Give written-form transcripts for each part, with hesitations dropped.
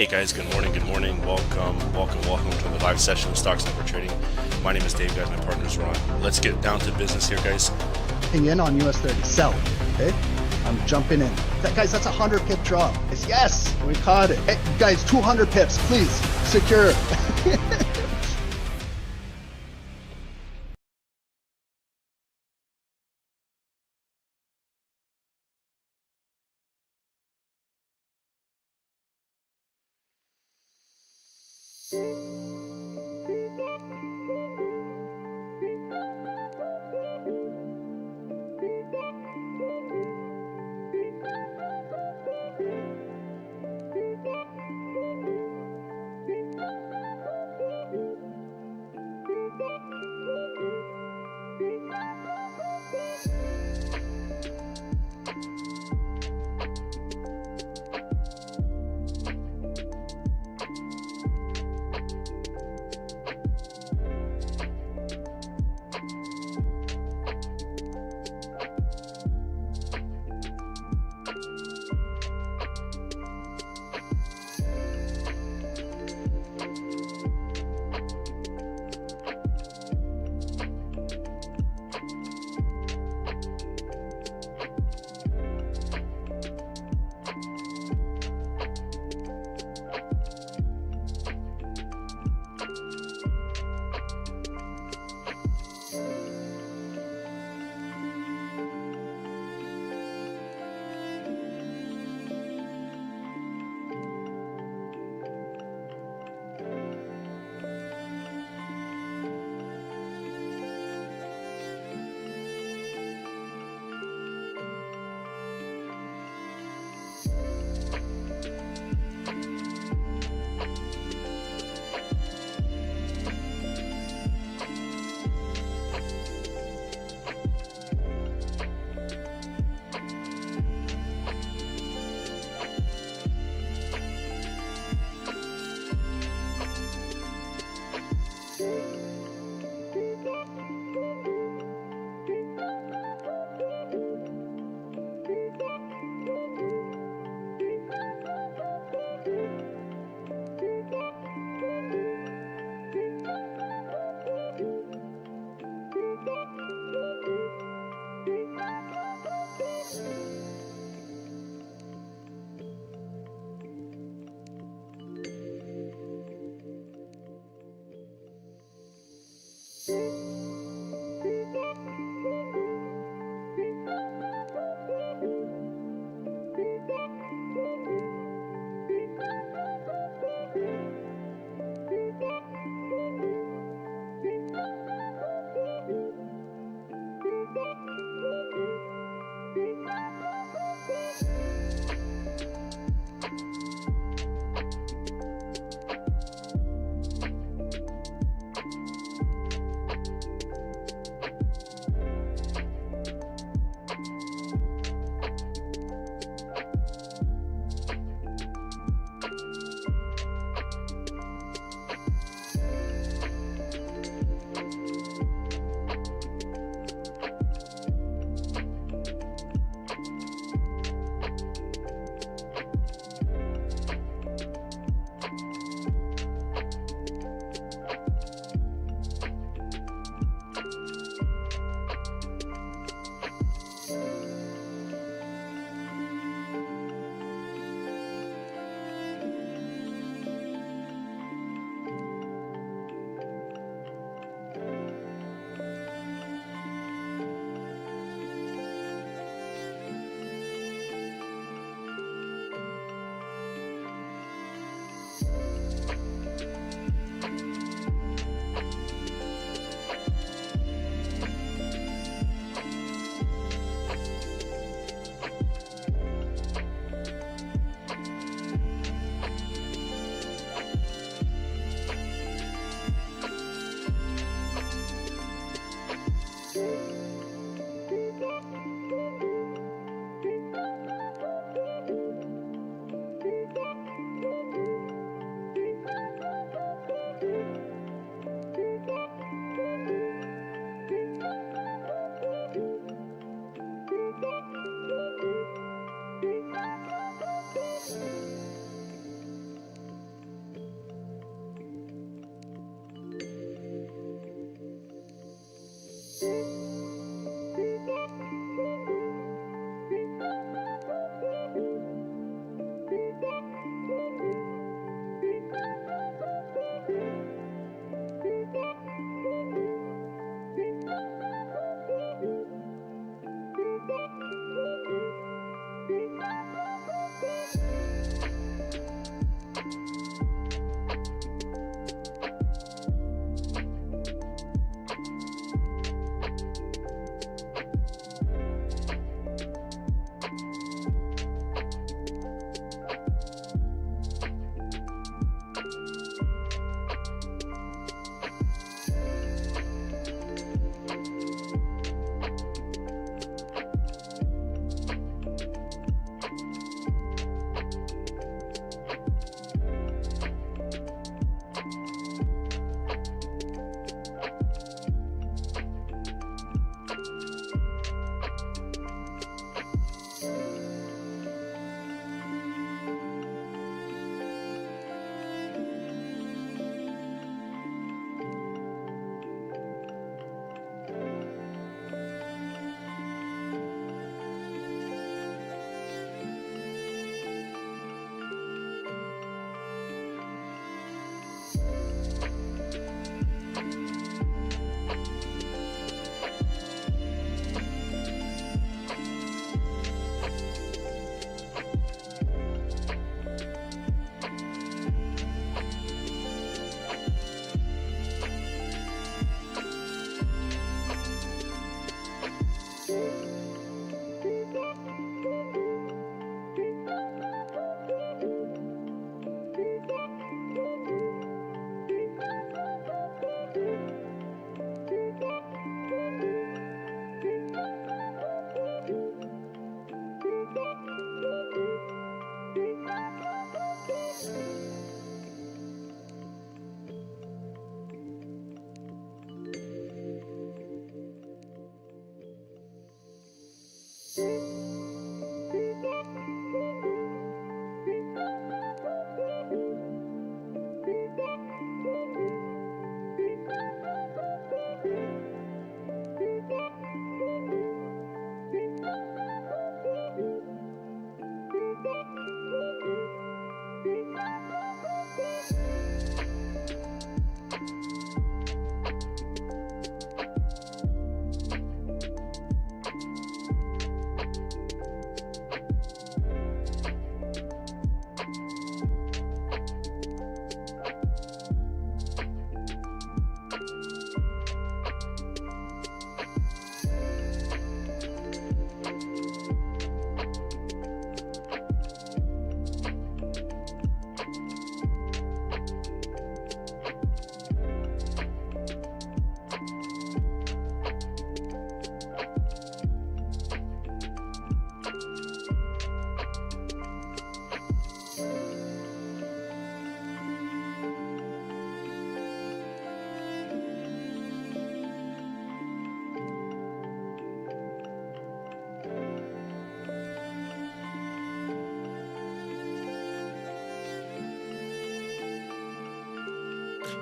Hey guys, good morning, welcome to the live session of Stocks Number Trading. My name is Dave, guys, my partner is Ron. Let's get down to business here, guys. In on US30, sell, okay? I'm jumping in. Guys, that's a 100 pip drop. Yes, we caught it. Hey, guys, 200 pips, please, secure.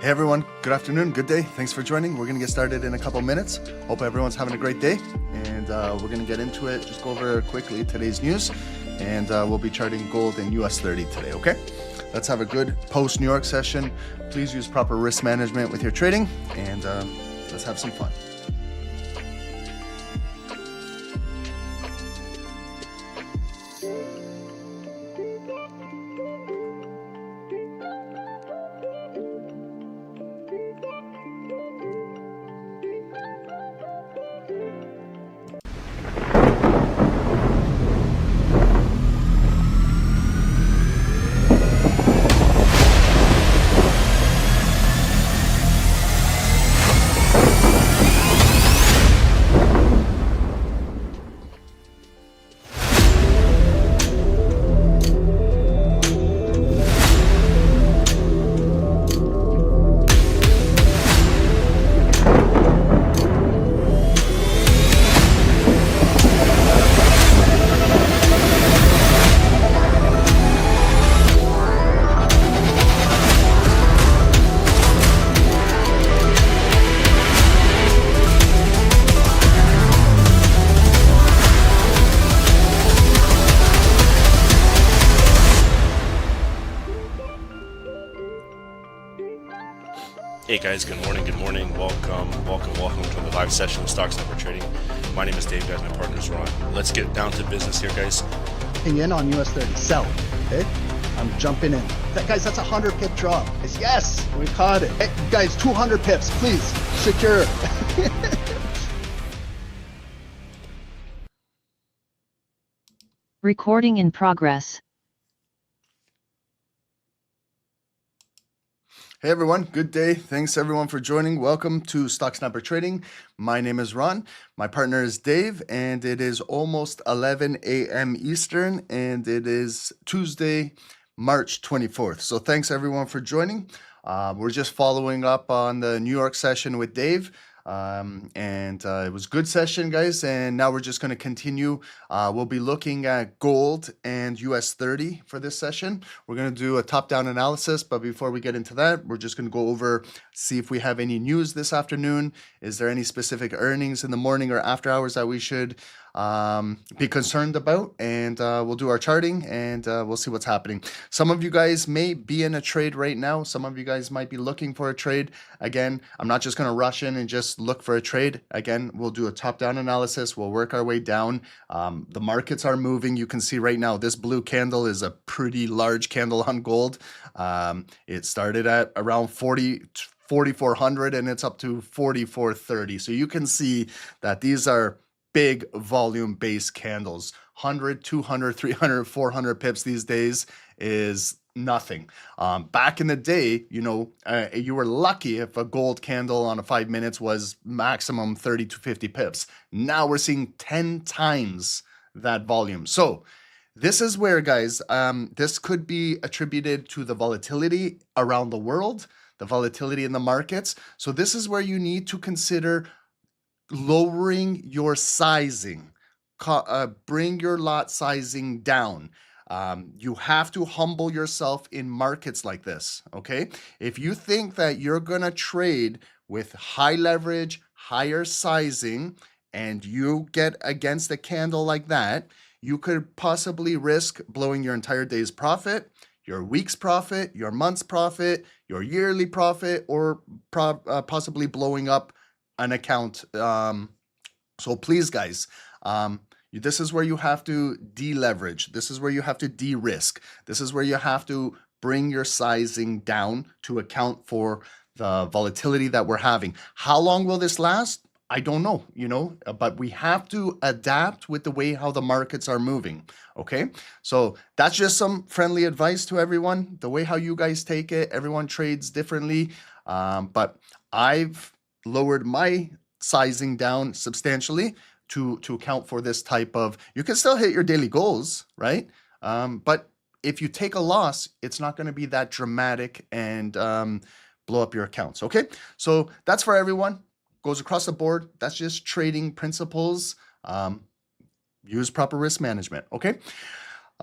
Hey everyone, good afternoon, good day. Thanks for joining. We're going to get started in a couple minutes. Hope everyone's having a great day, and we're going to get into it. Just go over quickly today's news, and we'll be charting gold and US30 today, okay? Let's have a good post-New York session. Please use proper risk management with your trading, and let's have some fun. Hey guys, good morning, welcome to the live session of Stocks Number Trading. My name is Dave, guys, my partner is Ron. Let's get down to business here, guys. In on US30, sell, okay? I'm jumping in. Guys, that's a 100 pip drop. Yes, we caught it. Hey, guys, 200 pips, please, secure. Recording in progress. Hey everyone, good day. Thanks everyone for joining. Welcome to Stocks Number Trading. My name is Ron. My partner is Dave, and it is almost 11 a.m. Eastern, and it is Tuesday, March 24th. So thanks everyone for joining. We're just following up on the New York session with Dave. It was a good session, guys, and now we're just going to continue. We'll be looking at gold and US30 for this session. We're going to do a top-down analysis, but before we get into that, we're just going to go over, see if we have any news this afternoon. Is there any specific earnings in the morning or after hours that we should be concerned about? And we'll do our charting, and we'll see what's happening. Some of you guys may be in a trade right now. Some of you guys might be looking for a trade. Again, I'm not just going to rush in and just look for a trade. Again, we'll do a top-down analysis. We'll work our way down. The markets are moving. You can see right now this blue candle is a pretty large candle on gold. It started at around 4,400 and it's up to 4,430. So you can see that these are big volume based candles. 100, 200, 300, 400 pips these days is nothing. Back in the day, you were lucky if a gold candle on a 5 minutes was maximum 30 to 50 pips. Now we're seeing 10 times that volume. So this is where, guys, this could be attributed to the volatility around the world, the volatility in the markets. So this is where you need to consider lowering your sizing. Bring your lot sizing down. You have to humble yourself in markets like this, okay? If you think that you're gonna trade with high leverage, higher sizing, and you get against a candle like that, you could possibly risk blowing your entire day's profit, your week's profit, your month's profit, your yearly profit, or possibly blowing up an account. So please, guys, this is where you have to deleverage. This is where you have to de-risk. This is where you have to bring your sizing down to account for the volatility that we're having. How long will this last? I don't know, but we have to adapt with the way how the markets are moving, okay? So that's just some friendly advice to everyone. The way how you guys take it, everyone trades differently, but I've lowered my sizing down substantially to account for this type of, you can still hit your daily goals, right? But if you take a loss, it's not going to be that dramatic and blow up your accounts, okay? So that's for everyone. Goes across the board. That's just trading principles. Use proper risk management, okay?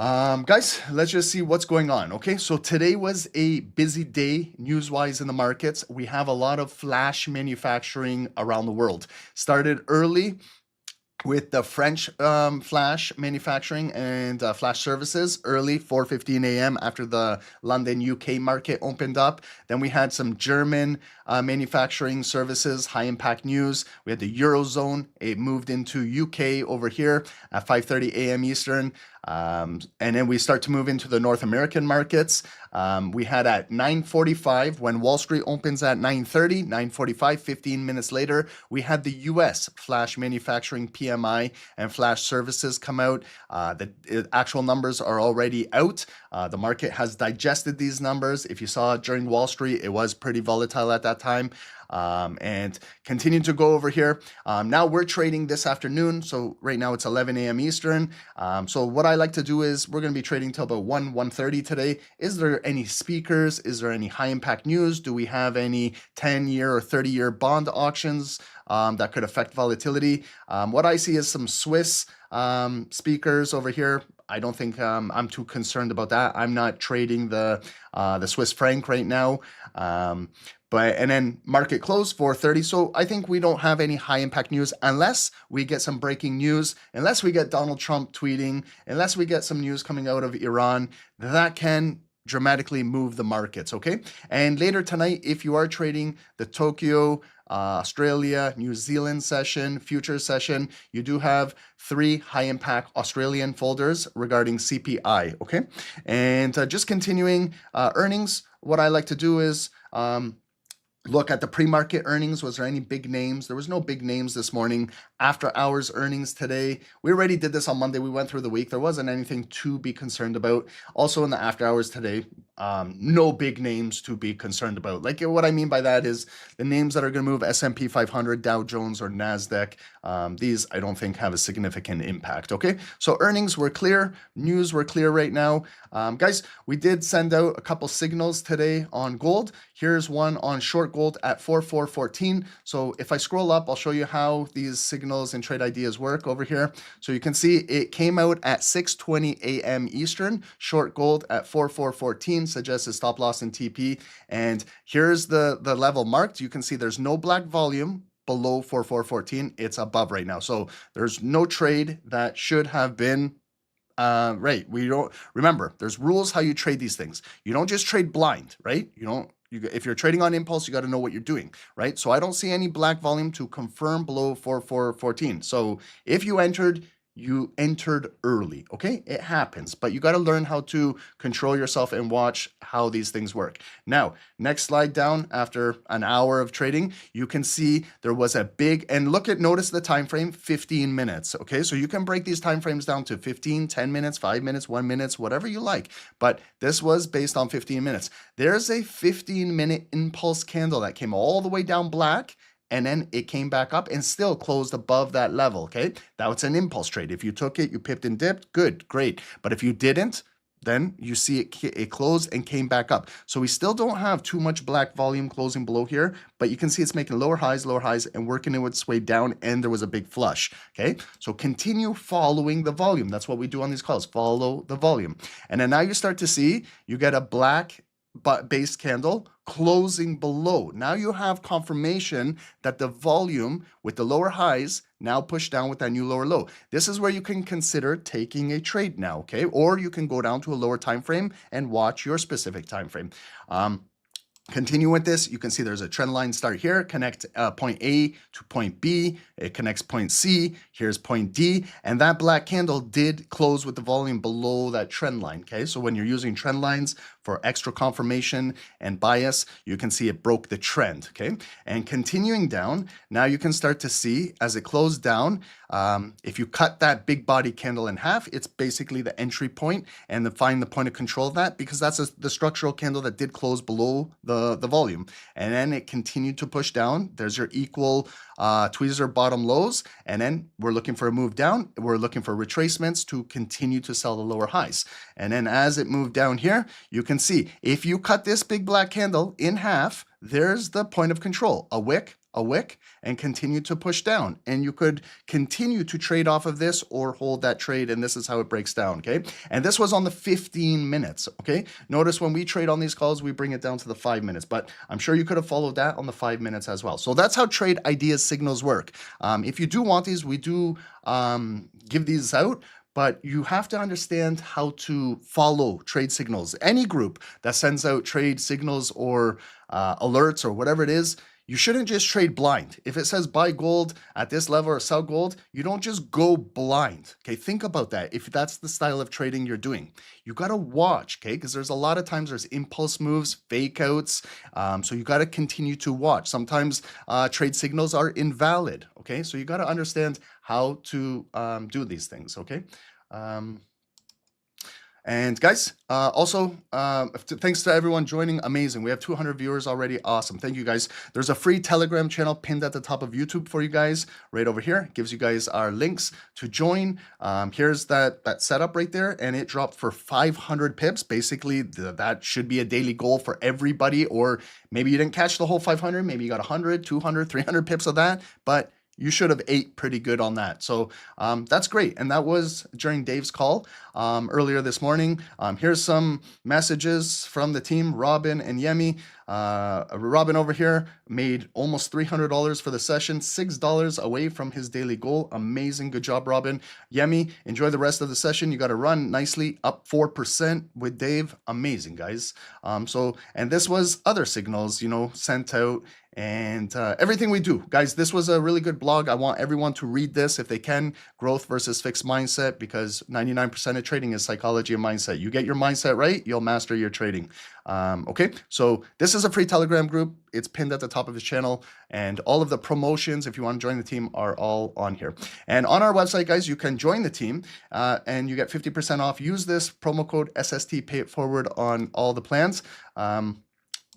Guys, let's just see what's going on. Okay, so today was a busy day news-wise in the markets. We have a lot of flash manufacturing around the world. Started early with the French flash manufacturing and flash services early 4:15 a.m. after the London UK market opened up. Then we had some German manufacturing services, high impact news. We had the Eurozone. It moved into UK over here at 5:30 a.m. Eastern. And then we start to move into the North American markets. We had at 9:45 when Wall Street opens at 9:30, 9:45, 15 minutes later, we had the US flash manufacturing PMI and flash services come out. The actual numbers are already out. The market has digested these numbers. If you saw during Wall Street, it was pretty volatile at that time. And continue to go over here. Now we're trading this afternoon. So right now it's 11 a.m. Eastern. So what I like to do is we're going to be trading till about 1:30 today. Is there any speakers? Is there any high impact news? Do we have any 10-year or 30-year bond auctions that could affect volatility? What I see is some Swiss speakers over here. I don't think I'm too concerned about that. I'm not trading the Swiss franc right now. And then market close 4:30. So I think we don't have any high impact news unless we get some breaking news, unless we get Donald Trump tweeting, unless we get some news coming out of Iran that can dramatically move the markets. Okay. And later tonight, if you are trading the Tokyo, Australia, New Zealand session, futures session, you do have 3 high impact Australian folders regarding CPI. Okay. And just continuing earnings, what I like to do is, look at the pre-market earnings. Was there any big names? There was no big names this morning. After hours earnings today, we already did this on Monday. We went through the week. There wasn't anything to be concerned about. Also in the after hours today, no big names to be concerned about. Like what I mean by that is the names that are going to move S&P 500, Dow Jones, or NASDAQ. These I don't think have a significant impact. Okay, so earnings were clear. News were clear right now. Guys, we did send out a couple signals today on gold. Here's one on short gold at 4414. So if I scroll up, I'll show you how these signals and trade ideas work over here. So you can see it came out at 6:20 a.m. Eastern. Short gold at 4414 suggests a stop loss in TP. And here's the level marked. You can see there's no black volume below 4414. It's above right now. So there's no trade that should have been right. We don't remember there's rules how you trade these things. You don't just trade blind, right? If you're trading on impulse, you got to know what you're doing, right? So I don't see any black volume to confirm below 4414. So if you entered early, okay? It happens, but you got to learn how to control yourself and watch how these things work. Now, next slide down after an hour of trading, you can see there was a big, and notice the time frame, 15 minutes, okay? So you can break these time frames down to 15, 10 minutes, 5 minutes, 1 minute, whatever you like, but this was based on 15 minutes. There's a 15-minute impulse candle that came all the way down black, and then it came back up and still closed above that level, okay? That's an impulse trade. If you took it, you pipped and dipped, good, great. But if you didn't, then you see it closed and came back up. So we still don't have too much black volume closing below here, but you can see it's making lower highs, and working its way down, and there was a big flush, okay? So continue following the volume. That's what we do on these calls, follow the volume. And then now you start to see, you get a black base candle closing below. Now you have confirmation that the volume with the lower highs now push down with that new lower low. This is where you can consider taking a trade now, okay? Or you can go down to a lower time frame and watch your specific time frame. Continue with this. You can see there's a trend line start here, connect point A to point B. It connects point C. Here's point D. And that black candle did close with the volume below that trend line. Okay, so when you're using trend lines for extra confirmation and bias, you can see it broke the trend. Okay, and continuing down, now you can start to see as it closed down, if you cut that big body candle in half, it's basically the entry point, and find the point of control of that, because that's the structural candle that did close below the volume. And then it continued to push down. There's your equal tweezer bottom lows, and then we're looking for a move down. We're looking for retracements to continue to sell the lower highs. And then as it moved down here, you can can see if you cut this big black candle in half, there's the point of control, a wick, and continue to push down. And you could continue to trade off of this or hold that trade, and this is how it breaks down, okay? And this was on the 15 minutes, okay? Notice when we trade on these calls, we bring it down to the 5 minutes, but I'm sure you could have followed that on the 5 minutes as well. So that's how trade ideas signals work. If you do want these, we do give these out, but you have to understand how to follow trade signals. Any group that sends out trade signals or alerts or whatever it is, you shouldn't just trade blind. If it says buy gold at this level or sell gold, you don't just go blind. Okay, think about that. If that's the style of trading you're doing, you got to watch, okay? Because there's a lot of times there's impulse moves, fake outs. So you got to continue to watch. Sometimes trade signals are invalid, okay? So you got to understand how to do these things, okay? And guys, also, thanks to everyone joining. Amazing. We have 200 viewers already. Awesome. Thank you guys. There's a free Telegram channel pinned at the top of YouTube for you guys right over here. Gives you guys our links to join. Here's that setup right there, and it dropped for 500 pips. Basically, that should be a daily goal for everybody, or maybe you didn't catch the whole 500. Maybe you got 100, 200, 300 pips of that, but you should have ate pretty good on that. So that's great. And that was during Dave's call earlier this morning. Here's some messages from the team, Robin and Yemi. Robin over here made almost $300 for the session, $6 away from his daily goal. Amazing. Good job, Robin. Yemi, enjoy the rest of the session. You got to run nicely, up 4% with Dave. Amazing, guys. And this was other signals, sent out, and everything we do. Guys, this was a really good blog. I want everyone to read this if they can. Growth versus fixed mindset, because 99% of trading is psychology and mindset. You get your mindset right, you'll master your trading. Okay, so this is a free Telegram group. It's pinned at the top of his channel, and all of the promotions, if you want to join the team, are all on here. And on our website, guys, you can join the team and you get 50% off. Use this promo code SST, pay it forward on all the plans.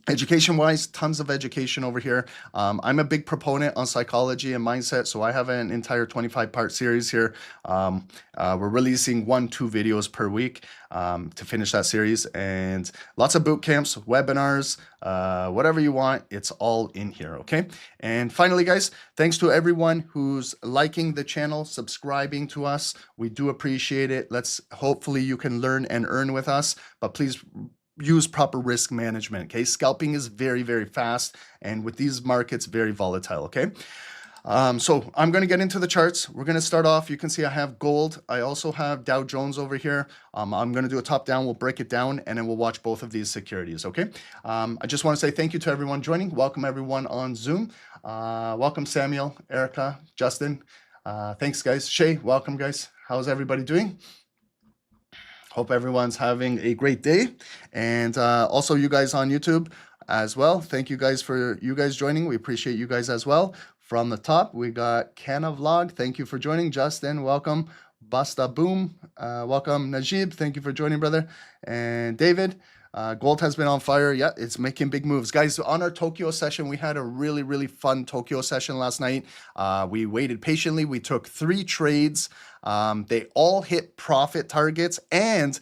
Education-wise, tons of education over here. I'm a big proponent on psychology and mindset, so I have an entire 25-part series here. We're releasing 1-2 videos per week to finish that series, and lots of boot camps, webinars, whatever you want, it's all in here, okay? And finally, guys, thanks to everyone who's liking the channel, subscribing to us. We do appreciate it. Hopefully you can learn and earn with us, but please use proper risk management, okay? Scalping is very, very fast, and with these markets, very volatile, okay? So I'm going to get into the charts. We're going to start off. You can see I have gold. I also have Dow Jones over here. I'm going to do a top down. We'll break it down, and then we'll watch both of these securities, okay? I just want to say thank you to everyone joining. Welcome everyone on Zoom. Welcome Samuel, Erica, Justin. Thanks, guys. Shay, welcome, guys. How's everybody doing? Hope everyone's having a great day. And also you guys on YouTube as well. Thank you guys for joining. We appreciate you guys as well. From the top, we got Canna Vlog. Thank you for joining. Justin, welcome. Basta Boom, welcome. Najib, thank you for joining, brother. And David, gold has been on fire. Yeah, it's making big moves. Guys, on our Tokyo session, we had a really, really fun Tokyo session last night. We waited patiently. We took 3 trades. They all hit profit targets, and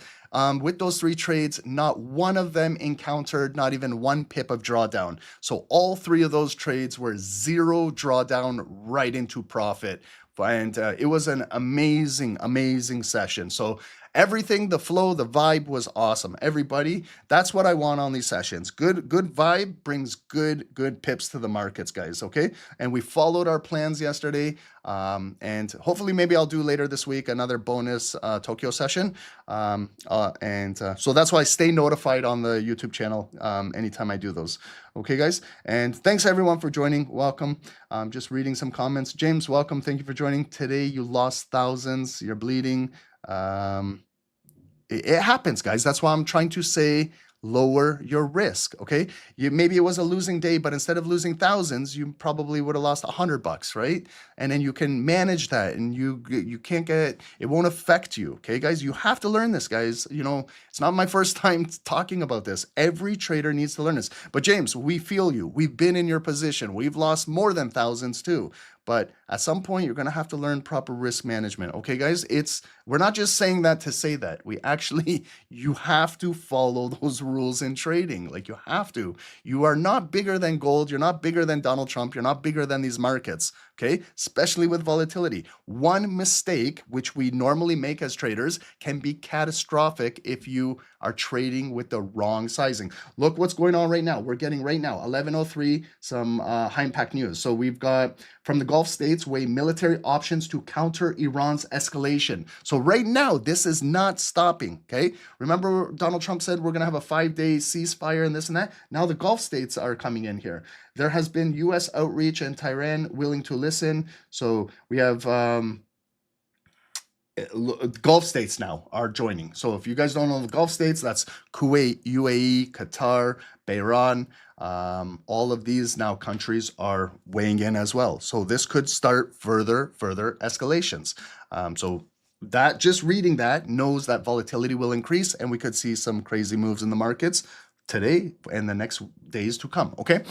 with those 3 trades, not one of them encountered not even 1 pip of drawdown. So all 3 of those trades were 0 drawdown right into profit. And it was an amazing, amazing session. So everything, the flow, the vibe was awesome. Everybody, that's what I want on these sessions. Good vibe brings good pips to the markets, guys, okay? And we followed our plans yesterday. And hopefully maybe I'll do later this week another bonus Tokyo session. So that's why stay notified on the YouTube channel anytime I do those. Okay, guys? And thanks everyone for joining. Welcome. Just reading some comments. James, welcome. Thank you for joining. Today you lost thousands. You're bleeding. It happens, guys. That's why I'm trying to say lower your risk, okay? Maybe it was a losing day, but instead of losing thousands, you probably would have lost $100, right? And then you can manage that, and you can't it won't affect you, okay, guys? You have to learn this, guys. It's not my first time talking about this. Every trader needs to learn this. But James, we feel you. We've been in your position. We've lost more than thousands too. But at some point you're going to have to learn proper risk management. Okay, guys, we're not just saying that to say that. We actually, you have to follow those rules in trading. Like, you have to. You are not bigger than gold. You're not bigger than Donald Trump. You're not bigger than these markets. Okay, especially with volatility. One mistake, which we normally make as traders, can be catastrophic if you are trading with the wrong sizing. Look what's going on right now. We're getting right now 11:03 some high impact news. So we've got from the Gulf states weigh military options to counter Iran's escalation. So right now this is not stopping. Okay, remember Donald Trump said we're gonna have a 5-day ceasefire and this and that. Now the Gulf states are coming in here. There has been U.S. outreach and Tehran willing to listen. So we have Gulf states now are joining. So if you guys don't know the Gulf states, that's Kuwait, UAE, Qatar, Bahrain. All of these now countries are weighing in as well. So this could start further escalations. So that just reading that knows that volatility will increase and we could see some crazy moves in the markets today and the next days to come. Okay.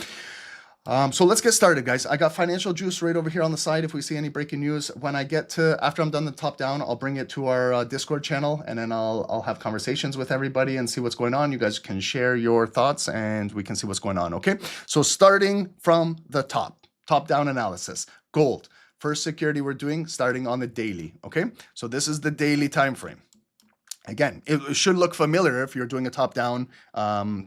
So let's get started, guys. I got financial juice right over here on the side. If we see any breaking news, when I get to, after I'm done the top down, I'll bring it to our Discord channel and then I'll have conversations with everybody and see what's going on. You guys can share your thoughts and we can see what's going on. Okay. So starting from the top down analysis, gold, first security we're doing starting on the daily. Okay. So this is the daily time frame. Again, it should look familiar if you're doing a top-down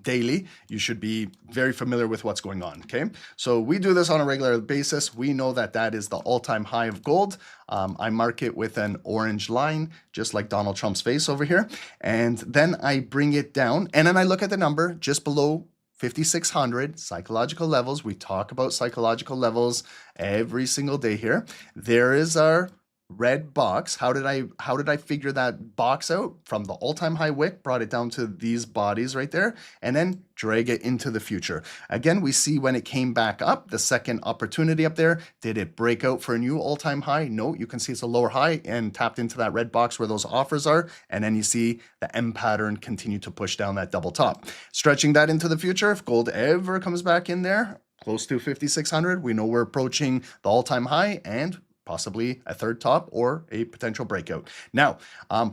daily. You should be very familiar with what's going on, okay? So we do this on a regular basis. We know that that is the all-time high of gold. I mark it with an orange line, just like Donald Trump's face over here. And then I bring it down, and then I look at the number just below 5,600 psychological levels. We talk about psychological levels every single day here. There is our red box. How did I figure that box out? From the all-time high wick, brought it down to these bodies right there, and then drag it into the future. Again, we see when it came back up, the second opportunity up there, did it break out for a new all-time high? No, you can see it's a lower high and tapped into that red box where those offers are, and then you see the M pattern continue to push down that double top. Stretching that into the future, if gold ever comes back in there, close to 5,600, we know we're approaching the all-time high and possibly a third top or a potential breakout. Now,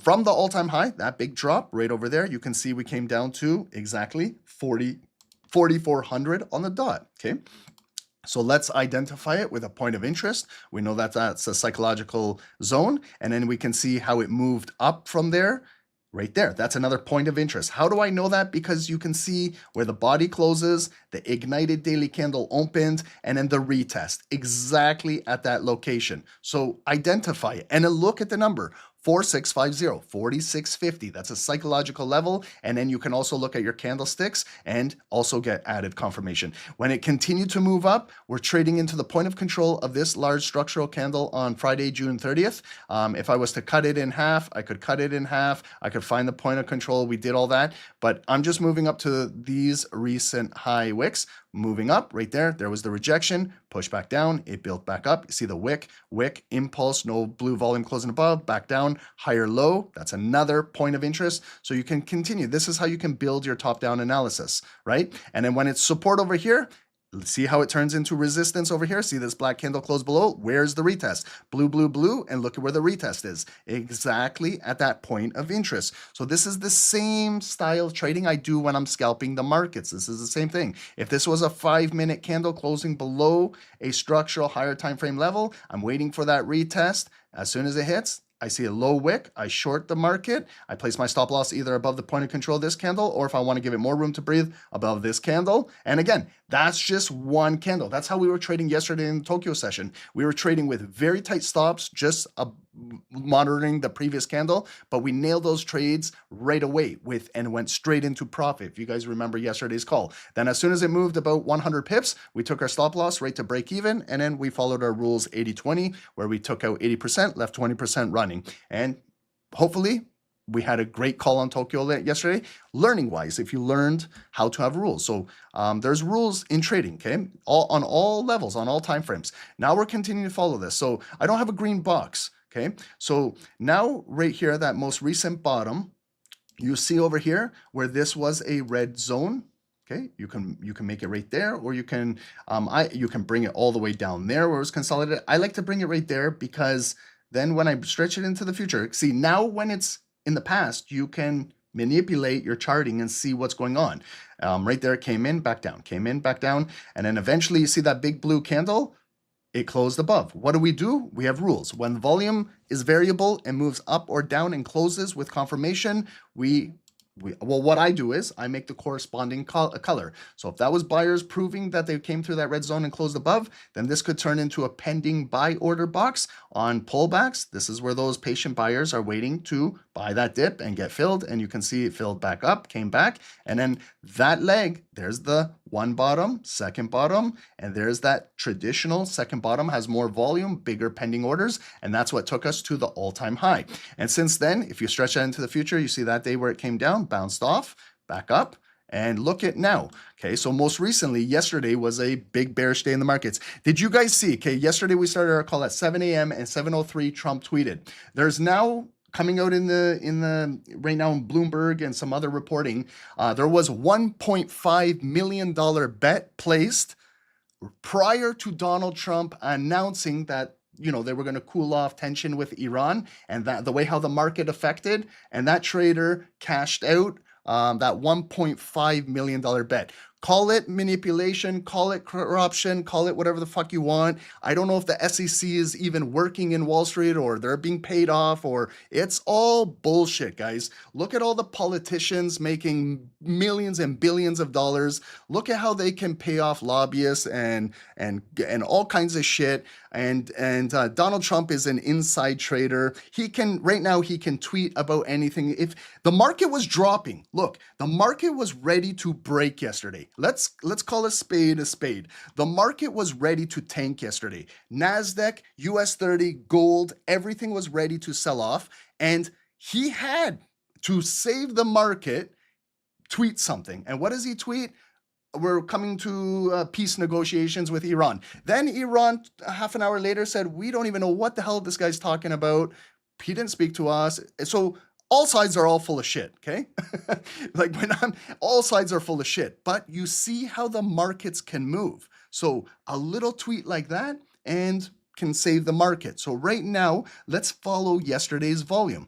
from the all-time high, that big drop right over there, you can see we came down to exactly 4,400 on the dot, okay? So let's identify it with a point of interest. We know that that's a psychological zone, and then we can see how it moved up from there. Right there, that's another point of interest. How do I know that? Because you can see where the body closes, the ignited daily candle opened, and then the retest exactly at that location. So identify it and then look at the number. 4650, 4650. That's a psychological level. And then you can also look at your candlesticks and also get added confirmation. When it continued to move up, we're trading into the point of control of this large structural candle on Friday, June 30th. If I was to cut it in half, I could cut it in half. I could find the point of control. We did all that, but I'm just moving up to these recent high wicks. Moving up right there, there was the rejection, push back down, it built back up. You see the wick, impulse, no blue volume closing above, back down, higher low. That's another point of interest. So you can continue. This is how you can build your top-down analysis, right? And then when it's support over here, see how it turns into resistance over here. See this black candle close below? Where's the retest? Blue, blue, blue, and look at where the retest is. Exactly at that point of interest. So this is the same style of trading I do when I'm scalping the markets. This is the same thing. If this was a 5-minute candle closing below a structural higher time frame level, I'm waiting for that retest. As soon as it hits, I see a low wick, I short the market, I place my stop loss either above the point of control of this candle, or if I want to give it more room to breathe, above this candle. And again, that's just one candle. That's how we were trading yesterday in the Tokyo session. We were trading with very tight stops, just monitoring the previous candle, but we nailed those trades right away and went straight into profit. If you guys remember yesterday's call, then as soon as it moved about 100 pips, we took our stop loss right to break even, and then we followed our rules 80-20, where we took out 80%, left 20% running. And hopefully we had a great call on Tokyo yesterday, learning wise, if you learned how to have rules. So there's rules in trading, okay? On all levels, on all time frames. Now we're continuing to follow this. So I don't have a green box. Okay, so now right here, that most recent bottom, you see over here where this was a red zone. Okay, you can make it right there, or you can you can bring it all the way down there where it's consolidated. I like to bring it right there because then when I stretch it into the future, see now when it's in the past, you can manipulate your charting and see what's going on. Right there, it came in, back down, came in, back down, and then eventually you see that big blue candle. It closed above. What do? We have rules. When volume is variable and moves up or down and closes with confirmation, well, what I do is I make the corresponding color. So if that was buyers proving that they came through that red zone and closed above, then this could turn into a pending buy order box on pullbacks. This is where those patient buyers are waiting to buy that dip and get filled. And you can see it filled back up, came back. And then that leg, there's the one bottom, second bottom, and there's that traditional second bottom has more volume, bigger pending orders, and that's what took us to the all-time high. And since then, if you stretch that into the future, you see that day where it came down, bounced off, back up, and look at now. Okay, so most recently, yesterday was a big bearish day in the markets. Did you guys see? Okay, yesterday we started our call at 7 a.m. and 7:03 Trump tweeted. There's now coming out in the right now in Bloomberg and some other reporting, there was $1.5 million bet placed prior to Donald Trump announcing that they were going to cool off tension with Iran, and that the way how the market affected, and that trader cashed out that $1.5 million bet. Call it manipulation, call it corruption, call it whatever the fuck you want. I don't know if the SEC is even working in Wall Street or they're being paid off, or it's all bullshit, guys. Look at all the politicians making millions and billions of dollars. Look at how they can pay off lobbyists and all kinds of shit. And Donald Trump is an inside trader. Right now he can tweet about anything. If the market was dropping, look, the market was ready to break yesterday. Let's call a spade a spade. The market was ready to tank yesterday. NASDAQ, US30, gold, everything was ready to sell off. And he had to save the market, tweet something. And what does he tweet? We're coming to peace negotiations with Iran. Then Iran, half an hour later, said, we don't even know what the hell this guy's talking about. He didn't speak to us. So all sides are all full of shit, okay? Like all sides are full of shit. But you see how the markets can move. So a little tweet like that and can save the market. So right now, let's follow yesterday's volume.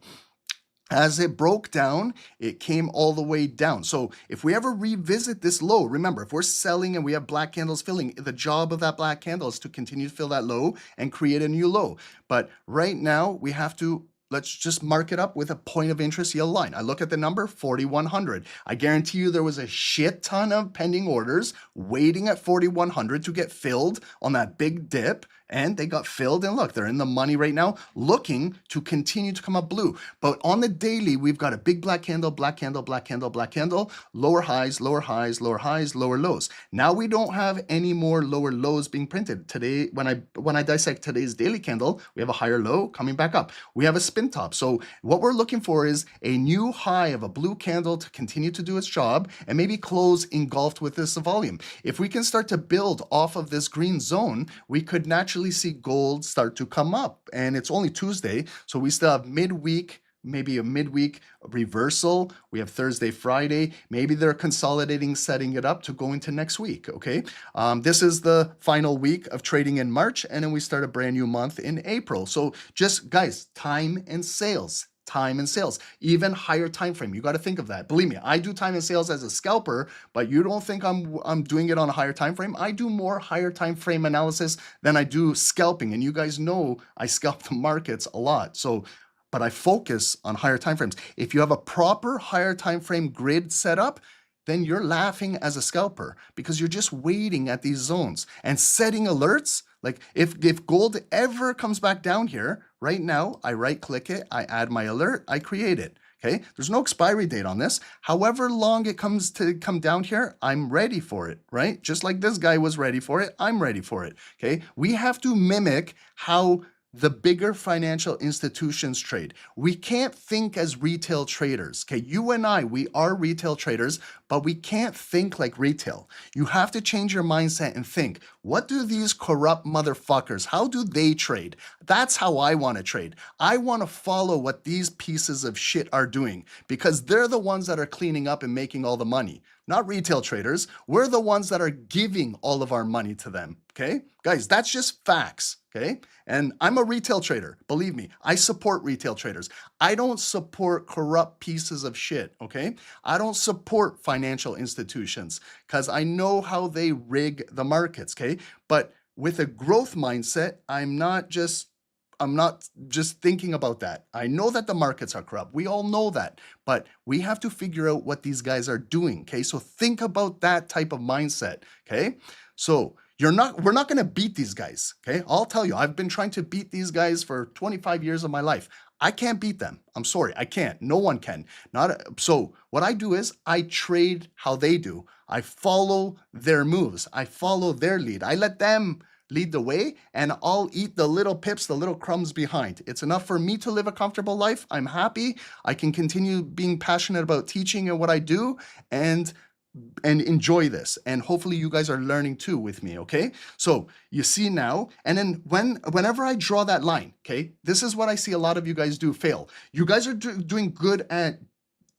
As it broke down, it came all the way down. So if we ever revisit this low, remember, if we're selling and we have black candles filling, the job of that black candle is to continue to fill that low and create a new low. But right now, we have to, let's just mark it up with a point of interest yellow line. I look at the number 4,100. I guarantee you there was a shit ton of pending orders waiting at 4,100 to get filled on that big dip. And they got filled, and look, they're in the money right now, looking to continue to come up blue. But on the daily, we've got a big black candle, black candle, black candle, black candle, lower highs, lower highs, lower highs, lower lows. Now we don't have any more lower lows being printed. Today, when I dissect today's daily candle, we have a higher low coming back up. We have a spin top. So what we're looking for is a new high of a blue candle to continue to do its job and maybe close engulfed with this volume. If we can start to build off of this green zone, we could naturally see gold start to come up. And it's only Tuesday, so we still have midweek, maybe a midweek reversal. We have Thursday, Friday. Maybe they're consolidating, setting it up to go into next week, okay? This is the final week of trading in March, and then we start a brand new month in April. So just, guys, time and sales. Time and sales, even higher time frame. You got to think of that. Believe me, I do time and sales as a scalper, but you don't think I'm doing it on a higher time frame. I do more higher time frame analysis than I do scalping, and you guys know I scalp the markets a lot. So, but I focus on higher time frames. If you have a proper higher time frame grid set up, then you're laughing as a scalper because you're just waiting at these zones and setting alerts. Like if gold ever comes back down here, right now, I right click it, I add my alert, I create it. Okay, there's no expiry date on this. However long it comes to come down here, I'm ready for it, right? Just like this guy was ready for it, I'm ready for it. Okay, we have to mimic how the bigger financial institutions trade. We can't think as retail traders. Okay, you and I, we are retail traders, but we can't think like retail. You have to change your mindset and think, what do these corrupt motherfuckers, how do they trade? That's how I want to trade. I want to follow what these pieces of shit are doing because they're the ones that are cleaning up and making all the money. not retail traders. We're the ones that are giving all of our money to them, okay? Guys, that's just facts, okay? And I'm a retail trader. Believe me, I support retail traders. I don't support corrupt pieces of shit, okay? I don't support financial institutions because I know how they rig the markets, okay? But with a growth mindset, I'm not just thinking about that. I know that the markets are corrupt. We all know that. But we have to figure out what these guys are doing, okay? So think about that type of mindset, okay? So we're not going to beat these guys, okay? I'll tell you, I've been trying to beat these guys for 25 years of my life. I can't beat them. I'm sorry, I can't. No one can. So what I do is I trade how they do. I follow their moves. I follow their lead. I let them lead the way, and I'll eat the little pips, the little crumbs behind. It's enough for me to live a comfortable life. I'm happy. I can continue being passionate about teaching and what I do, and enjoy this. And hopefully you guys are learning too with me, okay? So you see now, and then whenever I draw that line, okay, this is what I see a lot of you guys do fail. You guys are doing good at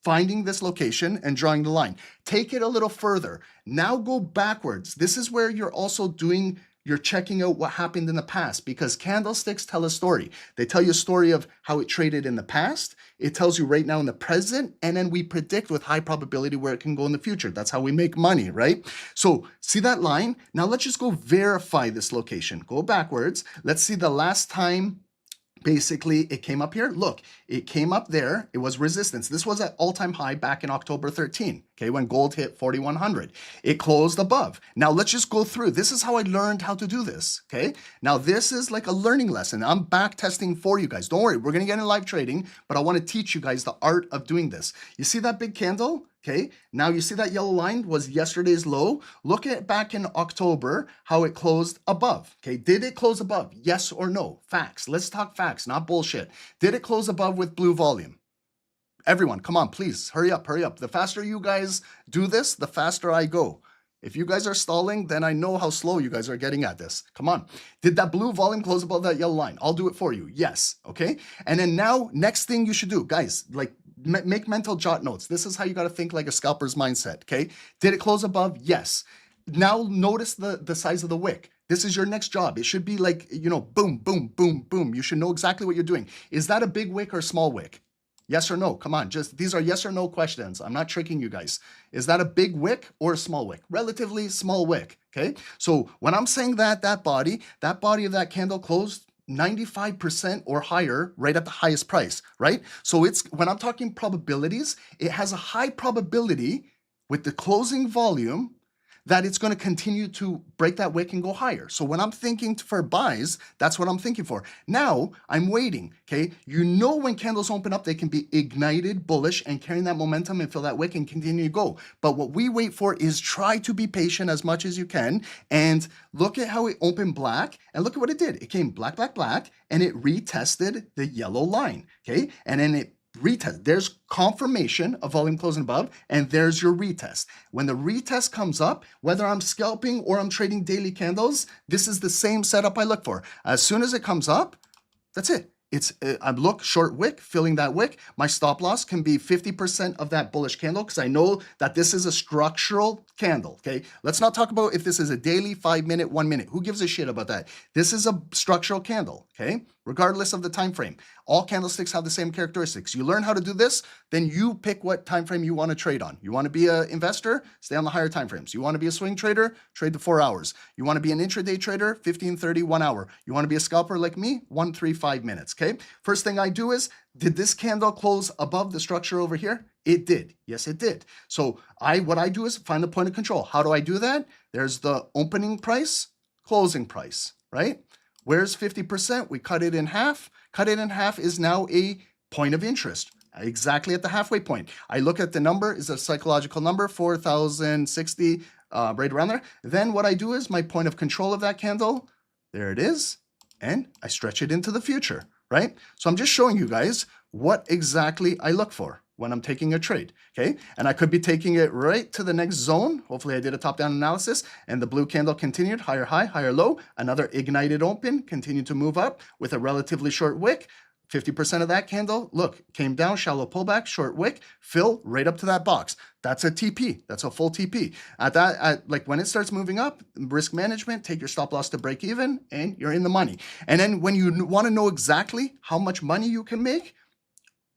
finding this location and drawing the line. Take it a little further. Now go backwards. This is where you're checking out what happened in the past, because candlesticks tell a story. They tell you a story of how it traded in the past. It tells you right now in the present, and then we predict with high probability where it can go in the future. That's how we make money, right? So see that line? Now let's just go verify this location. Go backwards. Let's see the last time basically it came up here. Look, it came up there. It was resistance. This was at all-time high back in October 13, okay, when gold hit 4,100. It closed above. Now let's just go through. This is how I learned how to do this, okay? Now this is like a learning lesson. I'm back testing for you guys. Don't worry, we're gonna get in live trading, but I wanna teach you guys the art of doing this. You see that big candle? Okay, now you see that yellow line was yesterday's low. Look at back in October, how it closed above. Okay, did it close above? Yes or no? Facts. Let's talk facts, not bullshit. Did it close above with blue volume? Everyone, come on, please, hurry up, hurry up. The faster you guys do this, the faster I go. If you guys are stalling, then I know how slow you guys are getting at this. Come on. Did that blue volume close above that yellow line? I'll do it for you. Yes. Okay. And then now, next thing you should do, guys, like make mental jot notes. This is how you got to think like a scalper's mindset. Okay. Did it close above? Yes. Now notice the size of the wick. This is your next job. It should be like, boom, boom, boom, boom. You should know exactly what you're doing. Is that a big wick or small wick? Yes or no? Come on, these are yes or no questions. I'm not tricking you guys. Is that a big wick or a small wick? Relatively small wick, okay? So when I'm saying that body of that candle closed 95% or higher right at the highest price, right? So when I'm talking probabilities, it has a high probability with the closing volume that it's going to continue to break that wick and go higher. So when I'm thinking for buys, that's what I'm thinking for. Now I'm waiting, okay? When candles open up, they can be ignited bullish and carrying that momentum and fill that wick and continue to go. But what we wait for is try to be patient as much as you can and look at how it opened black and look at what it did. It came black, black, black, and it retested the yellow line, okay? And then it retest. There's confirmation of volume closing above, and there's your retest. When the retest comes up, whether I'm scalping or I'm trading daily candles, this is the same setup I look for. As soon as it comes up, that's it. I look short wick, filling that wick. My stop loss can be 50% of that bullish candle because I know that this is a structural candle, okay? Let's not talk about if this is a daily, 5 minute, 1 minute. Who gives a shit about that? This is a structural candle, okay? Regardless of the time frame. All candlesticks have the same characteristics. You learn how to do this, then you pick what time frame you want to trade on. You want to be an investor? Stay on the higher time frames. You want to be a swing trader? Trade the 4 hours. You want to be an intraday trader? 15, 30, 1 hour. You want to be a scalper like me? 1, 3, 5 minutes, okay? First thing I do is, did this candle close above the structure over here? It did. Yes, it did. So what I do is find the point of control. How do I do that? There's the opening price, closing price, right? Where's 50%? We cut it in half. Cut it in half is now a point of interest, exactly at the halfway point. I look at the number, is a psychological number, 4,060, right around there. Then what I do is my point of control of that candle, there it is, and I stretch it into the future, right? So I'm just showing you guys what exactly I look for when I'm taking a trade, okay? And I could be taking it right to the next zone. Hopefully I did a top-down analysis and the blue candle continued, higher high, higher low, another ignited open, continued to move up with a relatively short wick, 50% of that candle, look, came down, shallow pullback, short wick, fill right up to that box. That's a TP. That's a full TP. Like when it starts moving up, risk management, take your stop loss to break even, and you're in the money. And then when you want to know exactly how much money you can make,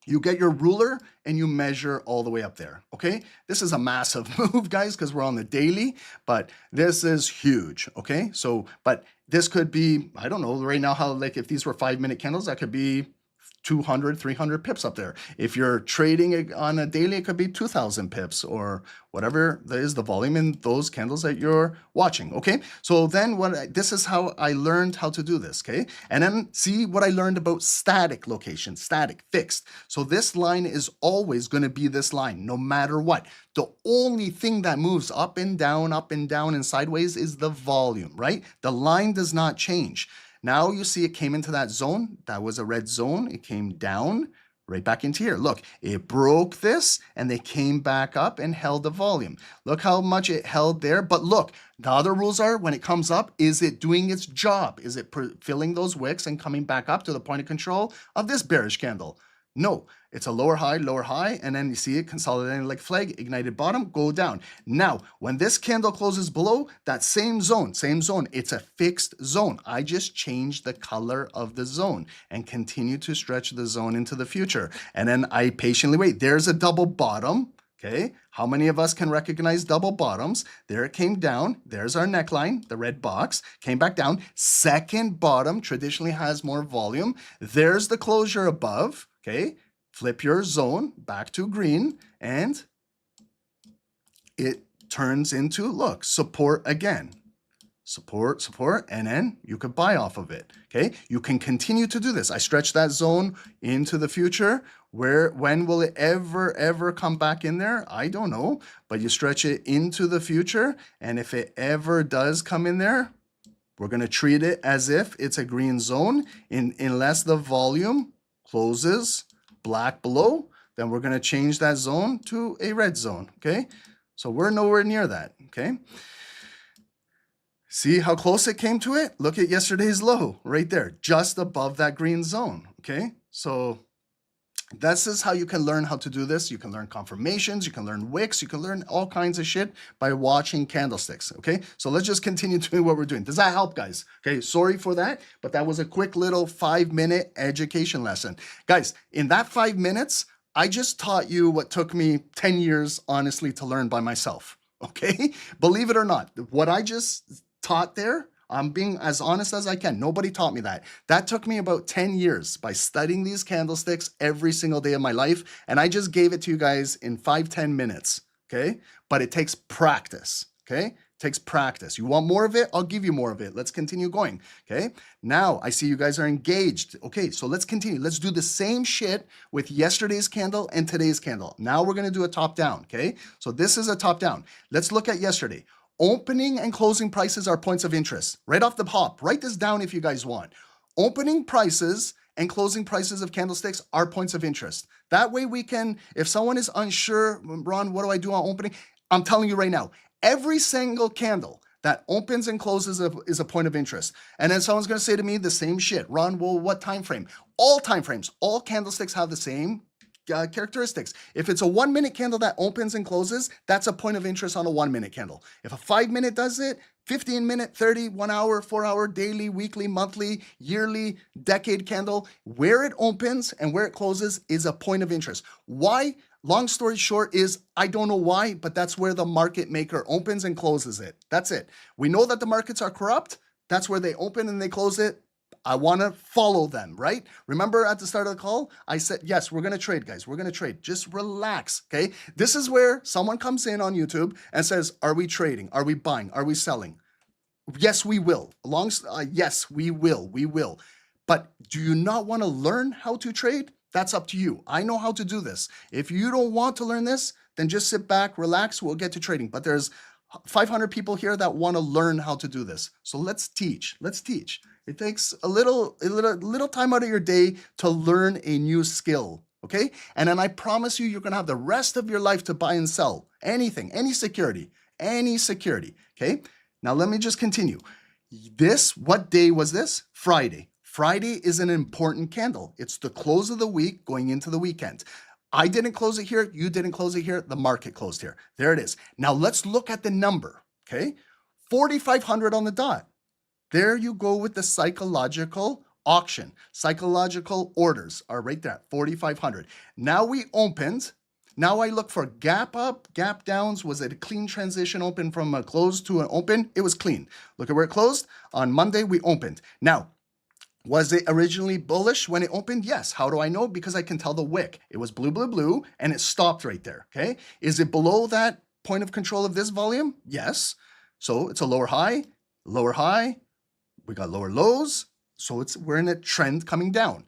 you get your ruler and you measure all the way up there, okay? This is a massive move, guys, because we're on the daily, but this is huge, okay? So, but this could be, I don't know right now how, like if these were 5-minute candles, that could be 200, 300 pips up there. If you're trading it on a daily, it could be 2,000 pips or whatever is the volume in those candles that you're watching, okay? So then this is how I learned how to do this, okay? And then see what I learned about static location, static, fixed. So this line is always going to be this line, no matter what. The only thing that moves up and down, and sideways is the volume, right? The line does not change. Now you see it came into that zone. That was a red zone. It came down right back into here. Look, it broke this and they came back up and held the volume. Look how much it held there. But look, the other rules are when it comes up, is it doing its job? Is it filling those wicks and coming back up to the point of control of this bearish candle? No, it's a lower high, and then you see it consolidating like flag, ignited bottom, go down. Now, when this candle closes below that same zone, it's a fixed zone. I just changed the color of the zone and continue to stretch the zone into the future. And then I patiently wait. There's a double bottom. Okay, how many of us can recognize double bottoms? There it came down. There's our neckline, the red box, came back down. Second bottom traditionally has more volume. There's the closure above. Okay, flip your zone back to green and it turns into, look, support again. Support, and then you could buy off of it, okay? You can continue to do this. I stretch that zone into the future. When will it ever come back in there? I don't know, but you stretch it into the future, and if it ever does come in there, we're gonna treat it as if it's a green zone, unless the volume closes black below, then we're gonna change that zone to a red zone, okay? So we're nowhere near that, okay? See how close it came to it? Look at yesterday's low right there, just above that green zone, okay? So this is how you can learn how to do this. You can learn confirmations, you can learn wicks, you can learn all kinds of shit by watching candlesticks, okay? So let's just continue doing what we're doing. Does that help, guys? Okay, sorry for that, but that was a quick little 5-minute education lesson. Guys, in that 5 minutes, I just taught you what took me 10 years, honestly, to learn by myself, okay? Believe it or not, what I just taught there, I'm being as honest as I can. Nobody taught me that. That took me about 10 years by studying these candlesticks every single day of my life. And I just gave it to you guys in 5-10 minutes, okay? But it takes practice, okay? It takes practice. You want more of it? I'll give you more of it. Let's continue going, okay? Now, I see you guys are engaged. Okay, so let's continue. Let's do the same shit with yesterday's candle and today's candle. Now we're gonna do a top down, okay? So this is a top down. Let's look at yesterday. Opening and closing prices are points of interest. Right off the hop, write this down if you guys want. Opening prices and closing prices of candlesticks are points of interest. That way we can, if someone is unsure, Ron, what do I do on opening? I'm telling you right now, every single candle that opens and closes is a point of interest. And then someone's gonna say to me the same shit. Ron, well, what time frame? All time frames, all candlesticks have the same characteristics. If it's a 1-minute candle that opens and closes, that's a point of interest on a 1-minute candle. If a 5-minute does it, 15-minute, 30, 1 hour, 4 hour, daily, weekly, monthly, yearly, decade candle, where it opens and where it closes is a point of interest. Why? Long story short is, I don't know why, but that's where the market maker opens and closes it. That's it. We know that the markets are corrupt. That's where they open and they close it. I want to follow them, right? Remember at the start of the call, I said, yes, we're going to trade, guys. We're going to trade. Just relax, okay? This is where someone comes in on YouTube and says, are we trading? Are we buying? Are we selling? Yes, we will. Yes, we will. We will. But do you not want to learn how to trade? That's up to you. I know how to do this. If you don't want to learn this, then just sit back, relax. We'll get to trading. But there's 500 people here that want to learn how to do this. So let's teach. Let's teach. It takes a little time out of your day to learn a new skill, okay? And then I promise you're gonna have the rest of your life to buy and sell anything, any security, okay? Now let me just continue. What day was this? Friday. Friday is an important candle. It's the close of the week going into the weekend. I didn't close it here. You didn't close it here. The market closed here. There it is. Now let's look at the number, okay? 4,500 on the dot. There you go with the psychological auction. Psychological orders are right there at 4,500. Now we opened. Now I look for gap up, gap downs. Was it a clean transition open from a close to an open? It was clean. Look at where it closed. On Monday, we opened. Now, was it originally bullish when it opened? Yes. How do I know? Because I can tell the wick. It was blue, blue, blue, and it stopped right there, okay? Is it below that point of control of this volume? Yes. So it's a lower high. We got lower lows. So we're in a trend coming down.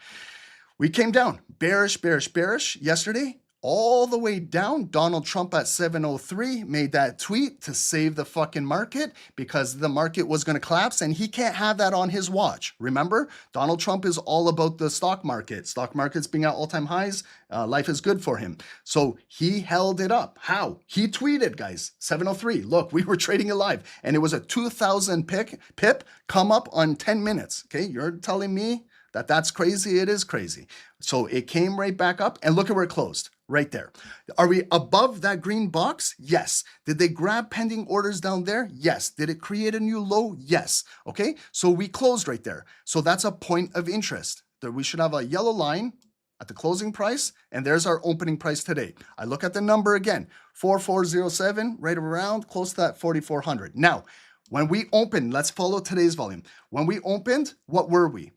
We came down, bearish, bearish, bearish yesterday, all the way down. Donald Trump at 7:03 made that tweet to save the fucking market because the market was going to collapse and he can't have that on his watch. Remember, Donald Trump is all about the stock market. Stock market's being at all-time highs. Life is good for him. So he held it up. How? He tweeted, guys, 7:03. Look, we were trading it live and it was a 2,000 pip come up on 10 minutes. Okay, you're telling me that that's crazy? It is crazy. So it came right back up and look at where it closed. Right there. Are we above that green box? Yes. Did they grab pending orders down there? Yes. Did it create a new low? Yes. Okay. So we closed right there. So that's a point of interest. That we should have a yellow line at the closing price, and there's our opening price today. I look at the number again, 4407, right around close to that 4400. Now, when we opened, let's follow today's volume. When we opened, what were we?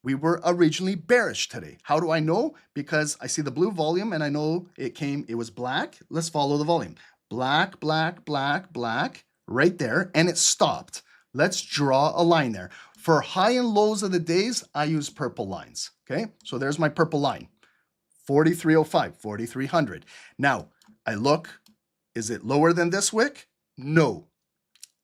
We were originally bearish today. How do I know? Because I see the blue volume and I know it was black. Let's follow the volume. Black, black, black, black, right there, and it stopped. Let's draw a line there. For high and lows of the days, I use purple lines, okay? So there's my purple line, 4305, 4300. Now, I look, is it lower than this wick? No.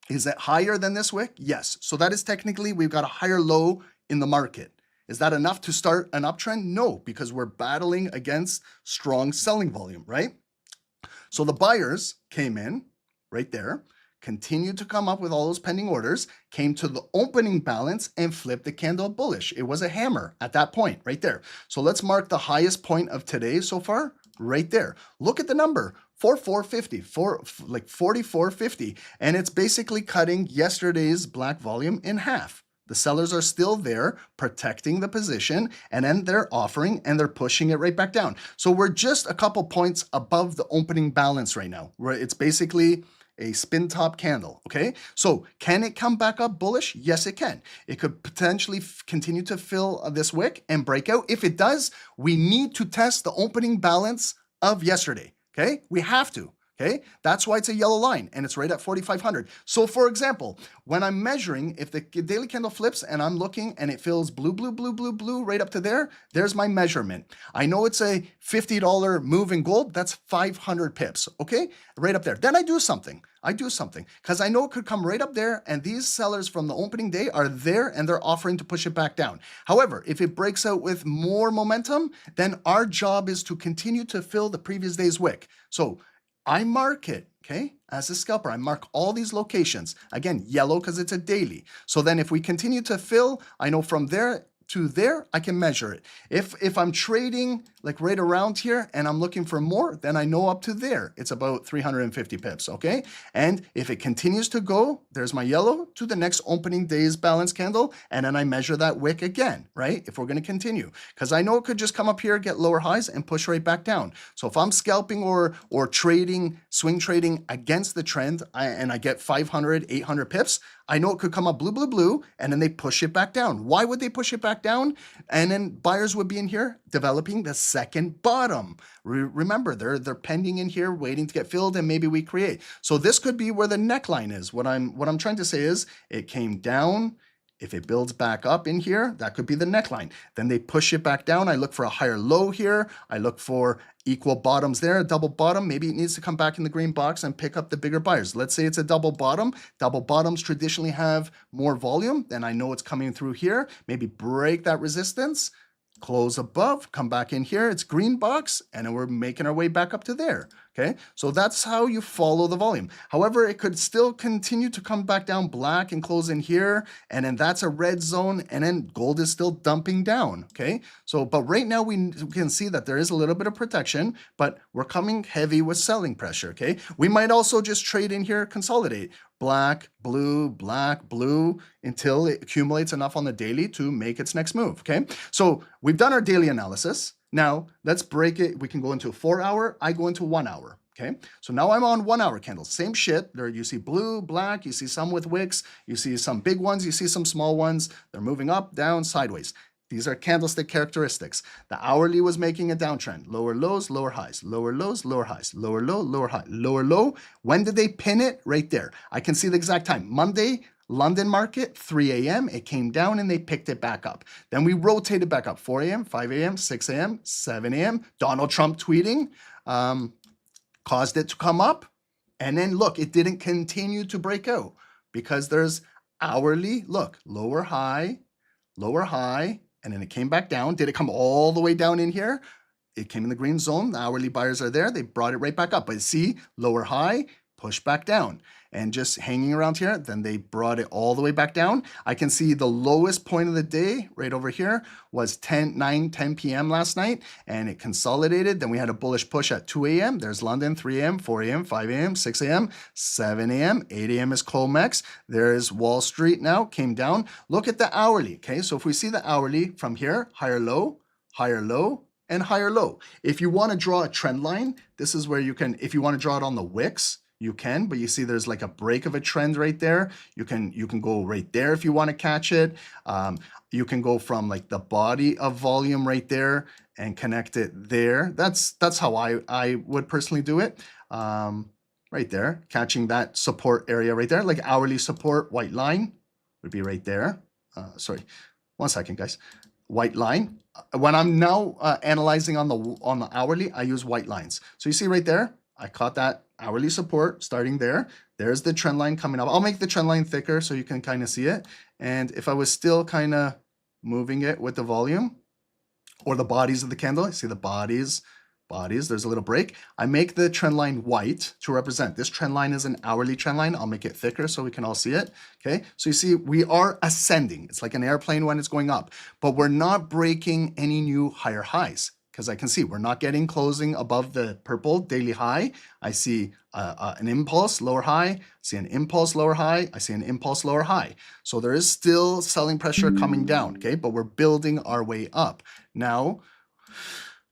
Is it higher than this wick? Yes. So that is technically, we've got a higher low in the market. Is that enough to start an uptrend? No, because we're battling against strong selling volume, right? So the buyers came in right there, continued to come up with all those pending orders, came to the opening balance and flipped the candle bullish. It was a hammer at that point right there. So let's mark the highest point of today so far right there. Look at the number, 4450, 4450, and it's basically cutting yesterday's black volume in half. The sellers are still there protecting the position, and then they're offering and they're pushing it right back down. So we're just a couple points above the opening balance right now, where it's basically a spin top candle, okay? So can it come back up bullish? Yes, it can. It could potentially continue to fill this wick and break out. If it does, we need to test the opening balance of yesterday, okay? We have to. Okay, that's why it's a yellow line and it's right at 4,500. So for example, when I'm measuring, if the daily candle flips and I'm looking and it fills blue, blue, blue, blue, blue right up to there, there's my measurement. I know it's a $50 move in gold. That's 500 pips. Okay, right up there. Then I do something because I know it could come right up there and these sellers from the opening day are there and they're offering to push it back down. However, if it breaks out with more momentum, then our job is to continue to fill the previous day's wick. So I mark it, okay, as a scalper. I mark all these locations. Again, yellow because it's a daily. So then if we continue to fill, I know from there to there, I can measure it. If I'm trading like right around here and I'm looking for more, then I know up to there. It's about 350 pips, okay? And if it continues to go, there's my yellow to the next opening day's balance candle, and then I measure that wick again, right? If we're gonna continue, because I know it could just come up here, get lower highs and push right back down. So if I'm scalping or trading, swing trading against the trend and I get 500, 800 pips, I know it could come up blue, blue, blue, and then they push it back down. Why would they push it back down? And then buyers would be in here developing the second bottom. Remember, they're pending in here, waiting to get filled, and maybe we create. So this could be where the neckline is. What I'm trying to say is it came down. If it builds back up in here, that could be the neckline. Then they push it back down. I look for a higher low here. I look for equal bottoms there, a double bottom. Maybe it needs to come back in the green box and pick up the bigger buyers. Let's say it's a double bottom. Double bottoms traditionally have more volume. Then I know it's coming through here. Maybe break that resistance, close above, come back in here. It's green box, and then we're making our way back up to there. Okay, so that's how you follow the volume. However, it could still continue to come back down black and close in here, and then that's a red zone, and then gold is still dumping down. Okay, so but right now we can see that there is a little bit of protection, but we're coming heavy with selling pressure. Okay, we might also just trade in here, consolidate black, blue, until it accumulates enough on the daily to make its next move. Okay, so we've done our daily analysis. Now let's break it. We can go into a 4 hour. I go into 1 hour. Okay, so now I'm on 1 hour candles. Same shit. There you see blue, black. You see some with wicks. You see some big ones. You see some small ones. They're moving up, down, sideways. These are candlestick characteristics. The hourly was making a downtrend. Lower lows, lower highs. Lower lows, lower highs. Lower low, lower high. Lower low. When did they pin it? Right there. I can see the exact time. Monday, London market, 3 a.m. It came down and they picked it back up. Then we rotated back up. 4 a.m., 5 a.m., 6 a.m., 7 a.m. Donald Trump tweeting caused it to come up. And then look, it didn't continue to break out because there's hourly, look, lower high, and then it came back down. Did it come all the way down in here? It came in the green zone. The hourly buyers are there. They brought it right back up. But see, lower high, push back down. And just hanging around here, then they brought it all the way back down. I can see the lowest point of the day right over here was 10 p.m. last night, and it consolidated. Then we had a bullish push at 2 a.m. There's London, 3 a.m., 4 a.m., 5 a.m., 6 a.m., 7 a.m., 8 a.m. is Colmex. There's Wall Street now, came down. Look at the hourly, okay? So if we see the hourly from here, higher low, and higher low. If you want to draw a trend line, this is where you can, if you want to draw it on the wicks, you can, but you see there's like a break of a trend right there. You can go right there if you want to catch it. You can go from like the body of volume right there and connect it there. That's how I would personally do it. Right there, catching that support area right there, like hourly support, white line would be right there. Sorry, 1 second, guys. White line. When I'm now analyzing on the hourly, I use white lines. So you see right there, I caught that hourly support starting there. There's the trend line coming up. I'll make the trend line thicker so you can kind of see it. And if I was still kind of moving it with the volume or the bodies of the candle, you see the bodies, there's a little break. I make the trend line white to represent. This trend line is an hourly trend line. I'll make it thicker so we can all see it. Okay, so you see we are ascending. It's like an airplane when it's going up, but we're not breaking any new higher highs. Because I can see we're not getting closing above the purple daily high. I see an impulse, lower high. I see an impulse, lower high. I see an impulse, lower high. So there is still selling pressure coming down, okay? But we're building our way up. Now,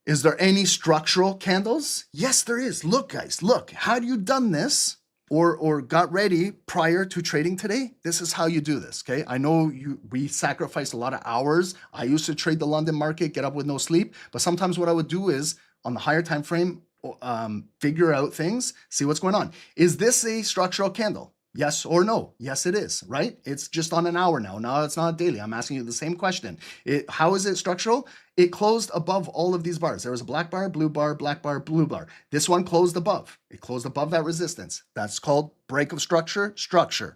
is there any structural candles? Yes, there is. Look, guys, look. Had you done this or got ready prior to trading today, this is how you do this, okay? I know we sacrificed a lot of hours. I used to trade the London market, get up with no sleep, but sometimes what I would do is on the higher time frame, figure out things, see what's going on. Is this a structural candle? Yes or no? Yes, it is, right? It's just on an hour now. Now it's not daily. I'm asking you the same question. How is it structural? It closed above all of these bars. There was a black bar, blue bar, black bar, blue bar. This one closed above. It closed above that resistance. That's called break of structure,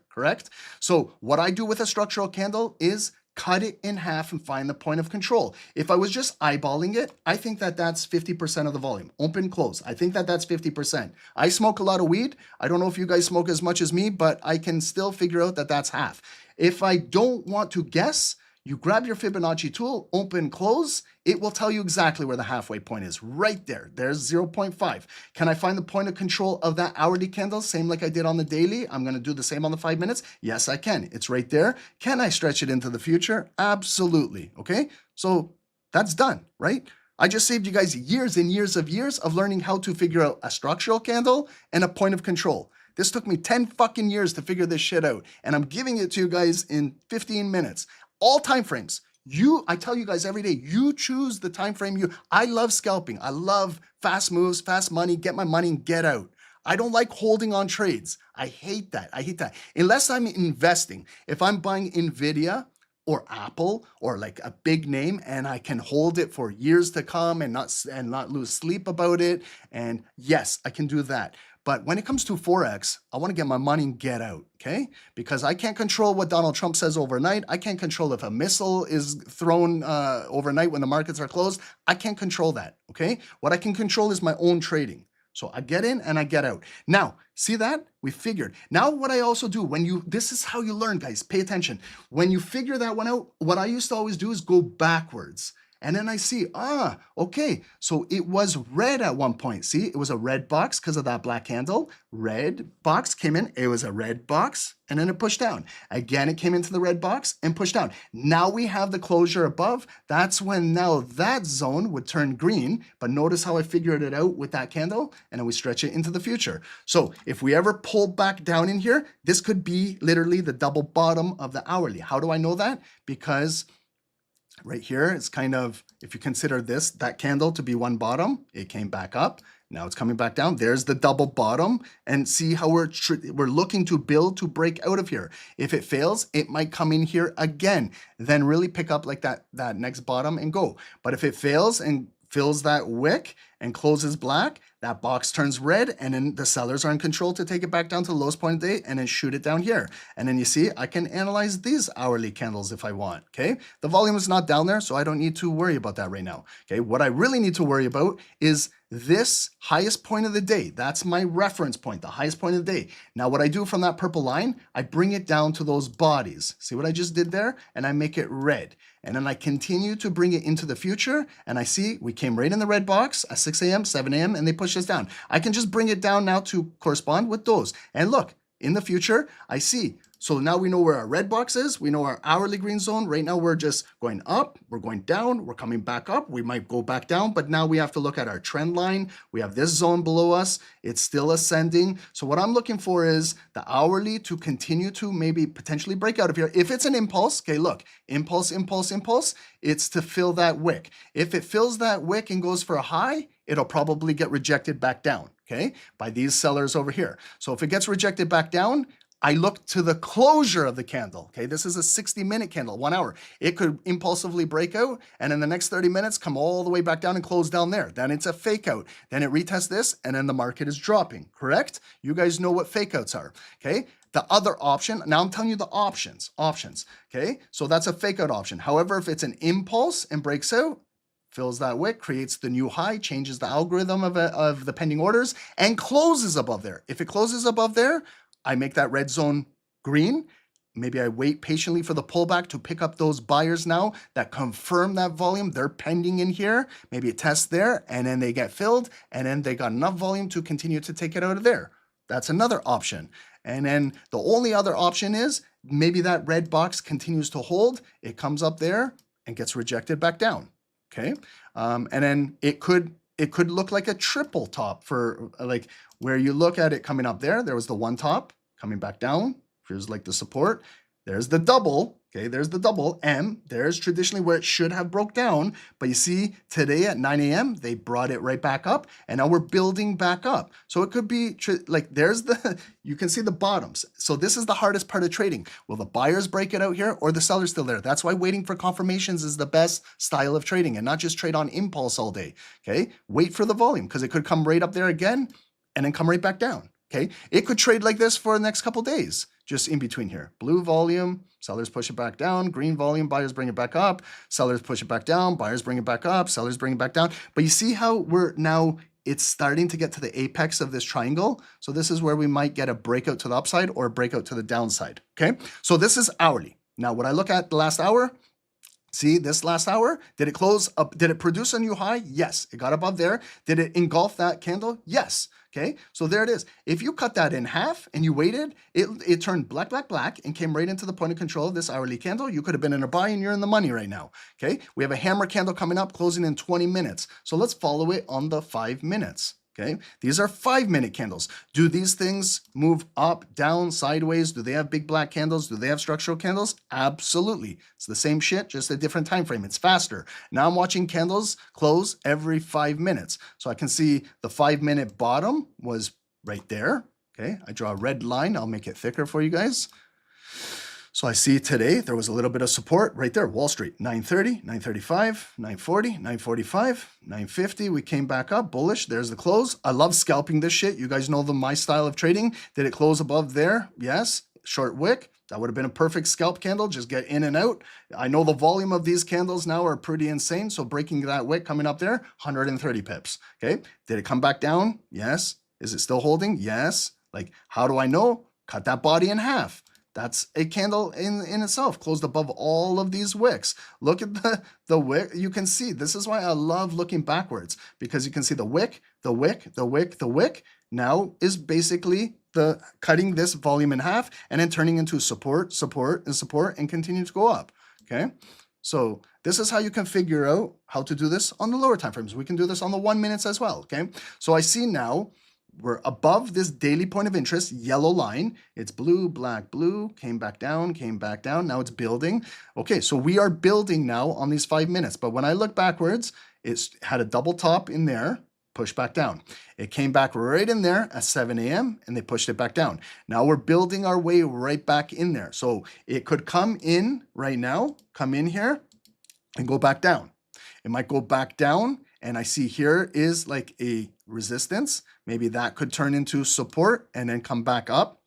correct? So what I do with a structural candle is cut it in half and find the point of control. If I was just eyeballing it, I think that that's 50% of the volume. Open, close. I think that that's 50%. I smoke a lot of weed. I don't know if you guys smoke as much as me, but I can still figure out that that's half. If I don't want to guess, you grab your Fibonacci tool, open, close. It will tell you exactly where the halfway point is. Right there. There's 0.5. Can I find the point of control of that hourly candle? Same like I did on the daily. I'm going to do the same on the 5 minutes. Yes, I can. It's right there. Can I stretch it into the future? Absolutely. Okay. So that's done, right? I just saved you guys years and years of learning how to figure out a structural candle and a point of control. This took me 10 fucking years to figure this shit out. And I'm giving it to you guys in 15 minutes. All time frames. I tell you guys every day, you choose the time frame I love scalping. I love fast moves, fast money, get my money and get out. I don't like holding on trades. I hate that. Unless I'm investing. If I'm buying Nvidia or Apple or like a big name and I can hold it for years to come and not lose sleep about it. And yes, I can do that. But when it comes to Forex, I want to get my money and get out, okay? Because I can't control what Donald Trump says overnight. I can't control if a missile is thrown overnight when the markets are closed. I can't control that, okay? What I can control is my own trading. So I get in and I get out. Now, see that? We figured. Now what I also do this is how you learn, guys. Pay attention. When you figure that one out, what I used to always do is go backwards. And then I see, okay, so it was red at one point. See, it was a red box because of that black candle. Red box came in, it was a red box, and then it pushed down. Again, it came into the red box and pushed down. Now we have the closure above. That's when now that zone would turn green, but notice how I figured it out with that candle, and then we stretch it into the future. So if we ever pull back down in here, this could be literally the double bottom of the hourly. How do I know that? Because right here, it's kind of, if you consider that candle to be one bottom, it came back up. Now it's coming back down. There's the double bottom, and see how we're looking to build to break out of here. If it fails, it might come in here again, then really pick up like that next bottom and go. But if it fails and fills that wick and closes black, that box turns red, and then the sellers are in control to take it back down to the lowest point of the day and then shoot it down here. And then you see, I can analyze these hourly candles if I want, okay? The volume is not down there, so I don't need to worry about that right now, okay? What I really need to worry about is this highest point of the day. That's my reference point, the highest point of the day. Now, what I do from that purple line, I bring it down to those bodies. See what I just did there? And I make it red. And then I continue to bring it into the future, and I see we came right in the red box at 6 a.m., 7 a.m., and they pushed us down. I can just bring it down now to correspond with those. And look, in the future, I see. So now we know where our red box is. We know our hourly green zone. Right now, we're just going up. We're going down. We're coming back up. We might go back down, but now we have to look at our trend line. We have this zone below us. It's still ascending. So what I'm looking for is the hourly to continue to maybe potentially break out of here. If it's an impulse, okay, look, impulse, impulse, impulse, it's to fill that wick. If it fills that wick and goes for a high, it'll probably get rejected back down, okay, by these sellers over here. So if it gets rejected back down, I look to the closure of the candle, okay? This is a 60-minute candle, 1 hour. It could impulsively break out, and in the next 30 minutes, come all the way back down and close down there. Then it's a fake out. Then it retests this, and then the market is dropping, correct? You guys know what fake outs are, okay? The other option, now I'm telling you the options, okay? So that's a fake out option. However, if it's an impulse and breaks out, fills that wick, creates the new high, changes the algorithm of the pending orders, and closes above there. If it closes above there, I make that red zone green. Maybe I wait patiently for the pullback to pick up those buyers now that confirm that volume. They're pending in here. Maybe it tests there, and then they get filled, and then they got enough volume to continue to take it out of there. That's another option. And then the only other option is maybe that red box continues to hold. It comes up there and gets rejected back down. Okay, and then it could look like a triple top for like where you look at it coming up there. There was the one top coming back down. Here's like the support. There's the double. Okay, there's the double M. There's traditionally where it should have broke down. But you see, today at 9 a.m., they brought it right back up. And now we're building back up. So it could be like there's you can see the bottoms. So this is the hardest part of trading. Will the buyers break it out here or the sellers still there? That's why waiting for confirmations is the best style of trading and not just trade on impulse all day. Okay, wait for the volume because it could come right up there again and then come right back down. Okay, it could trade like this for the next couple days, just in between here. Blue volume, sellers push it back down. Green volume, buyers bring it back up. Sellers push it back down. Buyers bring it back up. Sellers bring it back down. But you see how it's starting to get to the apex of this triangle. So this is where we might get a breakout to the upside or a breakout to the downside. Okay, so this is hourly. Now, when I look at the last hour, see this last hour, did it close up? Did it produce a new high? Yes, it got above there. Did it engulf that candle? Yes. Okay, so there it is. If you cut that in half and you waited, it turned black, black, black and came right into the point of control of this hourly candle. You could have been in a buy and you're in the money right now. Okay, we have a hammer candle coming up, closing in 20 minutes. So let's follow it on the 5 minutes. Okay, these are 5-minute candles. Do these things move up, down, sideways? Do they have big black candles? Do they have structural candles? Absolutely. It's the same shit, just a different time frame. It's faster. Now I'm watching candles close every 5 minutes. So I can see the 5-minute bottom was right there. Okay, I draw a red line. I'll make it thicker for you guys. So I see today there was a little bit of support right there. Wall Street, 930, 935, 940, 945, 950. We came back up, bullish. There's the close. I love scalping this shit. You guys know my style of trading. Did it close above there? Yes. short wick. That would have been a perfect scalp candle. Just get in and out. I know the volume of these candles now are pretty insane. So breaking that wick coming up there, 130 pips. Okay. Did it come back down? Yes. Is it still holding? Yes. Like, how do I know? Cut that body in half. That's a candle in itself, closed above all of these wicks. Look at the wick. You can see, this is why I love looking backwards, because you can see the wick, the wick, the wick, the wick now is basically the cutting this volume in half and then turning into support, support, and support and continue to go up, okay? So this is how you can figure out how to do this on the lower time frames. We can do this on the 1 minutes as well, okay? So I see now we're above this daily point of interest, yellow line. It's blue, black, blue, came back down, now it's building. Okay, so we are building now on these 5 minutes, but when I look backwards, it's had a double top in there, push back down. It came back right in there at 7 a.m. and they pushed it back down. Now we're building our way right back in there. So it could come in right now, come in here and go back down. It might go back down, and I see here is like a resistance. Maybe that could turn into support and then come back up.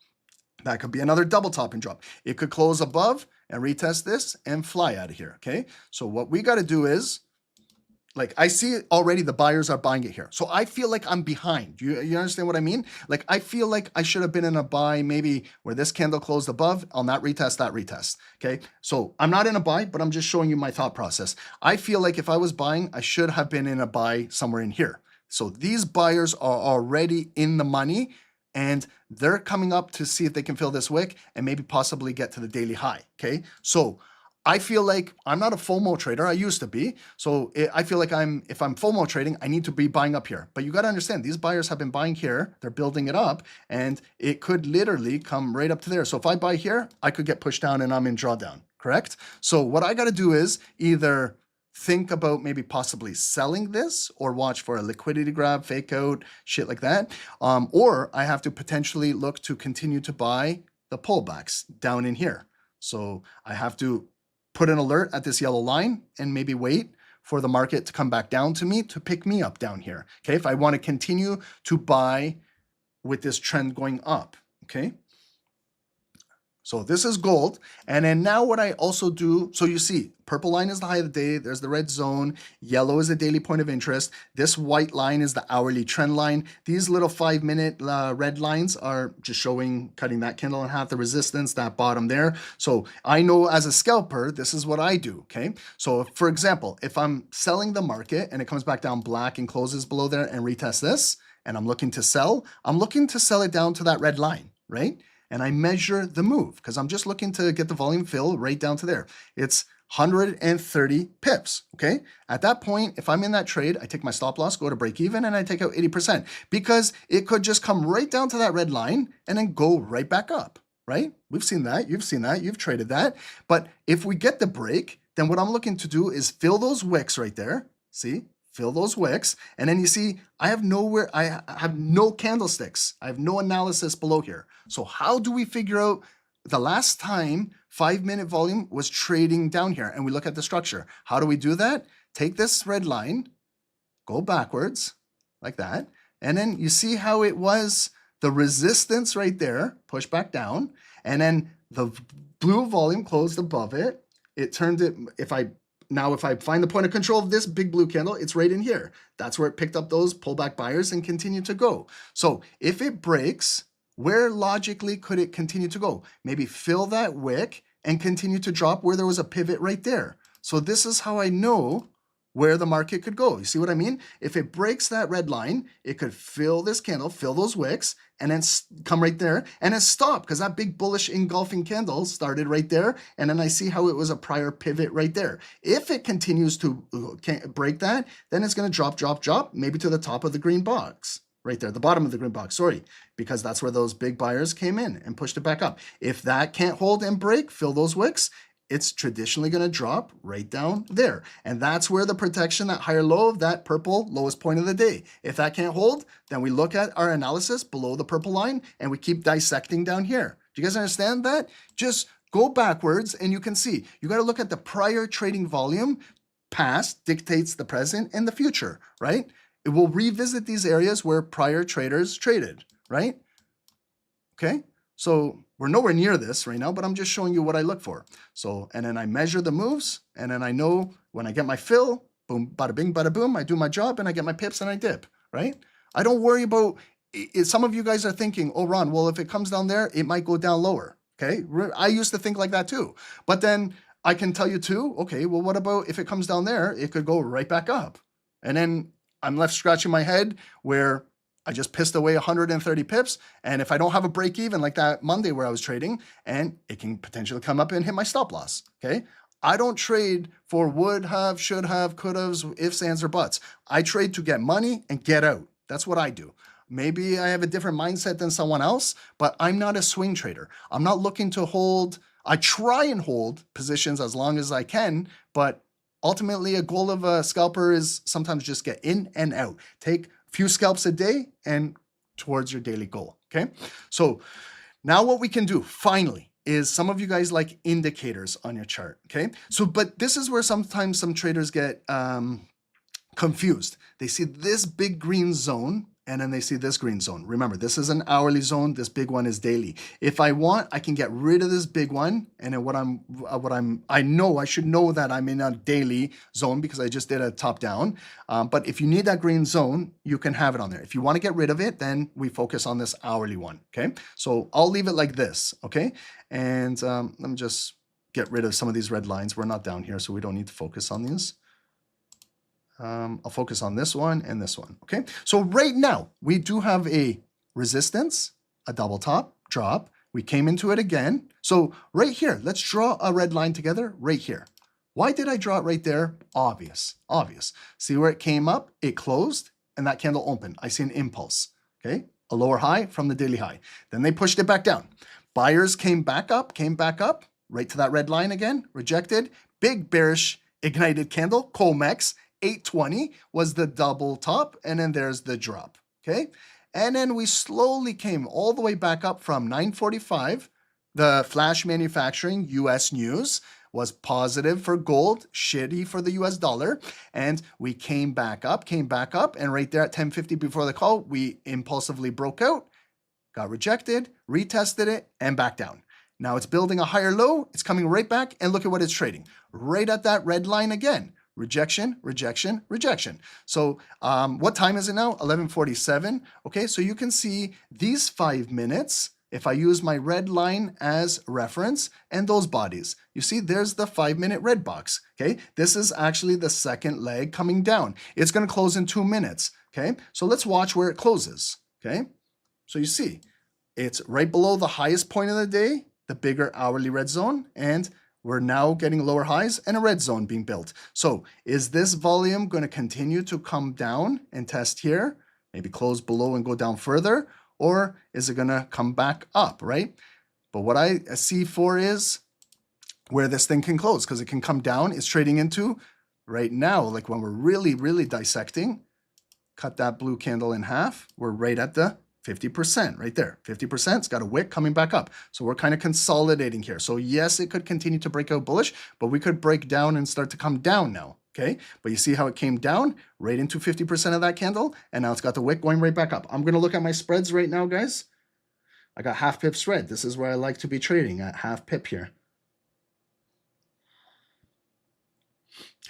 That could be another double top and drop. It could close above and retest this and fly out of here, okay? So what we got to do is, like, I see already the buyers are buying it here. So I feel like I'm behind. You understand what I mean? Like, I feel like I should have been in a buy maybe where this candle closed above on that retest, okay? So I'm not in a buy, but I'm just showing you my thought process. I feel like if I was buying, I should have been in a buy somewhere in here. So these buyers are already in the money and they're coming up to see if they can fill this wick and maybe possibly get to the daily high, okay? So I feel like I'm not a FOMO trader. I used to be. So I feel like if I'm FOMO trading, I need to be buying up here. But you got to understand, these buyers have been buying here. They're building it up and it could literally come right up to there. So if I buy here, I could get pushed down and I'm in drawdown, correct? So what I got to do is either think about maybe possibly selling this or watch for a liquidity grab, fake out, shit like that. Or I have to potentially look to continue to buy the pullbacks down in here. So I have to put an alert at this yellow line and maybe wait for the market to come back down to me to pick me up down here. Okay, if I want to continue to buy with this trend going up, okay? So this is gold. And then now what I also do, so you see, purple line is the high of the day. There's the red zone. Yellow is the daily point of interest. This white line is the hourly trend line. These little 5 minute red lines are just showing, cutting that candle in half, the resistance, that bottom there. So I know as a scalper, this is what I do, okay? So for example, if I'm selling the market and it comes back down black and closes below there and retests this, and I'm looking to sell, I'm looking to sell it down to that red line, right? And I measure the move because I'm just looking to get the volume fill right down to there. It's 130 pips, okay? At that point, if I'm in that trade, I take my stop loss, go to break even, and I take out 80% because it could just come right down to that red line and then go right back up, right? We've seen that, you've seen that, you've traded that. But if we get the break, then what I'm looking to do is fill those wicks right there, see? Fill those wicks, and then you see I have no candlesticks. I have no analysis below here. So how do we figure out the last time 5 minute volume was trading down here and we look at the structure? How do we do that? Take this red line, go backwards like that, and then you see how it was the resistance right there, push back down, and then the blue volume closed above it. It turned it, if I find the point of control of this big blue candle, it's right in here. That's where it picked up those pullback buyers and continued to go. So if it breaks, where logically could it continue to go? Maybe fill that wick and continue to drop where there was a pivot right there. So this is how I know where the market could go. You see what I mean? If it breaks that red line, it could fill this candle, fill those wicks, and then come right there and then stop because that big bullish engulfing candle started right there. And then I see how it was a prior pivot right there. If it continues to break that, then it's going to drop, maybe to the top of the green box. Right there, the bottom of the green box, sorry, because that's where those big buyers came in and pushed it back up. If that can't hold and break, fill those wicks, it's traditionally going to drop right down there. And that's where the protection, that higher low of that purple lowest point of the day. If that can't hold, then we look at our analysis below the purple line and we keep dissecting down here. Do you guys understand that? Just go backwards and you can see. You got to look at the prior trading volume. Past dictates the present and the future, right? It will revisit these areas where prior traders traded, right? Okay, So we're nowhere near this right now, but I'm just showing you what I look for. So, and then I measure the moves, and then I know when I get my fill, boom, bada bing, bada boom, I do my job and I get my pips and I dip, right? I don't worry about, some of you guys are thinking, oh, Ron, well, if it comes down there, it might go down lower, okay? I used to think like that too. But then I can tell you too, okay, well, what about if it comes down there, it could go right back up. And then I'm left scratching my head where I just pissed away 130 pips. And if I don't have a break even like that Monday where I was trading, and it can potentially come up and hit my stop loss, okay? I don't trade for would have, should have, could have, ifs, ands, or buts. I trade to get money and get out. That's what I do. Maybe I have a different mindset than someone else, but I'm not a swing trader. I'm not looking to hold. I try and hold positions as long as I can, but ultimately a goal of a scalper is sometimes just get in and out. Take a few scalps a day and towards your daily goal, okay? So now what we can do, finally, is some of you guys like indicators on your chart, okay? So, but this is where sometimes some traders get confused. They see this big green zone and then they see this green zone. Remember, this is an hourly zone. This big one is daily. If I want, I can get rid of this big one. And then I should know that I'm in a daily zone because I just did a top down. But if you need that green zone, you can have it on there. If you want to get rid of it, then we focus on this hourly one, okay? So I'll leave it like this, okay? And let me just get rid of some of these red lines. We're not down here, so we don't need to focus on these. I'll focus on this one and this one, okay? So right now, we do have a resistance, a double top, drop. We came into it again. So right here, let's draw a red line together right here. Why did I draw it right there? Obvious. See where it came up, it closed, and that candle opened. I see an impulse, okay? A lower high from the daily high. Then they pushed it back down. Buyers came back up, right to that red line again, rejected. Big bearish ignited candle, Comex, 820 was the double top, and then there's the drop, okay? And then we slowly came all the way back up from 945. The flash manufacturing US news was positive for gold, shitty for the US dollar, and we came back up, and right there at 1050 before the call, we impulsively broke out, got rejected, retested it, and back down. Now it's building a higher low, it's coming right back, and look at what it's trading. Right at that red line again. Rejection. So what time is it now? 11:47. Okay, so you can see these 5 minutes, if I use my red line as reference and those bodies. You see, there's the 5-minute red box. Okay, this is actually the second leg coming down. It's going to close in 2 minutes. Okay, so let's watch where it closes. Okay, so you see, it's right below the highest point of the day, the bigger hourly red zone, and we're now getting lower highs and a red zone being built. So is this volume going to continue to come down and test here, maybe close below and go down further, or is it going to come back up, right? But what I see for is where this thing can close, because it can come down. It's trading into right now, like when we're really dissecting, cut that blue candle in half, we're right at the 50% right there. 50%, it's got a wick coming back up. So we're kind of consolidating here. So yes, it could continue to break out bullish, but we could break down and start to come down now, okay? But you see how it came down right into 50% of that candle, and now it's got the wick going right back up. I'm going to look at my spreads right now, guys. I got half pip spread. This is where I like to be trading, at half pip here.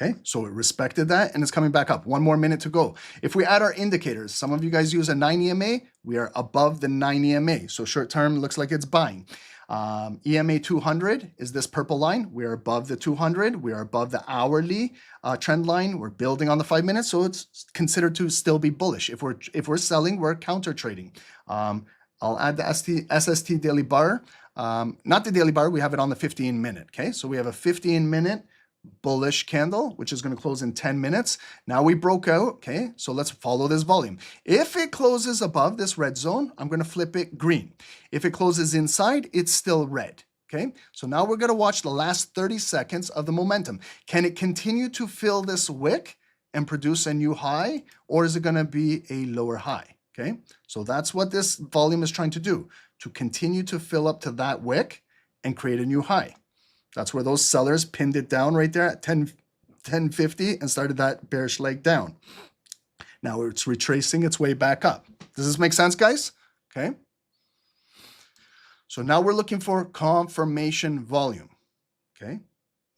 Okay, so it respected that and it's coming back up. 1 more minute to go. If we add our indicators, some of you guys use a 9 EMA. We are above the 9 EMA. So short term looks like it's buying. EMA 200 is this purple line. We are above the 200. We are above the hourly trend line. We're building on the 5 minutes, so it's considered to still be bullish. If we're selling, we're counter trading. I'll add the SST daily bar. Not the daily bar. We have it on the 15-minute. Okay, so we have a 15-minute bullish candle, which is going to close in 10 minutes. Now we broke out. Okay, so let's follow this volume. If it closes above this red zone, I'm going to flip it green. If it closes inside, it's still red. Okay, so now we're going to watch the last 30 seconds of the momentum. Can it continue to fill this wick and produce a new high, or is it going to be a lower high? Okay, so that's what this volume is trying to do, to continue to fill up to that wick and create a new high. That's where those sellers pinned it down right there at 1050 and started that bearish leg down. Now it's retracing its way back up. Does this make sense, guys? Okay. So now we're looking for confirmation volume. Okay.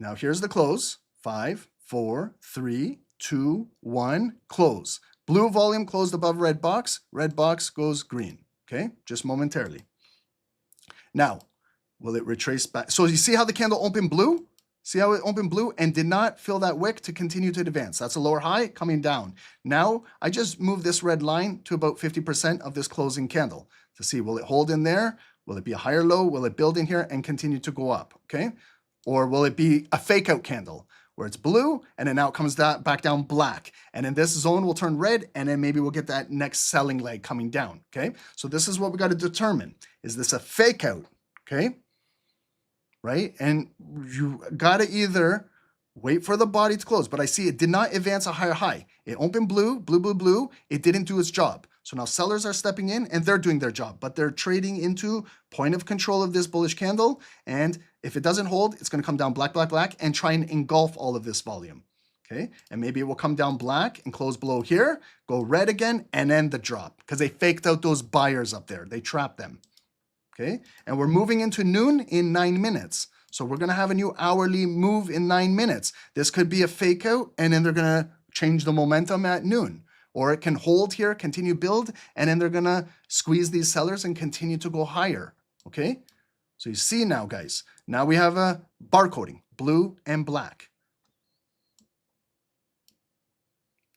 Now here's the close. 5, 4, 3, 2, 1, close. Blue volume closed above red box goes green. Okay, just momentarily. Now, will it retrace back? So you see how the candle opened blue? See how it opened blue and did not fill that wick to continue to advance. That's a lower high coming down. Now, I just moved this red line to about 50% of this closing candle to see, will it hold in there? Will it be a higher low? Will it build in here and continue to go up? Okay, or will it be a fake out candle where it's blue and then now it comes back down black, and in this zone will turn red, and then maybe we'll get that next selling leg coming down. Okay, so this is what we got to determine. Is this a fake out? Okay, right? And you got to either wait for the body to close, but I see it did not advance a higher high. It opened blue, blue, blue, blue. It didn't do its job. So now sellers are stepping in and they're doing their job, but they're trading into point of control of this bullish candle. And if it doesn't hold, it's going to come down black, black, black and try and engulf all of this volume. Okay. And maybe it will come down black and close below here, go red again, and then the drop because they faked out those buyers up there. They trapped them. Okay. And we're moving into noon in 9 minutes. So we're going to have a new hourly move in 9 minutes. This could be a fake out, and then they're going to change the momentum at noon. Or it can hold here, continue build, and then they're going to squeeze these sellers and continue to go higher. Okay? So you see now, guys, now we have a barcoding, blue and black.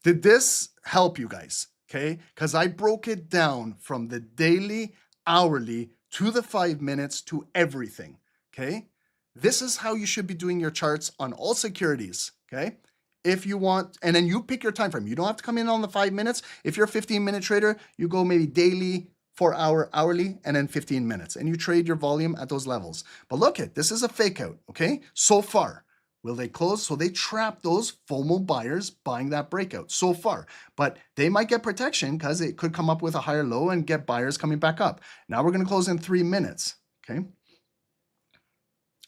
Did this help you guys? Okay? Because I broke it down from the daily, hourly, to the 5 minutes, to everything. Okay? This is how you should be doing your charts on all securities. Okay? If you want, and then you pick your time frame. You don't have to come in on the 5 minutes. If you're a 15-minute trader, you go maybe daily, 4 hour, hourly, and then 15 minutes. And you trade your volume at those levels. But look at, this is a fake out, okay? So far, will they close? So they trap those FOMO buyers buying that breakout so far. But they might get protection because it could come up with a higher low and get buyers coming back up. Now we're going to close in 3 minutes, okay?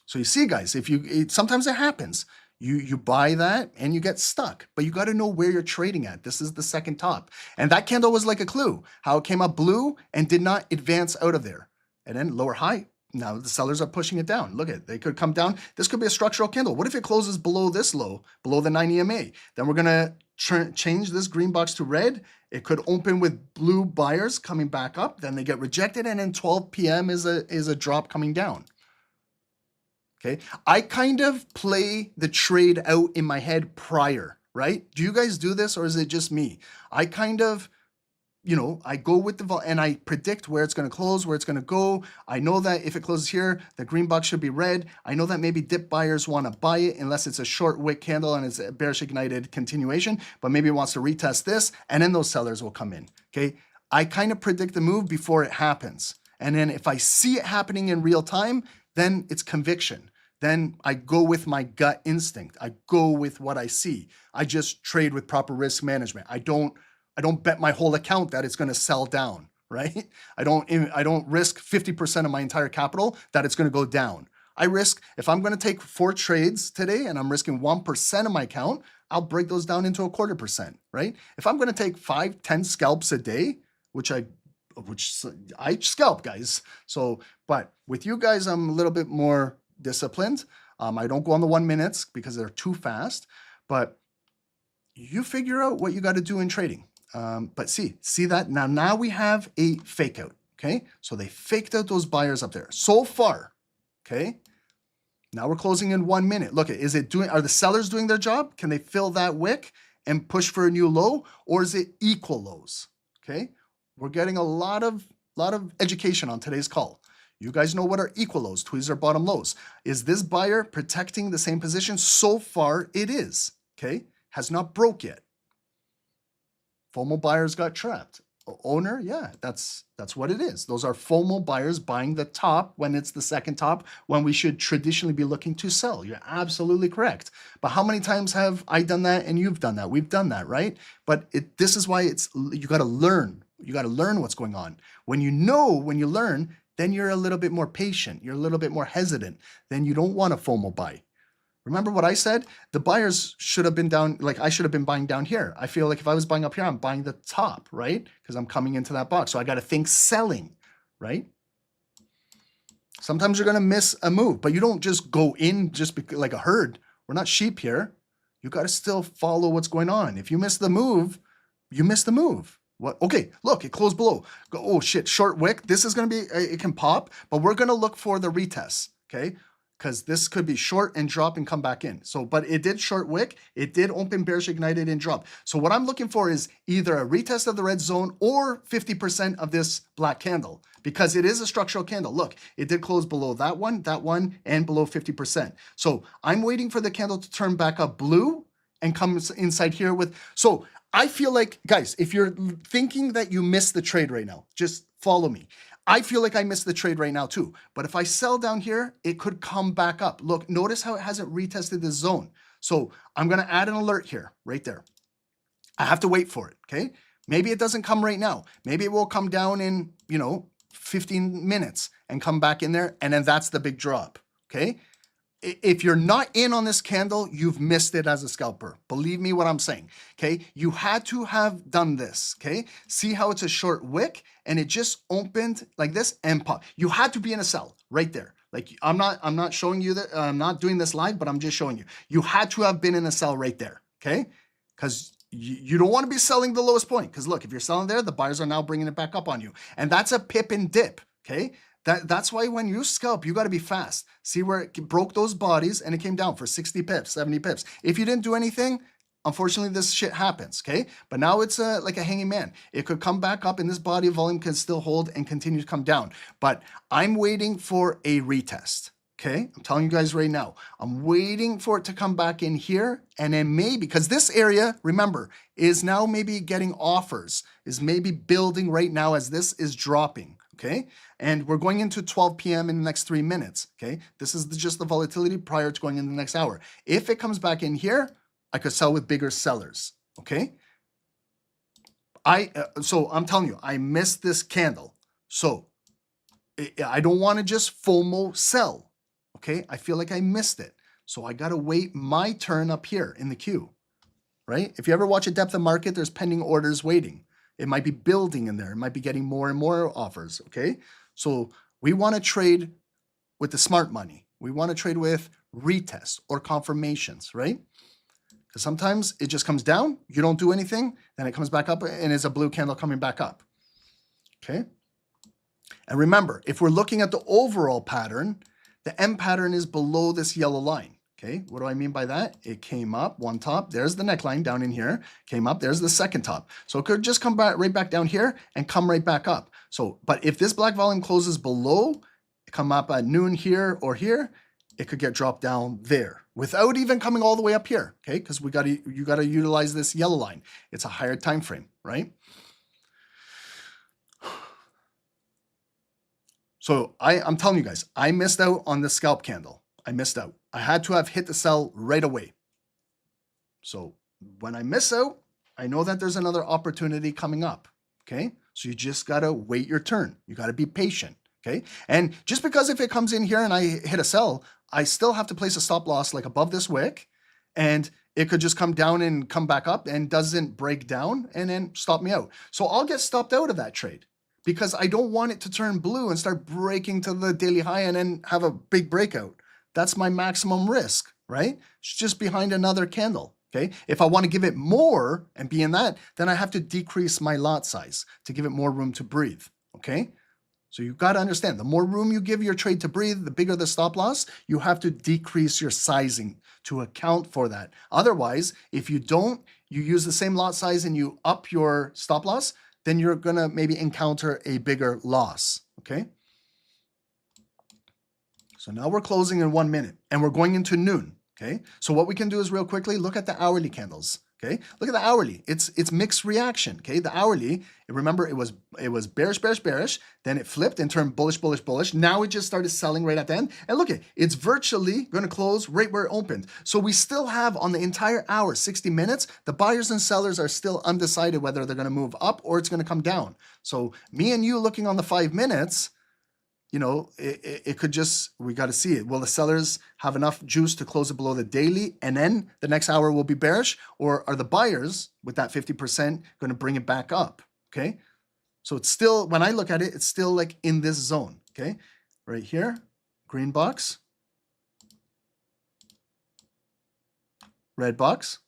So you see, guys, sometimes it happens. You buy that and you get stuck, but you got to know where you're trading at. This is the second top. And that candle was like a clue, how it came up blue and did not advance out of there. And then lower high, now the sellers are pushing it down. Look at it, they could come down. This could be a structural candle. What if it closes below this low, below the 9 EMA? Then we're going to change this green box to red. It could open with blue buyers coming back up. Then they get rejected. And then 12 p.m. is a drop coming down. Okay, I kind of play the trade out in my head prior, right? Do you guys do this or is it just me? I kind of, I go with the and I predict where it's going to close, where it's going to go. I know that if it closes here, the green box should be red. I know that maybe dip buyers want to buy it unless it's a short wick candle and it's a bearish ignited continuation, but maybe it wants to retest this and then those sellers will come in. Okay, I kind of predict the move before it happens. And then if I see it happening in real time, then it's conviction. Then I go with my gut instinct. I go with what I see. I just trade with proper risk management. I don't bet my whole account that it's going to sell down, right? I don't risk 50% of my entire capital that it's going to go down. I risk, if I'm going to take 4 trades today and I'm risking 1% of my account, I'll break those down into 0.25%, right? If I'm going to take 5, 10 scalps a day, which I scalp, guys. So, but with you guys, I'm a little bit more disciplined. I don't go on the 1 minutes because they're too fast, but you figure out what you got to do in trading. But see that now we have a fake out. Okay. So they faked out those buyers up there so far. Okay. Now we're closing in 1 minute. Look, are the sellers doing their job? Can they fill that wick and push for a new low, or is it equal lows? Okay. We're getting a lot of education on today's call. You guys know what are equal lows, tweezers are bottom lows. Is this buyer protecting the same position? So far it is, okay? Has not broke yet. FOMO buyers got trapped. Owner, yeah, that's what it is. Those are FOMO buyers buying the top when it's the second top, when we should traditionally be looking to sell. You're absolutely correct. But how many times have I done that and you've done that? We've done that, right? But this is why you got to learn. You got to learn what's going on. When you learn, then you're a little bit more patient. You're a little bit more hesitant. Then you don't want a FOMO buy. Remember what I said? The buyers should have been down, like I should have been buying down here. I feel like if I was buying up here, I'm buying the top, right? Because I'm coming into that box. So I got to think selling, right? Sometimes you're going to miss a move, but you don't just go in just like a herd. We're not sheep here. You got to still follow what's going on. If you miss the move, you miss the move. What? Okay, look, it closed below. Go, oh shit, short wick. This is going to be, it can pop, but we're going to look for the retest, okay? Because this could be short and drop and come back in. So, but it did short wick. It did open bearish ignited and drop. So what I'm looking for is either a retest of the red zone or 50% of this black candle, because it is a structural candle. Look, it did close below that one, and below 50%. So I'm waiting for the candle to turn back up blue and come inside here with, so I feel like, guys, if you're thinking that you missed the trade right now, just follow me. I feel like I missed the trade right now too. But if I sell down here, it could come back up. Look, notice how it hasn't retested this zone. So I'm going to add an alert here, right there. I have to wait for it, okay? Maybe it doesn't come right now. Maybe it will come down in, 15 minutes and come back in there. And then that's the big drop, okay? If you're not in on this candle, you've missed it as a scalper. Believe me what I'm saying, okay? You had to have done this, okay? See how it's a short wick and it just opened like this and pop. You had to be in a sell right there. Like I'm not showing you that, I'm not doing this live, but I'm just showing you. You had to have been in a sell right there, okay? Because you don't want to be selling the lowest point. Because look, if you're selling there, the buyers are now bringing it back up on you. And that's a pip and dip, okay? That's why when you scalp, you got to be fast. See where it broke those bodies and it came down for 60 pips, 70 pips. If you didn't do anything, unfortunately, this shit happens, okay? But now it's like a hanging man. It could come back up and this body of volume can still hold and continue to come down. But I'm waiting for a retest, okay? I'm telling you guys right now, I'm waiting for it to come back in here and then maybe, because this area, remember, is now maybe getting offers, is maybe building right now as this is dropping. Okay, and we're going into 12 p.m. in the next 3 minutes. Okay, this is just the volatility prior to going in the next hour. If it comes back in here, I could sell with bigger sellers. Okay, so I'm telling you, I missed this candle. So I don't want to just FOMO sell. Okay, I feel like I missed it. So I got to wait my turn up here in the queue, right? If you ever watch a depth of market, there's pending orders waiting. It might be building in there. It might be getting more and more offers, okay? So we want to trade with the smart money. We want to trade with retests or confirmations, right? Because sometimes it just comes down, you don't do anything, then it comes back up and it's a blue candle coming back up, okay? And remember, if we're looking at the overall pattern, the M pattern is below this yellow line. Okay, what do I mean by that? It came up one top, there's the neckline down in here, came up, there's the second top. So it could just come back right back down here and come right back up. So, but if this black volume closes below, come up at noon here or here, it could get dropped down there without even coming all the way up here, okay? Because you gotta utilize this yellow line. It's a higher time frame, right? So I'm telling you guys, I missed out on the scalp candle. I missed out. I had to have hit the sell right away. So when I miss out, I know that there's another opportunity coming up, okay? So you just gotta wait your turn. You gotta be patient, okay? And just because if it comes in here and I hit a sell, I still have to place a stop loss like above this wick, and it could just come down and come back up and doesn't break down and then stop me out. So I'll get stopped out of that trade because I don't want it to turn blue and start breaking to the daily high and then have a big breakout. That's my maximum risk, right? It's just behind another candle, okay? If I want to give it more and be in that, then I have to decrease my lot size to give it more room to breathe, okay? So you've got to understand, the more room you give your trade to breathe, the bigger the stop loss, you have to decrease your sizing to account for that. Otherwise, if you don't, you use the same lot size and you up your stop loss, then you're going to maybe encounter a bigger loss, okay? So now we're closing in 1 minute and we're going into noon, okay? So what we can do is real quickly look at the hourly candles, okay? Look at the hourly. It's mixed reaction, okay? The hourly, remember it was bearish, bearish, bearish, then it flipped and turned bullish, bullish, bullish. Now it just started selling right at the end. And look at it's virtually going to close right where it opened. So we still have on the entire hour, 60 minutes, the buyers and sellers are still undecided whether they're going to move up or it's going to come down. So me and you looking on the 5 minutes, you know, it could just, we got to see it. Will the sellers have enough juice to close it below the daily and then the next hour will be bearish? Or are the buyers with that 50% going to bring it back up? Okay. So it's still, when I look at it, it's still like in this zone. Okay. Right here. green box, red box.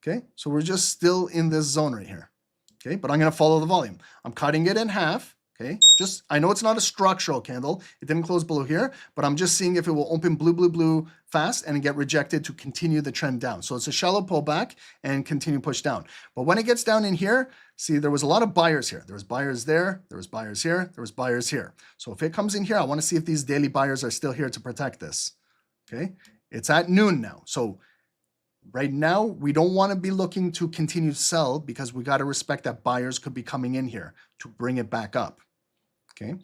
Okay, so we're just still in this zone right here. Okay, but I'm going to follow the volume. I'm cutting it in half. Okay, just, I know it's not a structural candle. It didn't close below here, but I'm just seeing if it will open blue, blue, blue fast and get rejected to continue the trend down. So it's a shallow pullback and continue push down. But when it gets down in here, see, there was a lot of buyers here. There was buyers there, there was buyers here, there was buyers here. So if it comes in here, I want to see if these daily buyers are still here to protect this. Okay, it's at noon now. So right now, we don't want to be looking to continue to sell because we got to respect that buyers could be coming in here to bring it back up. Okay,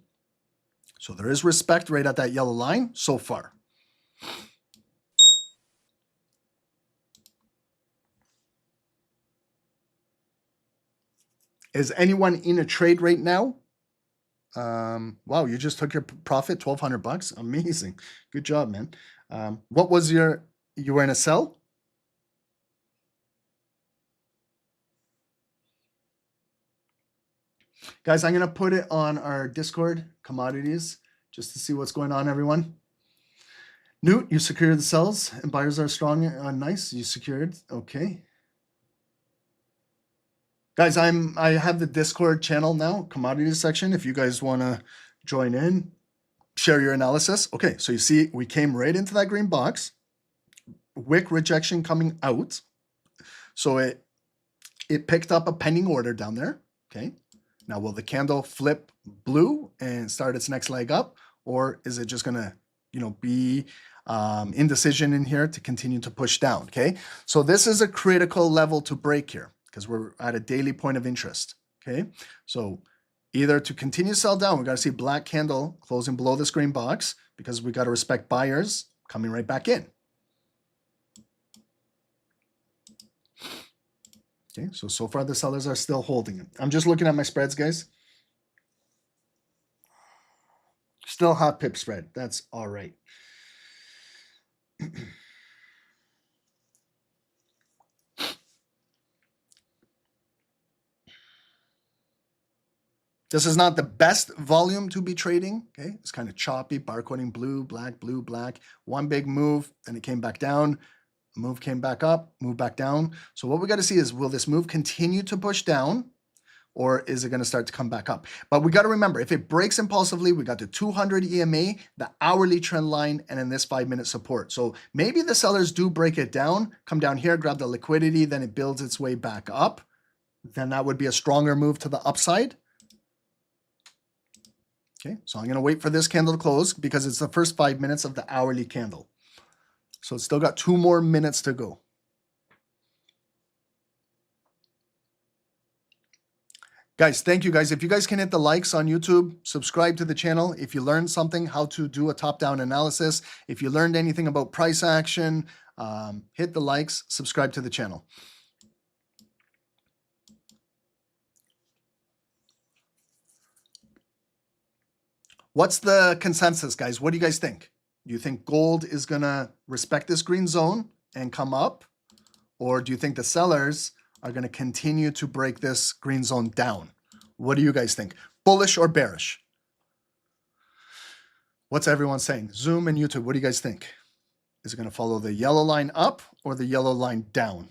so there is respect right at that yellow line so far. Is anyone in a trade right now? Wow, you just took your profit, 1,200 bucks. Amazing. Good job, man. What was you were in a sell? Guys, I'm going to put it on our Discord, commodities, just to see what's going on, everyone. Newt, you secured the sells and buyers are strong. Nice, you secured. Okay. Guys, I have the Discord channel now, commodities section. If you guys want to join in, share your analysis. Okay, so you see we came right into that green box. Wick rejection coming out. So it picked up a pending order down there. Okay. Now, will the candle flip blue and start its next leg up, or is it just going to, be indecision in here to continue to push down? Okay, so this is a critical level to break here because we're at a daily point of interest. Okay, so either to continue to sell down, we got to see black candle closing below this green box because we got to respect buyers coming right back in. Okay, so far the sellers are still holding it. I'm just looking at my spreads, guys. Still hot pip spread. That's all right. This is not the best volume to be trading. Okay, it's kind of choppy, barcoding blue, black. One big move, then it came back down. Move came back up, move back down. So what we got to see is, will this move continue to push down, or is it going to start to come back up? But we got to remember, if it breaks impulsively, we got the 200 EMA, the hourly trend line, and then this 5-minute support. So maybe the sellers do break it down, come down here, grab the liquidity, then it builds its way back up. Then that would be a stronger move to the upside. Okay, so I'm going to wait for this candle to close because it's the first 5 minutes of the hourly candle. So it's still got 2 more minutes to go. Guys, thank you guys. If you guys can hit the likes on YouTube, subscribe to the channel. If you learned something, how to do a top-down analysis, if you learned anything about price action, hit the likes, subscribe to the channel. What's the consensus, guys? What do you guys think? Do you think gold is going to respect this green zone and come up? Or do you think the sellers are going to continue to break this green zone down? What do you guys think? Bullish or bearish? What's everyone saying? Zoom and YouTube, what do you guys think? Is it going to follow the yellow line up or the yellow line down?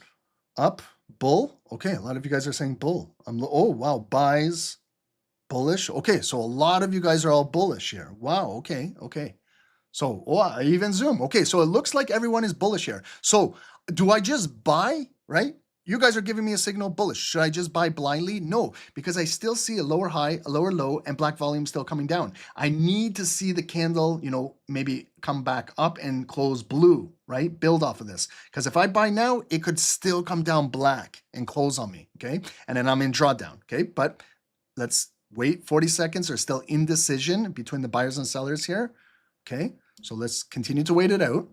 Up, bull. Okay, a lot of you guys are saying bull. Oh, wow, buys, bullish. Okay, so a lot of you guys are all bullish here. Wow, okay. So, oh, even Zoom. Okay, so it looks like everyone is bullish here. So, do I just buy, right? You guys are giving me a signal bullish. Should I just buy blindly? No, because I still see a lower high, a lower low, and black volume still coming down. I need to see the candle, maybe come back up and close blue, right? Build off of this. Because if I buy now, it could still come down black and close on me, okay? And then I'm in drawdown, okay? But let's wait 40 seconds. There's still indecision between the buyers and sellers here, okay? So let's continue to wait it out.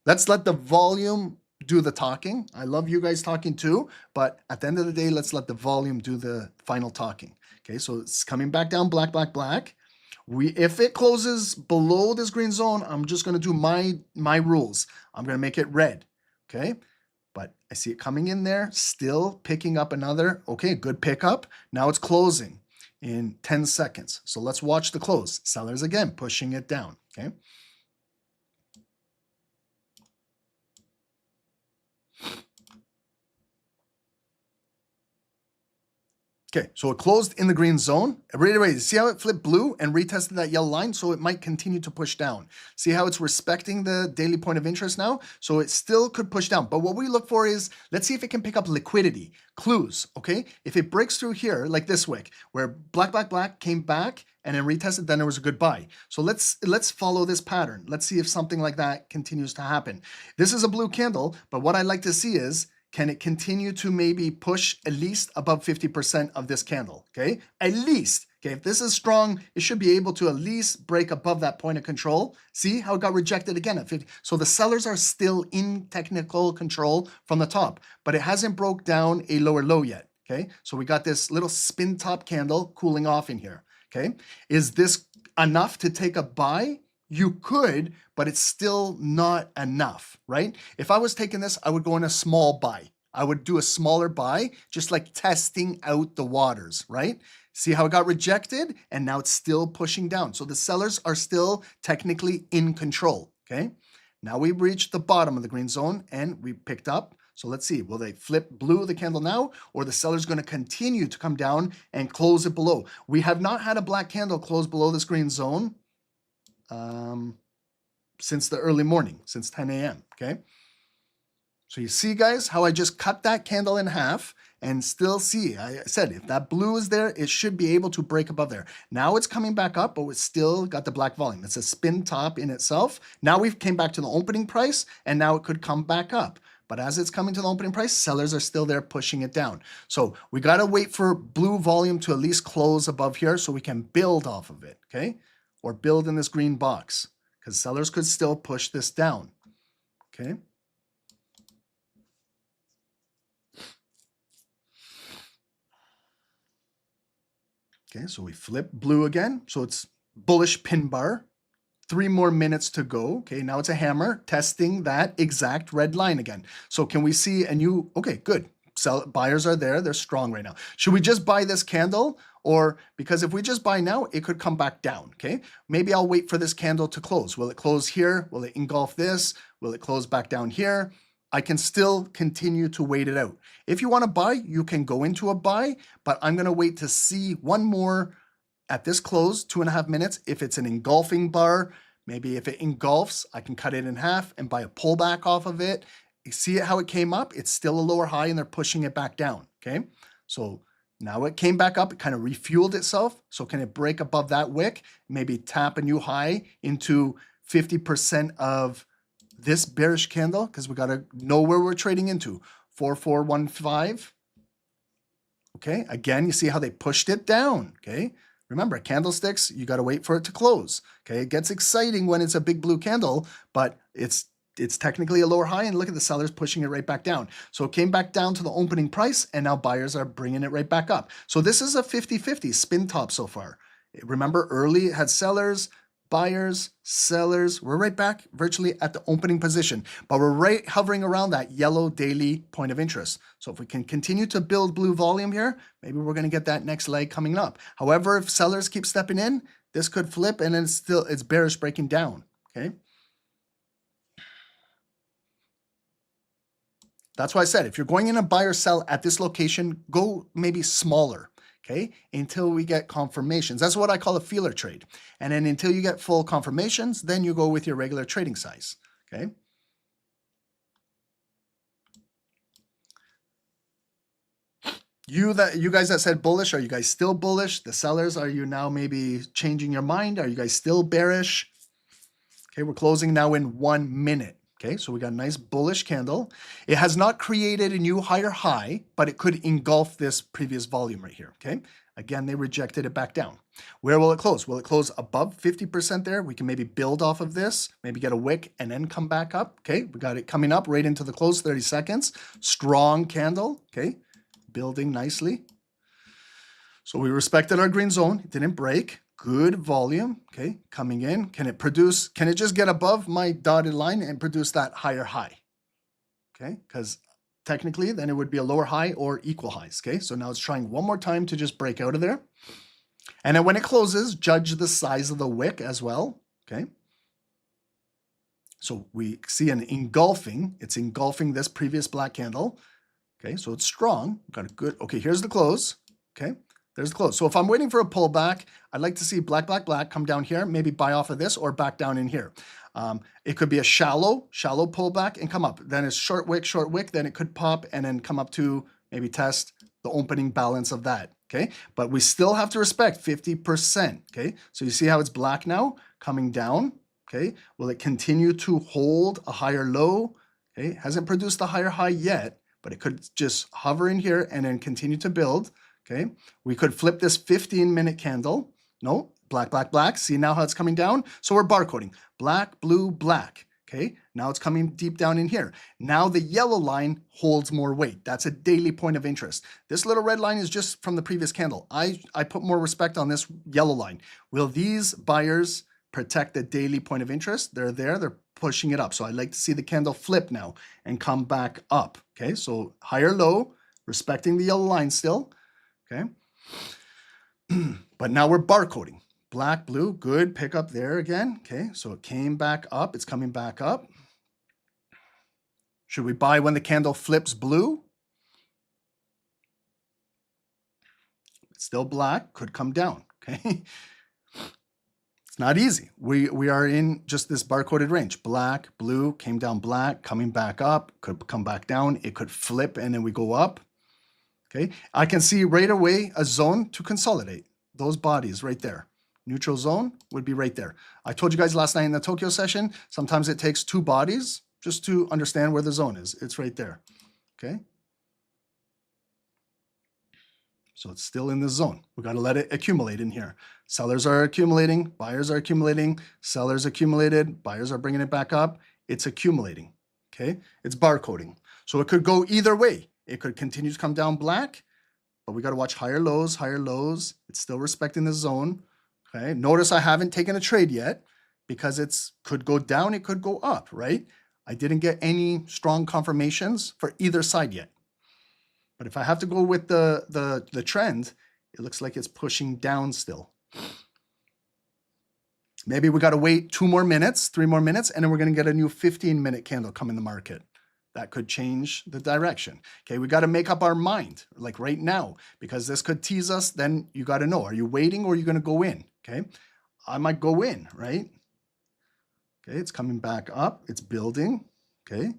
Let's let the volume do the talking. I love you guys talking too, but at the end of the day, let's let the volume do the final talking. Okay, so it's coming back down, black. If it closes below this green zone, I'm just going to do my rules. I'm going to make it red, okay? But I see it coming in there, still picking up another, okay, good pickup. Now it's closing in 10 seconds. So let's watch the close. Sellers again, pushing it down. okay? Okay, so it closed in the green zone. Reiterated, see how it flipped blue and retested that yellow line? So it might continue to push down. See how it's respecting the daily point of interest now? So it still could push down. But what we look for is, let's see if it can pick up liquidity, clues, okay? If it breaks through here, like this wick, where black came back and then retested, then there was a good buy. So let's follow this pattern. Let's see if something like that continues to happen. This is a blue candle, but what I'd like to see is, can it continue to maybe push at least above 50% of this candle, okay? At least, okay? If this is strong, it should be able to at least break above that point of control. See how it got rejected again at 50? So the sellers are still in technical control from the top, but it hasn't broke down a lower low yet, okay? So we got this little spin top candle cooling off in here, okay? Is this enough to take a buy? You could, but it's still not enough, right? If I was taking this, I would go in a small buy. I would do a smaller buy, just like testing out the waters, right? See how it got rejected? And now it's still pushing down. So the sellers are still technically in control, okay? Now we've reached the bottom of the green zone and we picked up. So let's see, will they flip blue the candle now, or the seller's going to continue to come down and close it below? We have not had a black candle close below this green zone since the early morning, since 10 a.m., okay? So you see, guys, how I just cut that candle in half and still see, I said, if that blue is there, it should be able to break above there. Now it's coming back up, but it's still got the black volume. It's a spin top in itself. Now we've came back to the opening price, and now it could come back up. But as it's coming to the opening price, sellers are still there pushing it down. So we got to wait for blue volume to at least close above here so we can build off of it, okay? Or build in this green box, because sellers could still push this down, okay? Okay, so we flip blue again. So it's bullish pin bar. 3 more minutes to go. Okay, now it's a hammer testing that exact red line again. So can we see a new, okay, good. Buyers are there, they're strong right now. Should we just buy this candle? Or, because if we just buy now, it could come back down, okay? Maybe I'll wait for this candle to close. Will it close here? Will it engulf this? Will it close back down here? I can still continue to wait it out. If you want to buy, you can go into a buy, but I'm going to wait to see one more at this close, 2.5 minutes. If it's an engulfing bar, maybe if it engulfs, I can cut it in half and buy a pullback off of it. You see how it came up? It's still a lower high and they're pushing it back down, okay? So now it came back up, it kind of refueled itself. So can it break above that wick? Maybe tap a new high into 50% of this bearish candle, because we got to know where we're trading into. 4415. Okay, again, you see how they pushed it down, okay? Remember, candlesticks, you got to wait for it to close, okay? It gets exciting when it's a big blue candle, but it's technically a lower high, and look at the sellers pushing it right back down. So it came back down to the opening price, and now buyers are bringing it right back up. So this is a 50-50 spin top so far. Remember, early it had sellers, buyers, sellers. We're right back virtually at the opening position, but we're right hovering around that yellow daily point of interest. So if we can continue to build blue volume here, maybe we're going to get that next leg coming up. However, if sellers keep stepping in, this could flip and then it's bearish breaking down, okay? That's why I said, if you're going in a buy or sell at this location, go maybe smaller, okay, until we get confirmations. That's what I call a feeler trade. And then until you get full confirmations, then you go with your regular trading size, okay? You guys that said bullish, are you guys still bullish? The sellers, are you now maybe changing your mind? Are you guys still bearish? Okay, we're closing now in 1 minute. Okay, so we got a nice bullish candle. It has not created a new higher high, but it could engulf this previous volume right here, okay? Again, they rejected it back down. Where will it close? Will it close above 50% there? We can maybe build off of this, maybe get a wick and then come back up, okay? We got it coming up right into the close, 30 seconds. Strong candle, okay? Building nicely. So we respected our green zone. It didn't break. Good volume, okay, coming in. Can it produce, can it just get above my dotted line and produce that higher high? Okay, because technically then it would be a lower high or equal highs, okay? So now it's trying one more time to just break out of there. And then when it closes, judge the size of the wick as well, okay? So we see an engulfing. It's engulfing this previous black candle. Okay, so it's strong. Got a good, okay, here's the close. Okay, there's the close. So if I'm waiting for a pullback, I'd like to see black, black, black come down here, maybe buy off of this or back down in here. It could be a shallow pullback and come up. Then it's short wick, then it could pop and then come up to maybe test the opening balance of that. Okay, but we still have to respect 50%. Okay, so you see how it's black now coming down. Okay, will it continue to hold a higher low? Okay, hasn't produced a higher high yet, but it could just hover in here and then continue to build. Okay, we could flip this 15-minute candle. No, black, black, black. See now how it's coming down? So we're barcoding. Black, blue, black. Okay, now it's coming deep down in here. Now the yellow line holds more weight. That's a daily point of interest. This little red line is just from the previous candle. I put more respect on this yellow line. Will these buyers protect the daily point of interest? They're there, they're pushing it up. So I'd like to see the candle flip now and come back up. Okay, so higher low, respecting the yellow line still. Okay, but now we're barcoding. Black, blue, good, pick up there again. Okay, so it came back up, it's coming back up. Should we buy when the candle flips blue? It's still black, could come down, okay? It's not easy. We are in just this barcoded range. Black, blue, came down black, coming back up, could come back down, it could flip and then we go up. Okay, I can see right away a zone to consolidate. Those bodies right there. Neutral zone would be right there. I told you guys last night in the Tokyo session, sometimes it takes two bodies just to understand where the zone is. It's right there, okay? So it's still in the zone. We got to let it accumulate in here. Sellers are accumulating, buyers are accumulating, sellers accumulated, buyers are bringing it back up. It's accumulating, okay? It's barcoding. So it could go either way. It could continue to come down black, but we got to watch higher lows, higher lows. It's still respecting the zone. Okay, notice I haven't taken a trade yet because it's could go down, it could go up, right? I didn't get any strong confirmations for either side yet. But if I have to go with the trend, it looks like it's pushing down still. Maybe we got to wait 2 more minutes, 3 more minutes, and then we're going to get a new 15-minute candle come in the market. That could change the direction. Okay, we got to make up our mind, like right now, because this could tease us. Then you got to know, are you waiting or are you going to go in? Okay, I might go in, right? Okay, it's coming back up. It's building. Okay,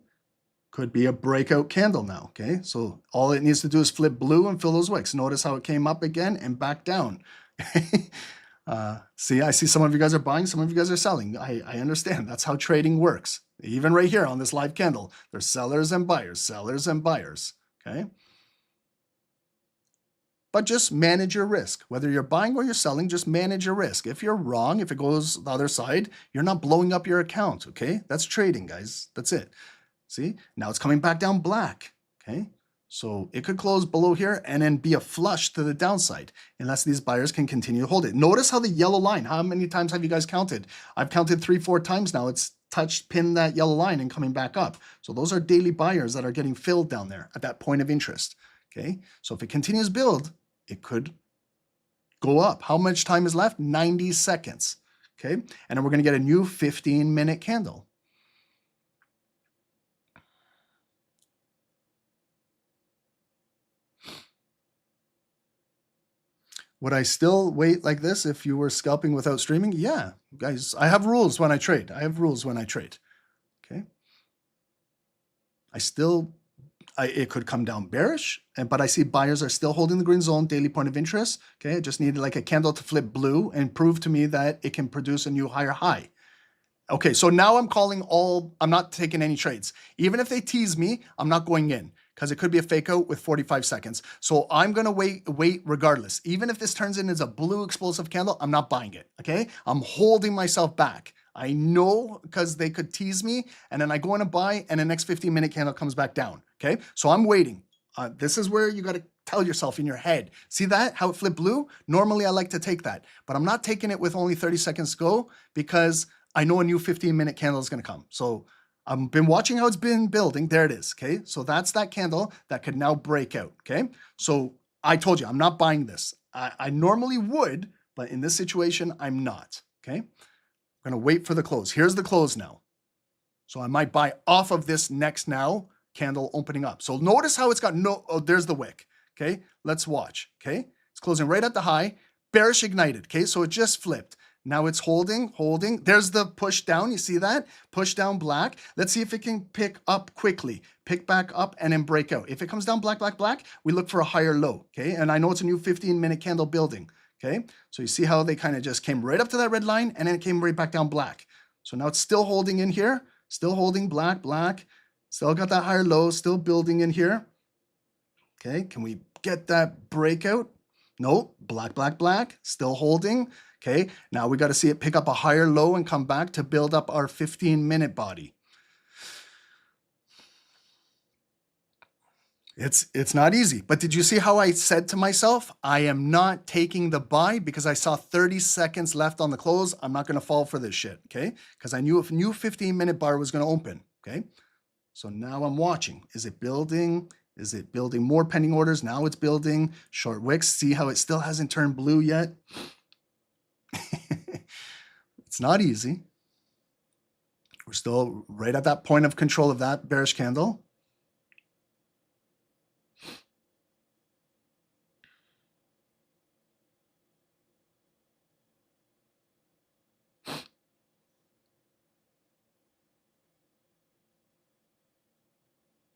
could be a breakout candle now. Okay, so all it needs to do is flip blue and fill those wicks. Notice how it came up again and back down. See, I see some of you guys are buying, some of you guys are selling. I understand. That's how trading works. Even right here on this live candle, there's sellers and buyers, okay? But just manage your risk. Whether you're buying or you're selling, just manage your risk. If you're wrong, if it goes the other side, you're not blowing up your account, okay? That's trading, guys. That's it. See, now it's coming back down black, okay? So it could close below here and then be a flush to the downside unless these buyers can continue to hold it. Notice how the yellow line, how many times have you guys counted? I've counted 3, 4 times now. It's pinned that yellow line and coming back up. So those are daily buyers that are getting filled down there at that point of interest, okay? So if it continues to build, it could go up. How much time is left? 90 seconds, okay? And then we're gonna get a new 15-minute candle. Would I still wait like this if you were scalping without streaming? Yeah, guys, I have rules when I trade. Okay? It could come down bearish, but I see buyers are still holding the green zone, daily point of interest. Okay, I just need like a candle to flip blue and prove to me that it can produce a new higher high. Okay, so now I'm not taking any trades. Even if they tease me, I'm not going in because it could be a fake out with 45 seconds. So I'm gonna wait regardless. Even if this turns in as a blue explosive candle, I'm not buying it, okay? I'm holding myself back. I know because they could tease me and then I go in a buy and the next 15-minute candle comes back down, okay? So I'm waiting. This is where you gotta tell yourself in your head. See that, how it flipped blue? Normally I like to take that, but I'm not taking it with only 30 seconds to go because I know a new 15-minute candle is gonna come. So I've been watching how it's been building. There it is, okay? So that's that candle that could now break out, okay? So I told you, I'm not buying this. I normally would, but in this situation, I'm not, okay? I'm gonna wait for the close. Here's the close now. So I might buy off of this next now candle opening up. So notice how it's got there's the wick. Okay, let's watch. Okay, it's closing right at the high, bearish ignited. Okay, so it just flipped. Now it's holding. There's the push down. You see that? Push down black. Let's see if it can pick up quickly. Pick back up and then break out. If it comes down black, we look for a higher low. Okay, and I know it's a new 15-minute candle building. Okay, so you see how they kind of just came right up to that red line and then it came right back down black. So now it's still holding in here. Still holding black. Still got that higher low. Still building in here. Okay, can we get that breakout? No, black, still holding. Okay, now we got to see it pick up a higher low and come back to build up our 15-minute body. It's not easy, but did you see how I said to myself, I am not taking the buy because I saw 30 seconds left on the close. I'm not going to fall for this shit, okay? Because I knew if new 15-minute bar was going to open, okay? So now I'm watching. Is it building? Is it building more pending orders? Now it's building short wicks. See how it still hasn't turned blue yet? It's not easy. We're still right at that point of control of that bearish candle.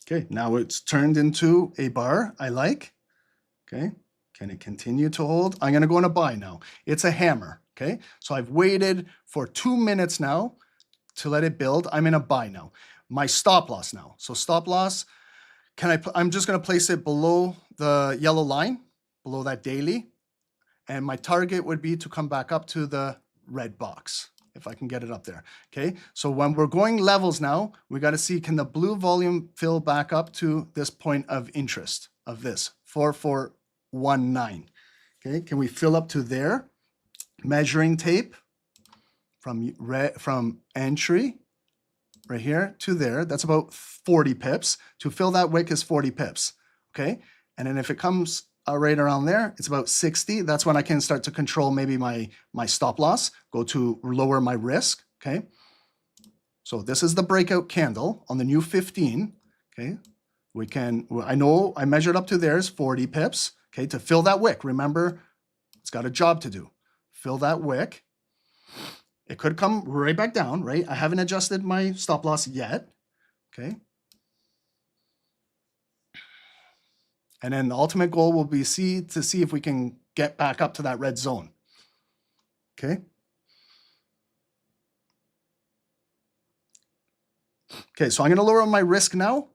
Okay, now it's turned into a bar I like. Okay, can it continue to hold? I'm going to go in a buy now. It's a hammer. Okay, so I've waited for 2 minutes now to let it build. I'm in a buy now. My stop loss now. So stop loss, I'm just going to place it below the yellow line, below that daily. And my target would be to come back up to the red box, if I can get it up there. Okay, so when we're going levels now, we got to see, can the blue volume fill back up to this point of interest of this 4419? Okay, can we fill up to there? Measuring tape from entry right here to there. That's about 40 pips. To fill that wick is 40 pips. Okay, and then if it comes right around there, it's about 60. That's when I can start to control maybe my stop loss, go to lower my risk. Okay, so this is the breakout candle on the new 15. Okay, I know I measured up to there's 40 pips. Okay, to fill that wick. Remember, it's got a job to do. Fill that wick. It could come right back down, right? I haven't adjusted my stop loss yet. Okay. And then the ultimate goal will be to see if we can get back up to that red zone. Okay. Okay, so I'm going to lower my risk now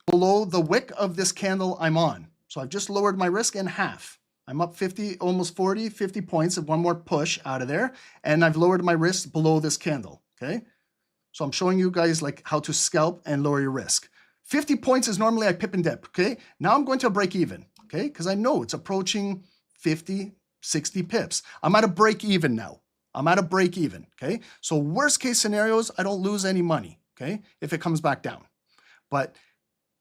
below the wick of this candle I'm on. So I've just lowered my risk in half. I'm up 50, almost 40, 50 points of one more push out of there. And I've lowered my risk below this candle. Okay. So I'm showing you guys like how to scalp and lower your risk. 50 points is normally I pip and dip. Okay. Now I'm going to break even. Okay. Because I know it's approaching 50, 60 pips. I'm at a break even now. I'm at a break even. Okay. So worst case scenarios, I don't lose any money. Okay. If it comes back down. But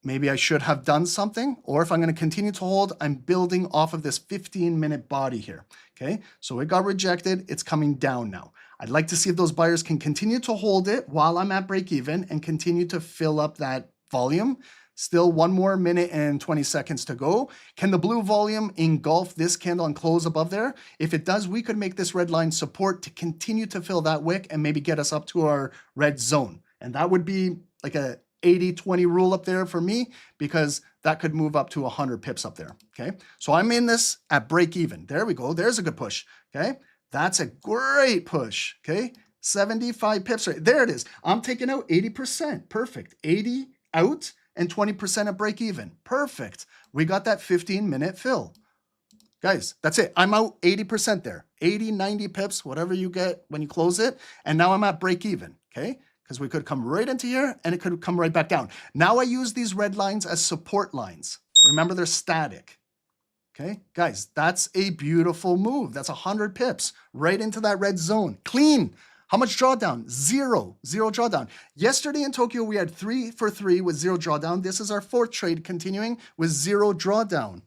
maybe I should have done something, or if I'm going to continue to hold, I'm building off of this 15-minute body here. Okay, so it got rejected. It's coming down now. I'd like to see if those buyers can continue to hold it while I'm at break even and continue to fill up that volume. Still 1 more minute and 20 seconds to go. Can the blue volume engulf this candle and close above there? If it does, we could make this red line support to continue to fill that wick and maybe get us up to our red zone. And that would be like a 80-20 rule up there for me, because that could move up to 100 pips up there. Okay, so I'm in this at break even. There we go. There's a good push. Okay, that's a great push. Okay, 75 pips right there. It is. I'm taking out 80%. Perfect. 80 out and 20% at break even. Perfect. We got that 15-minute fill. Guys, that's it. I'm out 80% there. 80, 90 pips, whatever you get when you close it. And now I'm at break even. Okay. Because we could come right into here and it could come right back down. Now I use these red lines as support lines. Remember, they're static. Okay, guys, that's a beautiful move. That's 100 pips right into that red zone. Clean. How much drawdown? Zero drawdown. Yesterday in Tokyo, we had 3 for 3 with 0 drawdown. This is our 4th trade continuing with 0 drawdown.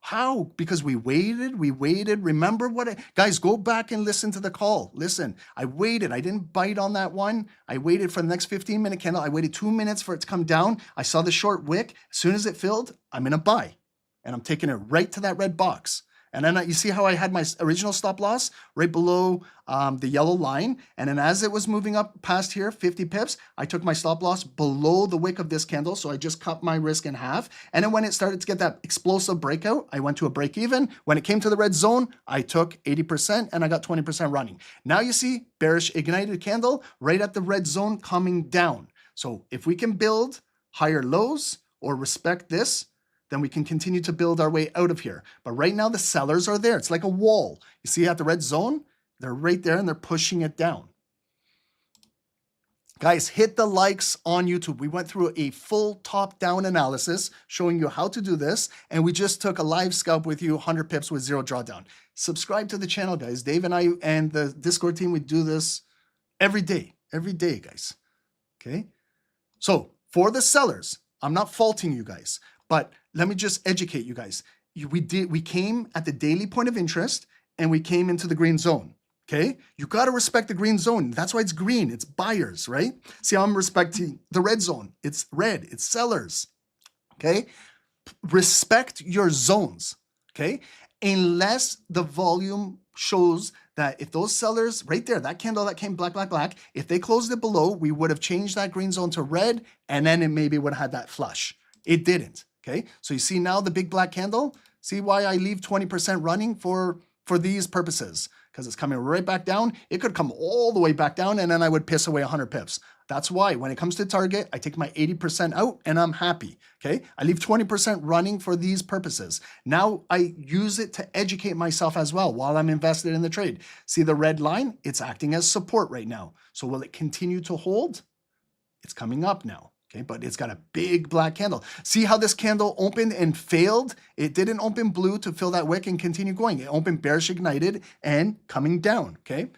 How? Because we waited. Remember guys, go back and listen to the call. Listen, I waited. I didn't bite on that one. I waited for the next 15-minute candle. I waited 2 minutes for it to come down. I saw the short wick. As soon as it filled, I'm going to buy. And I'm taking it right to that red box. And then you see how I had my original stop loss right below the yellow line. And then as it was moving up past here, 50 pips, I took my stop loss below the wick of this candle. So I just cut my risk in half. And then when it started to get that explosive breakout, I went to a break even. When it came to the red zone, I took 80% and I got 20% running. Now you see bearish ignited candle right at the red zone coming down. So if we can build higher lows or respect this, then we can continue to build our way out of here. But right now the sellers are there. It's like a wall. You see at the red zone, they're right there and they're pushing it down. Guys, hit the likes on YouTube. We went through a full top-down analysis showing you how to do this, and we just took a live scalp with you, 100 pips with zero drawdown. Subscribe to the channel, guys. Dave and I and the Discord team, we do this every day, guys. Okay? So for the sellers, I'm not faulting you guys, but let me just educate you guys. We came at the daily point of interest and we came into the green zone. Okay? You got to respect the green zone. That's why it's green. It's buyers, right? See how I'm respecting the red zone. It's red. It's sellers. Okay? Respect your zones. Okay? Unless the volume shows that if those sellers right there, that candle that came black, if they closed it below, we would have changed that green zone to red and then it maybe would have had that flush. It didn't. Okay, so you see now the big black candle. See why I leave 20% running for these purposes? Because it's coming right back down. It could come all the way back down and then I would piss away 100 pips. That's why when it comes to target, I take my 80% out and I'm happy. Okay, I leave 20% running for these purposes. Now I use it to educate myself as well while I'm invested in the trade. See the red line? It's acting as support right now. So will it continue to hold? It's coming up now. Okay, but it's got a big black candle. See how this candle opened and failed? It didn't open blue to fill that wick and continue going. It opened bearish ignited and coming down, okay?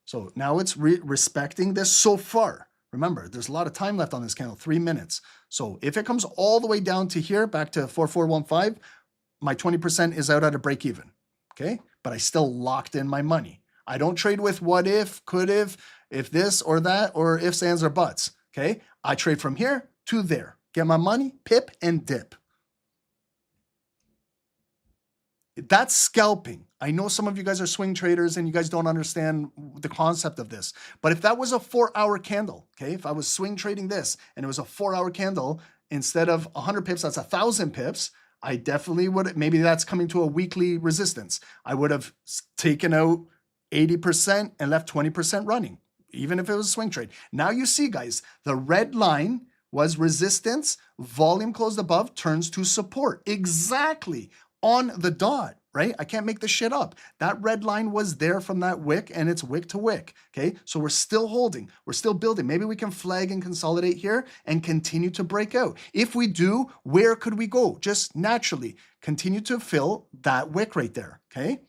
So now it's respecting this so far. Remember, there's a lot of time left on this candle, 3 minutes. So if it comes all the way down to here, back to 4415, my 20% is out at a break even, okay? But I still locked in my money. I don't trade with what if, could if this or that, or ifs, ands, or buts. Okay, I trade from here to there. Get my money, pip, and dip. That's scalping. I know some of you guys are swing traders and you guys don't understand the concept of this. But if that was a 4-hour candle, okay, if I was swing trading this and it was a 4-hour candle, instead of 100 pips, that's 1,000 pips, I definitely would, maybe that's coming to a weekly resistance. I would have taken out 80% and left 20% running, even if it was a swing trade. Now you see, guys, the red line was resistance, volume closed above, turns to support. Exactly on the dot, right? I can't make this shit up. That red line was there from that wick and it's wick to wick, okay? So we're still holding, we're still building. Maybe we can flag and consolidate here and continue to break out. If we do, where could we go? Just naturally continue to fill that wick right there, okay?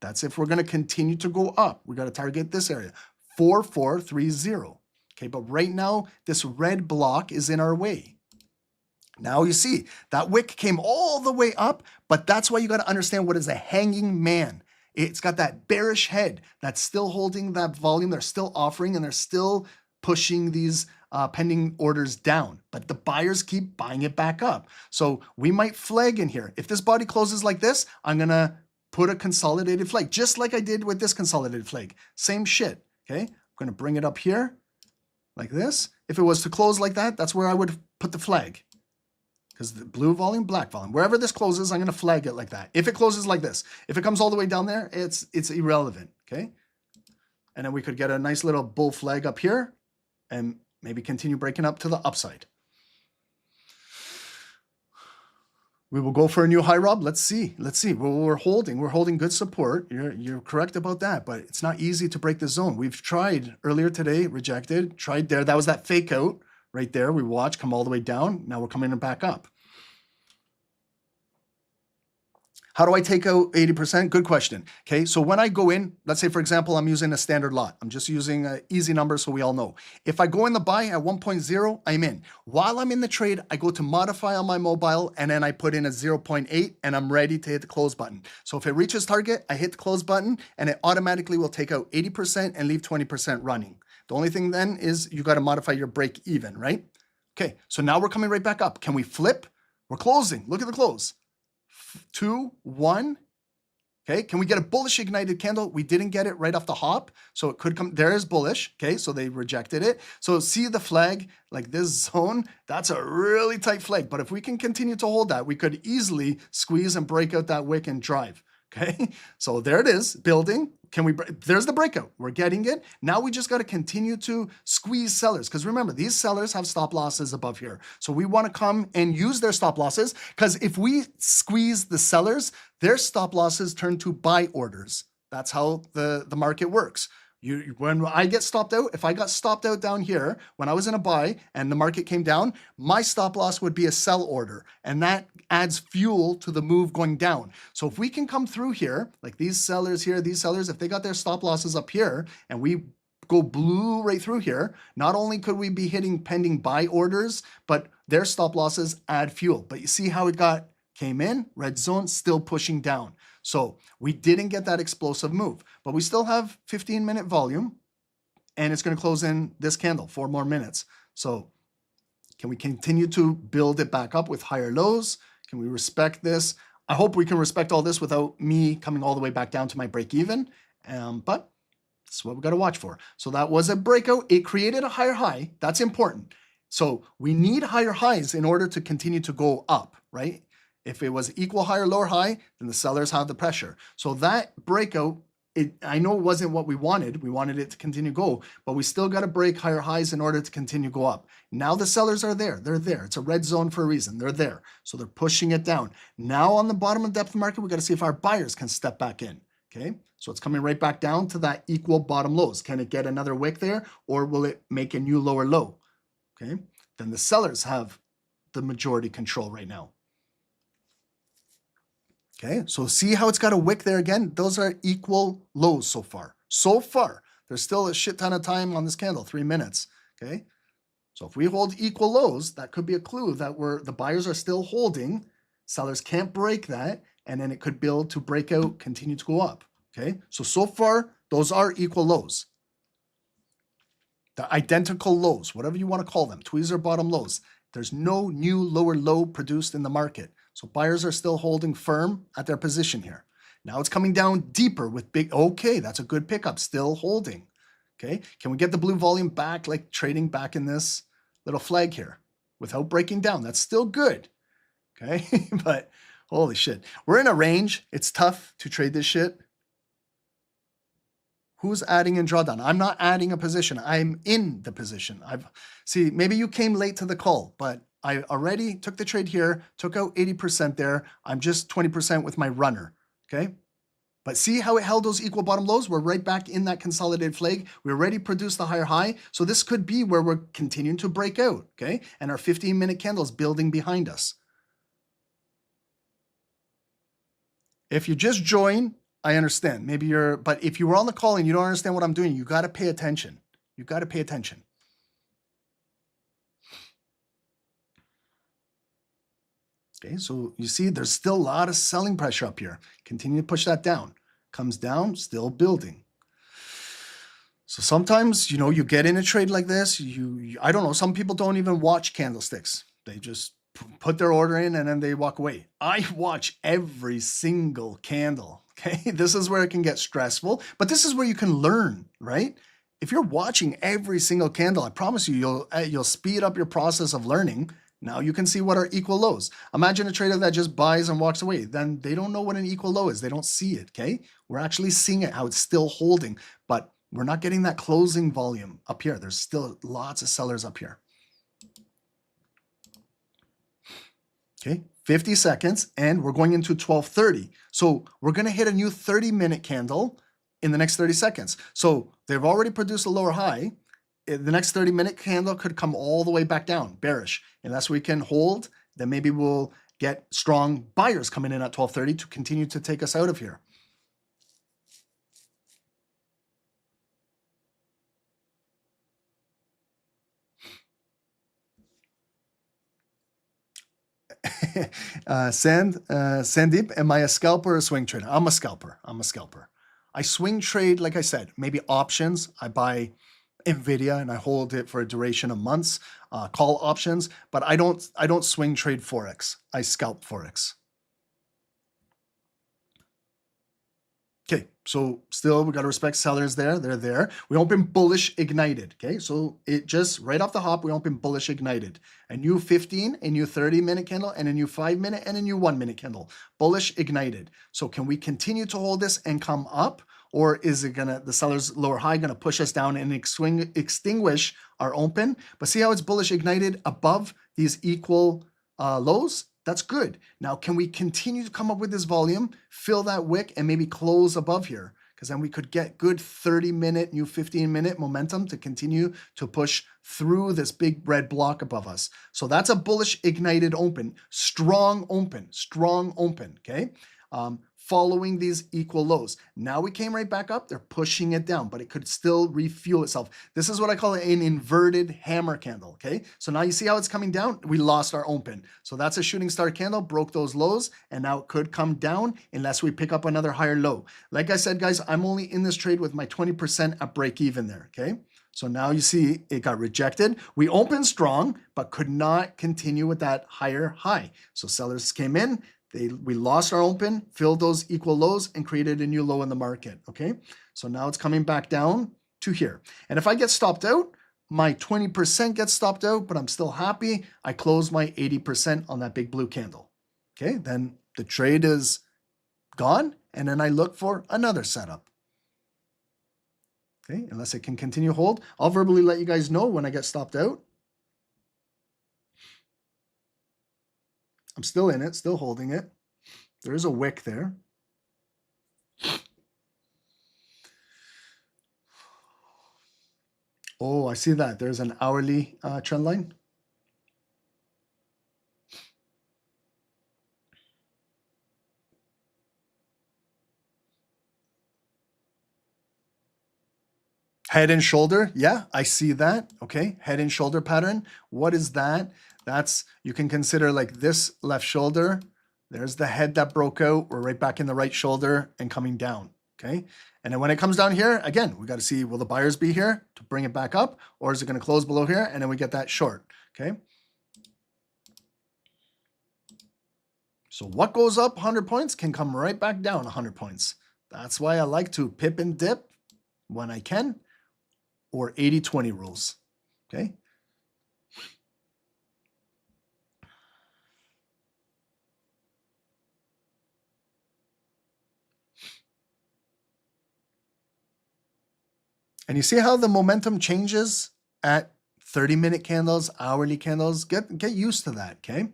That's if we're gonna continue to go up. We gotta target this area. 4430. Okay, but right now, this red block is in our way. Now you see, that wick came all the way up, but that's why you got to understand what is a hanging man. It's got that bearish head that's still holding that volume. They're still offering and they're still pushing these pending orders down, but the buyers keep buying it back up. So we might flag in here. If this body closes like this, I'm going to put a consolidated flag, just like I did with this consolidated flag. Same shit. Okay, I'm going to bring it up here like this. If it was to close like that, that's where I would put the flag. Because the blue volume, black volume, wherever this closes, I'm going to flag it like that. If it closes like this, if it comes all the way down there, it's irrelevant, okay? And then we could get a nice little bull flag up here and maybe continue breaking up to the upside. We will go for a new high, Rob. Let's see. Well, we're holding good support. You're correct about that, but it's not easy to break the zone. We've tried earlier today, rejected, tried there. That was that fake out right there. We watched come all the way down. Now we're coming back up. How do I take out 80%? Good question. Okay, so when I go in, let's say, for example, I'm using a standard lot. I'm just using an easy number so we all know. If I go in the buy at 1.0, I'm in. While I'm in the trade, I go to modify on my mobile, and then I put in a 0.8, and I'm ready to hit the close button. So if it reaches target, I hit the close button, and it automatically will take out 80% and leave 20% running. The only thing then is you got to modify your break even, right? Okay, so now we're coming right back up. Can we flip? We're closing. Look at the close. 2, 1. Okay, can we get a bullish ignited candle? We didn't get it right off the hop, so it could come. There is bullish. Okay, so they rejected it. So see the flag, like this zone, that's a really tight flag. But if we can continue to hold that, we could easily squeeze and break out that wick and drive. Okay, so there it is, building. Can we, there's the breakout. We're getting it. Now we just got to continue to squeeze sellers. Because remember, these sellers have stop losses above here. So we want to come and use their stop losses. Because if we squeeze the sellers, their stop losses turn to buy orders. That's how the market works. When I get stopped out, if I got stopped out down here, when I was in a buy and the market came down, my stop loss would be a sell order. And that adds fuel to the move going down. So if we can come through here, like these sellers here, these sellers, if they got their stop losses up here and we go blue right through here, not only could we be hitting pending buy orders, but their stop losses add fuel. But you see how it came in, red zone, still pushing down. So we didn't get that explosive move, but we still have 15-minute volume, and it's going to close in this candle, 4 more minutes. So can we continue to build it back up with higher lows? Can we respect this? I hope we can respect all this without me coming all the way back down to my break even, but that's what we got to watch for. So that was a breakout. It created a higher high. That's important. So we need higher highs in order to continue to go up, right? If it was equal high or lower high, then the sellers have the pressure. So that breakout, I know it wasn't what we wanted. We wanted it to continue to go, but we still got to break higher highs in order to continue to go up. Now the sellers are there. They're there. It's a red zone for a reason. They're there. So they're pushing it down. Now on the bottom of the depth market, we got to see if our buyers can step back in. Okay. So it's coming right back down to that equal bottom lows. Can it get another wick there, or will it make a new lower low? Okay. Then the sellers have the majority control right now. Okay, so see how it's got a wick there again? Those are equal lows so far. So far, there's still a shit ton of time on this candle, 3 minutes. Okay, so if we hold equal lows, that could be a clue that the buyers are still holding. Sellers can't break that, and then it could build to break out, continue to go up. Okay, so far, those are equal lows. The identical lows, whatever you want to call them, tweezer bottom lows. There's no new lower low produced in the market. So buyers are still holding firm at their position here. Now it's coming down deeper with big, okay, that's a good pickup, still holding. Okay, can we get the blue volume back, like trading back in this little flag here without breaking down? That's still good. Okay, but holy shit. We're in a range. It's tough to trade this shit. Who's adding in drawdown? I'm not adding a position. I'm in the position. See, maybe you came late to the call, but I already took the trade here, took out 80% there. I'm just 20% with my runner, okay? But see how it held those equal bottom lows? We're right back in that consolidated flag. We already produced the higher high. So this could be where we're continuing to break out, okay? And our 15-minute candle is building behind us. If you just join, I understand. Maybe but if you were on the call and you don't understand what I'm doing, you got to pay attention. You got to pay attention. Okay, so you see there's still a lot of selling pressure up here. Continue to push that down. Comes down, still building. So sometimes, you get in a trade like this, I don't know, some people don't even watch candlesticks. They just put their order in and then they walk away. I watch every single candle. Okay, this is where it can get stressful, but this is where you can learn, right? If you're watching every single candle, I promise you, you'll speed up your process of learning. Now you can see what are equal lows. Imagine a trader that just buys and walks away. Then they don't know what an equal low is. They don't see it, okay? We're actually seeing it, how it's still holding, but we're not getting that closing volume up here. There's still lots of sellers up here. Okay, 50 seconds, and we're going into 12:30. So we're going to hit a new 30-minute candle in the next 30 seconds. So they've already produced a lower high. The next 30-minute candle could come all the way back down, bearish. Unless we can hold, then maybe we'll get strong buyers coming in at 12:30 to continue to take us out of here. Sandeep, am I a scalper or a swing trader? I'm a scalper. I swing trade, like I said, maybe options. I buy Nvidia and I hold it for a duration of months, call options, but I don't swing trade Forex. I scalp Forex. Okay, so still we got to respect sellers there. They're there. We open bullish ignited. Okay, so it just right off the hop, we open bullish ignited. A new 15, a new 30-minute candle, and a new 5-minute, and a new 1-minute candle. Bullish ignited. So can we continue to hold this and come up? Or is it gonna, the seller's lower high gonna push us down and extinguish our open? But see how it's bullish ignited above these equal lows? That's good. Now, can we continue to come up with this volume, fill that wick, and maybe close above here? Because then we could get good 30-minute, new 15-minute momentum to continue to push through this big red block above us. So that's a bullish ignited open, strong open, okay? Following these equal lows. Now we came right back up. They're pushing it down, but it could still refuel itself. This is what I call an inverted hammer candle, okay? So now you see how it's coming down? We lost our open. So that's a shooting star candle, broke those lows, and now it could come down unless we pick up another higher low. Like I said, guys, I'm only in this trade with my 20% at break even there, okay? So now you see it got rejected. We opened strong, but could not continue with that higher high. So sellers came in, we lost our open, filled those equal lows, and created a new low in the market, okay? So now it's coming back down to here. And if I get stopped out, my 20% gets stopped out, but I'm still happy. I close my 80% on that big blue candle, okay? Then the trade is gone, and then I look for another setup. Okay, unless it can continue hold. I'll verbally let you guys know when I get stopped out. I'm still in it, still holding it. There is a wick there. Oh, I see that. There's an hourly trend line. Head and shoulder. Yeah, I see that. Okay, head and shoulder pattern. What is that? That's, you can consider like this left shoulder. There's the head that broke out. We're right back in the right shoulder and coming down, okay? And then when it comes down here, again, we got to see, will the buyers be here to bring it back up, or is it going to close below here? And then we get that short, okay? So what goes up 100 points can come right back down 100 points. That's why I like to pip and dip when I can, or 80-20 rules, okay? And you see how the momentum changes at 30-minute candles, hourly candles. Get used to that, okay?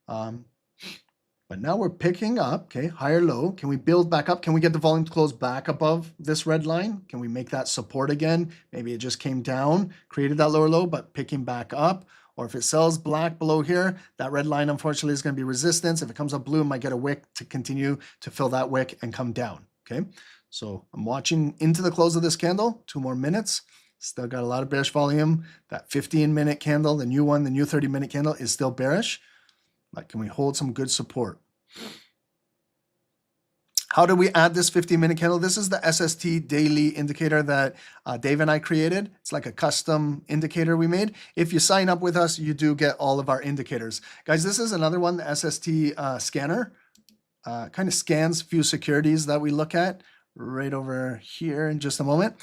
But now we're picking up, okay, higher low. Can we build back up? Can we get the volume to close back above this red line? Can we make that support again? Maybe it just came down, created that lower low, but picking back up. Or if it sells black below here, that red line, unfortunately, is going to be resistance. If it comes up blue, it might get a wick to continue to fill that wick and come down, okay? So I'm watching into the close of this candle, 2 more minutes. Still got a lot of bearish volume. That 15-minute candle, the new one, the new 30-minute candle is still bearish. But can we hold some good support? How do we add this 15-minute candle? This is the SST daily indicator that Dave and I created. It's like a custom indicator we made. If you sign up with us, you do get all of our indicators. Guys, this is another one, the SST scanner. Kind of scans a few securities that we look at. Right over here in just a moment.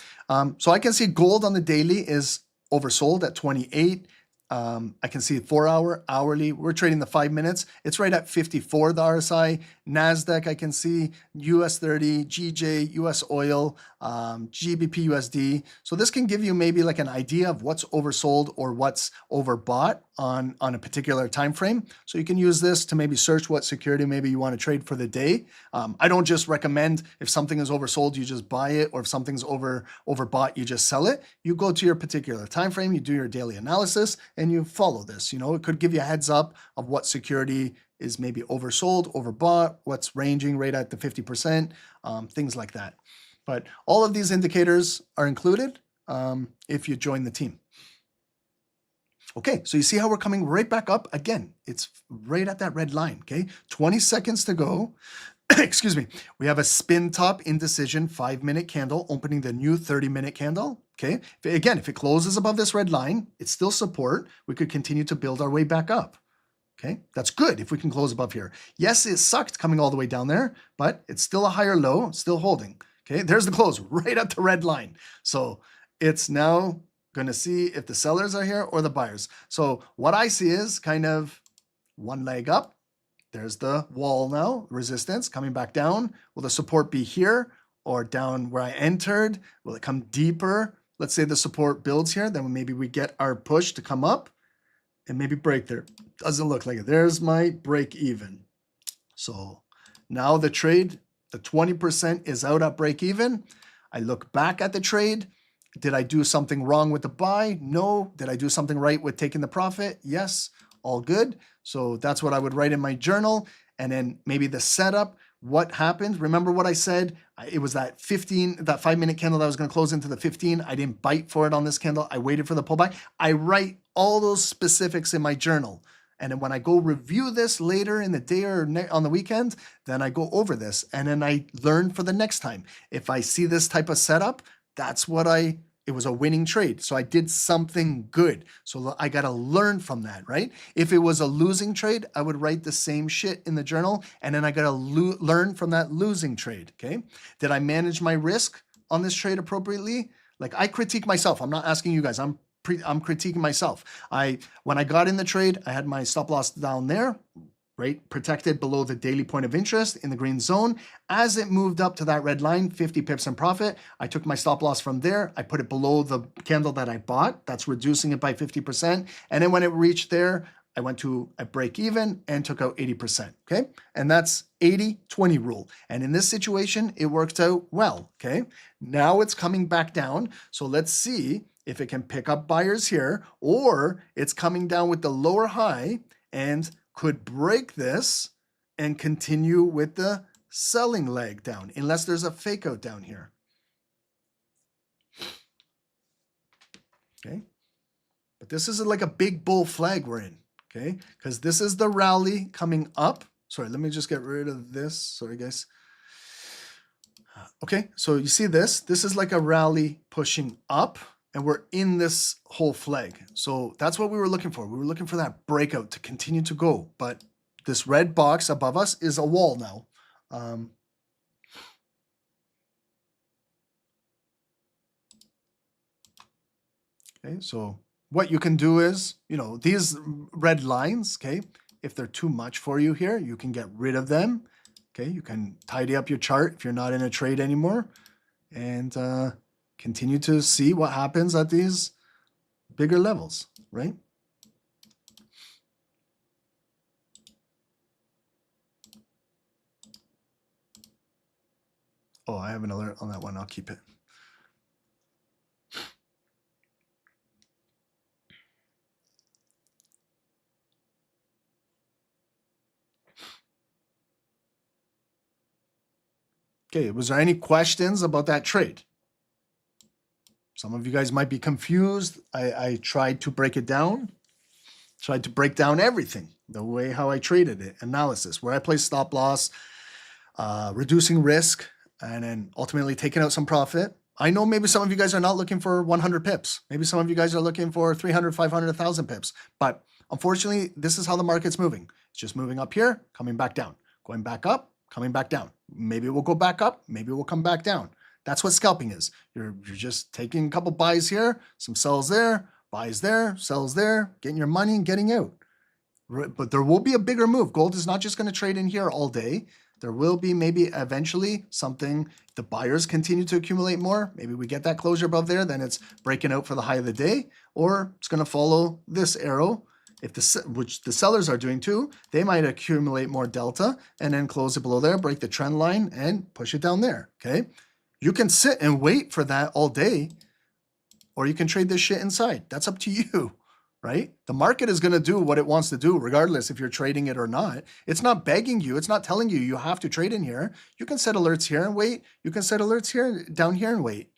So I can see gold on the daily is oversold at 28. I can see 4-hour, hourly. We're trading the 5 minutes. It's right at 54, the RSI. NASDAQ, I can see US30, GJ, US oil, GBP USD. So this can give you maybe like an idea of what's oversold or what's overbought on a particular time frame. So you can use this to maybe search what security maybe you want to trade for the day. I don't just recommend if something is oversold, you just buy it, or if something's overbought, you just sell it. You go to your particular time frame, you do your daily analysis, and you follow this. You know, it could give you a heads up of what security is maybe oversold, overbought, what's ranging right at the 50%, things like that. But all of these indicators are included if you join the team. Okay, so you see how we're coming right back up? Again, it's right at that red line, okay? 20 seconds to go. Excuse me. We have a spin top indecision 5-minute candle opening the new 30-minute candle, okay? Again, if it closes above this red line, it's still support. We could continue to build our way back up, okay? That's good if we can close above here. Yes, it sucked coming all the way down there, but it's still a higher low, still holding, okay? There's the close right at the red line. So it's now going to see if the sellers are here or the buyers. So what I see is kind of one leg up. There's the wall now, resistance coming back down. Will the support be here or down where I entered? Will it come deeper? Let's say the support builds here, then maybe we get our push to come up and maybe break there. Doesn't look like it. There's my break even. So now the trade, the 20% is out at break even. I look back at the trade. Did I do something wrong with the buy? No. Did I do something right with taking the profit? Yes. All good. So that's what I would write in my journal. And then maybe the setup, what happened? Remember what I said? It was that 5-minute candle that was going to close into the 15. I didn't bite for it on this candle. I waited for the pullback. I write all those specifics in my journal. And then when I go review this later in the day or on the weekend, then I go over this and then I learn for the next time. If I see this type of setup, that's what it was a winning trade. So I did something good. So I got to learn from that, right? If it was a losing trade, I would write the same shit in the journal. And then I got to learn from that losing trade, okay? Did I manage my risk on this trade appropriately? Like I critique myself. I'm not asking you guys. I'm critiquing myself. When I got in the trade, I had my stop loss down there, right? Protected below the daily point of interest in the green zone. As it moved up to that red line, 50 pips in profit, I took my stop loss from there. I put it below the candle that I bought. That's reducing it by 50%. And then when it reached there, I went to a break even and took out 80%, okay? And that's 80-20 rule. And in this situation, it worked out well, okay? Now it's coming back down. So let's see if it can pick up buyers here, or it's coming down with the lower high and could break this and continue with the selling leg down, unless there's a fake out down here. Okay. But this is like a big bull flag we're in, okay? Because this is the rally coming up. Sorry, let me just get rid of this. Sorry, guys. Okay, so you see this? This is like a rally pushing up, and we're in this whole flag. So that's what we were looking for. We were looking for that breakout to continue to go. But this red box above us is a wall now. Okay, so what you can do is, these red lines, okay, if they're too much for you here, you can get rid of them. Okay, you can tidy up your chart if you're not in a trade anymore and continue to see what happens at these bigger levels, right? Oh, I have an alert on that one. I'll keep it. Okay, was there any questions about that trade? Some of you guys might be confused. I tried to break it down, tried to break down everything, the way how I traded it, analysis, where I placed stop loss, reducing risk, and then ultimately taking out some profit. I know maybe some of you guys are not looking for 100 pips. Maybe some of you guys are looking for 300, 500, 1,000 pips. But unfortunately, this is how the market's moving. It's just moving up here, coming back down, going back up, coming back down. Maybe it will go back up, maybe it will come back down. That's what scalping is. You're just taking a couple buys here, some sells there, buys there, sells there, getting your money and getting out. But there will be a bigger move. Gold is not just going to trade in here all day. There will be maybe eventually something, the buyers continue to accumulate more. Maybe we get that closure above there, then it's breaking out for the high of the day, or it's going to follow this arrow. Which the sellers are doing too, they might accumulate more delta and then close it below there, break the trend line and push it down there, okay? You can sit and wait for that all day, or you can trade this shit inside. That's up to you, right? The market is going to do what it wants to do, regardless if you're trading it or not. It's not begging you. It's not telling you you have to trade in here. You can set alerts here and wait. You can set alerts here, down here and wait.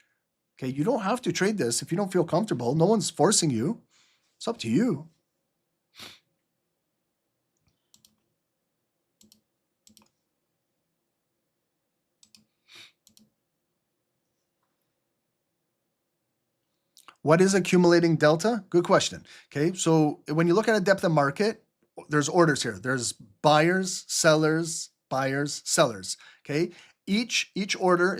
Okay, you don't have to trade this if you don't feel comfortable. No one's forcing you. It's up to you. What is accumulating delta? Good question. Okay, so when you look at a depth of market, there's orders here. There's buyers, sellers, buyers, sellers. Okay, each order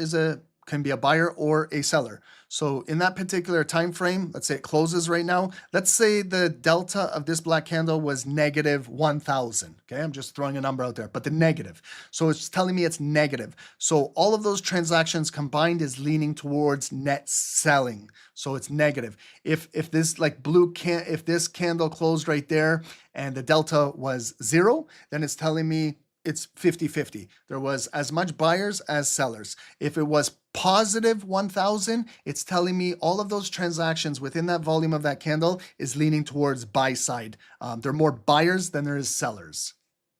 can be a buyer or a seller. So in that particular time frame, let's say it closes right now. Let's say the delta of this black candle was negative 1,000. Okay, I'm just throwing a number out there, but the negative. So it's telling me it's negative. So all of those transactions combined is leaning towards net selling. So it's negative. If this like if this candle closed right there and the delta was 0, then it's telling me it's 50-50. There was as much buyers as sellers. If it was positive 1,000, it's telling me all of those transactions within that volume of that candle is leaning towards buy side. There are more buyers than there is sellers.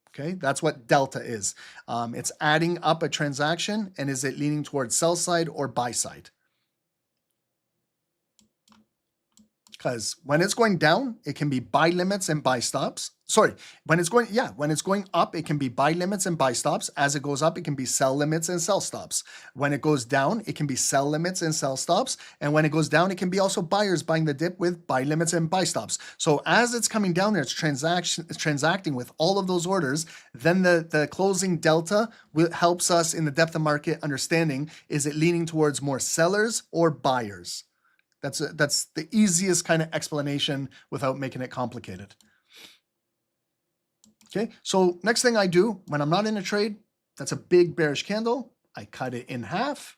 Okay, that's what delta is. It's adding up a transaction, and is it leaning towards sell side or buy side? Because when it's going down, it can be buy limits and buy stops. Sorry, when it's going up, it can be buy limits and buy stops. As it goes up, it can be sell limits and sell stops. When it goes down, it can be sell limits and sell stops. And when it goes down, it can be also buyers buying the dip with buy limits and buy stops. So as it's coming down there, it's transacting with all of those orders. Then the closing delta helps us in the depth of market understanding, is it leaning towards more sellers or buyers? That's the easiest kind of explanation without making it complicated. Okay, so next thing I do when I'm not in a trade, that's a big bearish candle. I cut it in half.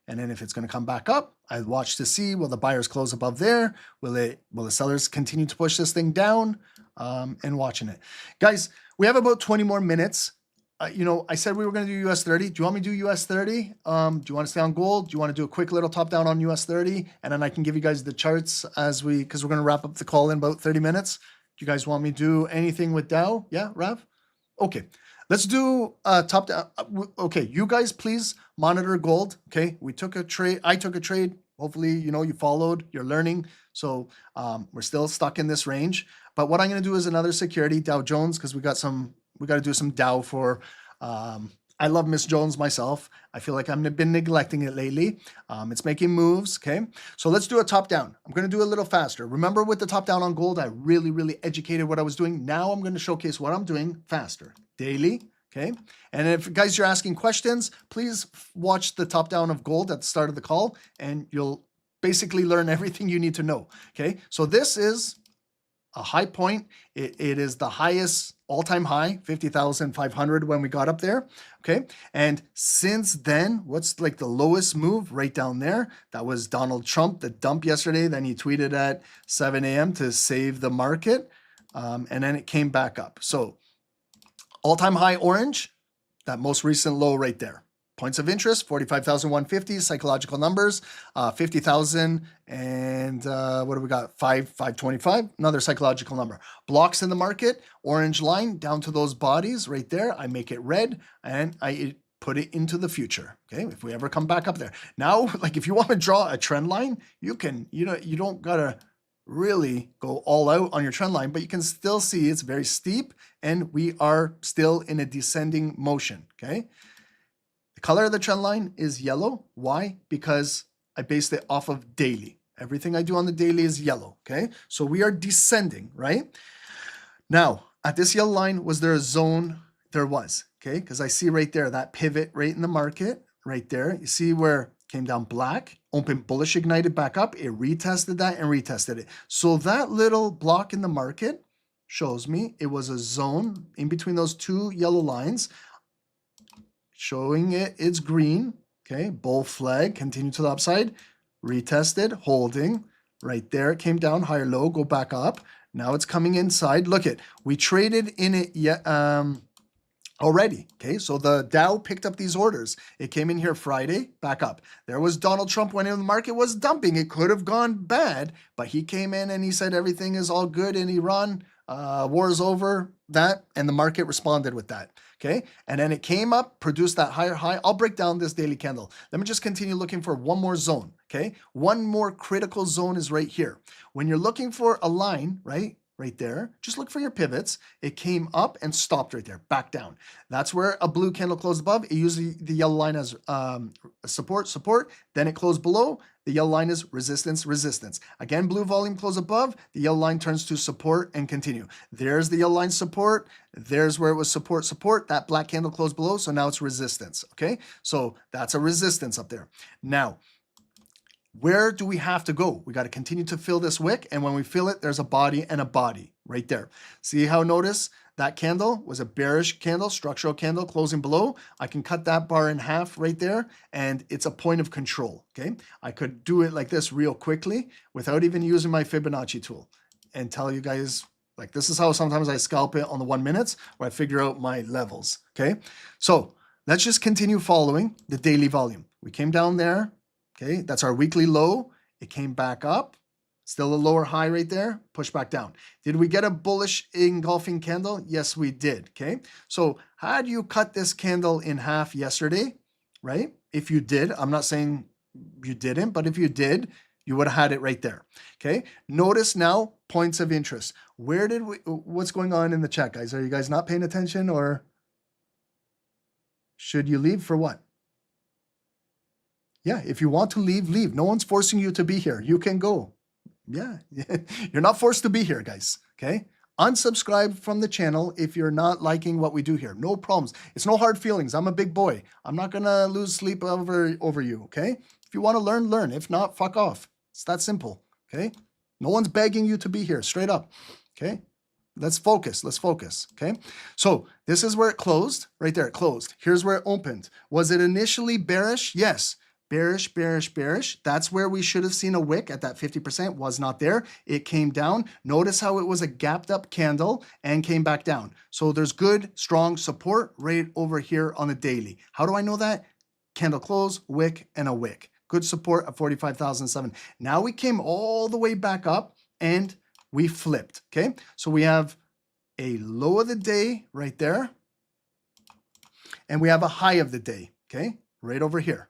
And then if it's going to come back up, I watch to see, will the buyers close above there? Will the sellers continue to push this thing down? And watching it. Guys, we have about 20 more minutes. I said we were going to do US30. Do you want me to do US30? Do you want to stay on gold? Do you want to do a quick little top down on US30? And then I can give you guys the charts because we're going to wrap up the call in about 30 minutes. Do you guys want me to do anything with Dow? Yeah, Rav? Okay. Let's do top down. Okay, you guys please monitor gold. Okay, we took a trade. I took a trade. Hopefully, you followed, you're learning. So we're still stuck in this range. But what I'm going to do is another security, Dow Jones, because we got to do some Dow for, I love Miss Jones myself. I feel like I've been neglecting it lately. It's making moves, okay? So let's do a top down. I'm going to do a little faster. Remember with the top down on gold, I really, really educated what I was doing. Now I'm going to showcase what I'm doing faster. Daily, okay? And if guys, you're asking questions, please watch the top down of gold at the start of the call, and you'll basically learn everything you need to know, okay? So this is a high point. It is the highest all-time high, 50,500 when we got up there, okay? And since then, what's like the lowest move right down there? That was Donald Trump, the dump yesterday. Then he tweeted at 7 a.m. to save the market, and then it came back up. So all-time high orange, that most recent low right there. Points of interest, 45,150, psychological numbers, 50,000, and what do we got? 525, another psychological number. Blocks in the market, orange line down to those bodies right there. I make it red, and I put it into the future, okay? If we ever come back up there. Now, like if you want to draw a trend line, you can, you don't got to really go all out on your trend line, but you can still see it's very steep, and we are still in a descending motion, okay? The color of the trend line is yellow. Why? Because I based it off of daily. Everything I do on the daily is yellow, okay? So we are descending, right? Now, at this yellow line, was there a zone? There was, okay? Because I see right there, that pivot right in the market, right there. You see where it came down black, open bullish, ignited back up. It retested that and retested it. So that little block in the market shows me it was a zone in between those two yellow lines, showing it's green, okay? Bull flag, continue to the upside, retested, holding, right there. It came down, higher low, go back up. Now it's coming inside. Look we traded in it already. Okay, so the Dow picked up these orders. It came in here Friday, back up. There was Donald Trump when the market was dumping. It could have gone bad, but he came in and he said everything is all good in Iran. War is over, and the market responded with that. Okay, and then it came up, produced that higher high. I'll break down this daily candle. Let me just continue looking for one more zone. Okay, one more critical zone is right here. When you're looking for a line, right there, just look for your pivots. It came up and stopped right there, back down. That's where a blue candle closed above. It uses the yellow line as support. Then it closed below. The yellow line is resistance. Again, blue volume close above. The yellow line turns to support and continue. There's the yellow line support. There's where it was support. That black candle closed below, so now it's resistance. Okay, so that's a resistance up there. Now, where do we have to go? We got to continue to fill this wick, and when we fill it, there's a body and a body right there. See how, notice that candle was a bearish candle, structural candle closing below. I can cut that bar in half right there, and it's a point of control, okay? I could do it like this real quickly without even using my Fibonacci tool and tell you guys, like, this is how sometimes I scalp it on the 1 minute where I figure out my levels, okay? So let's just continue following the daily volume. We came down there. Okay, that's our weekly low. It came back up, still a lower high right there, push back down. Did we get a bullish engulfing candle? Yes, we did, okay? So had you cut this candle in half yesterday, right? If you did, I'm not saying you didn't, but if you did, you would have had it right there, okay? Notice now, points of interest. What's going on in the chat, guys? Are you guys not paying attention, or should you leave for what? Yeah, if you want to leave, leave. No one's forcing you to be here. You can go. Yeah, you're not forced to be here, guys, okay? Unsubscribe from the channel if you're not liking what we do here. No problems. It's no hard feelings. I'm a big boy. I'm not going to lose sleep over you, okay? If you want to learn, learn. If not, fuck off. It's that simple, okay? No one's begging you to be here, straight up, okay? Let's focus, okay? So this is where it closed, right there, it closed. Here's where it opened. Was it initially bearish? Yes. Bearish, bearish, bearish. That's where we should have seen a wick at that 50%. Was not there. It came down. Notice how it was a gapped up candle and came back down. So there's good, strong support right over here on the daily. How do I know that? Candle close, wick, and a wick. Good support at 45,007. Now we came all the way back up and we flipped, okay? So we have a low of the day right there. And we have a high of the day, okay? Right over here.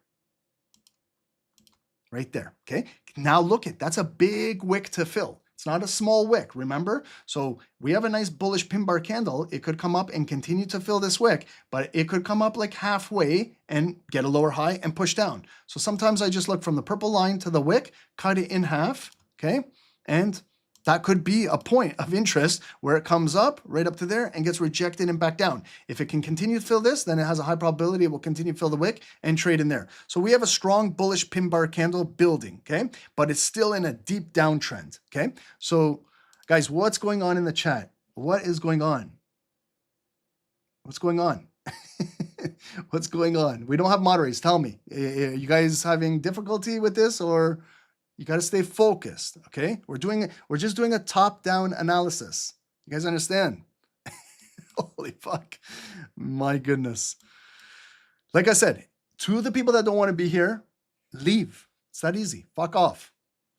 Right there, okay? Now look at, that's a big wick to fill. It's not a small wick, remember? So we have a nice bullish pin bar candle. It could come up and continue to fill this wick, but it could come up like halfway and get a lower high and push down. So sometimes I just look from the purple line to the wick, cut it in half, okay? And that could be a point of interest where it comes up right up to there and gets rejected and back down. If it can continue to fill this, then it has a high probability it will continue to fill the wick and trade in there. So we have a strong bullish pin bar candle building, okay? But it's still in a deep downtrend, okay? So guys, what's going on in the chat? What is going on? What's going on? What's going on? We don't have moderators. Tell me. Are you guys having difficulty with this, or you got to stay focused, okay? We're just doing a top-down analysis. You guys understand? Holy fuck. My goodness. Like I said, to the people that don't want to be here, leave. It's that easy. Fuck off,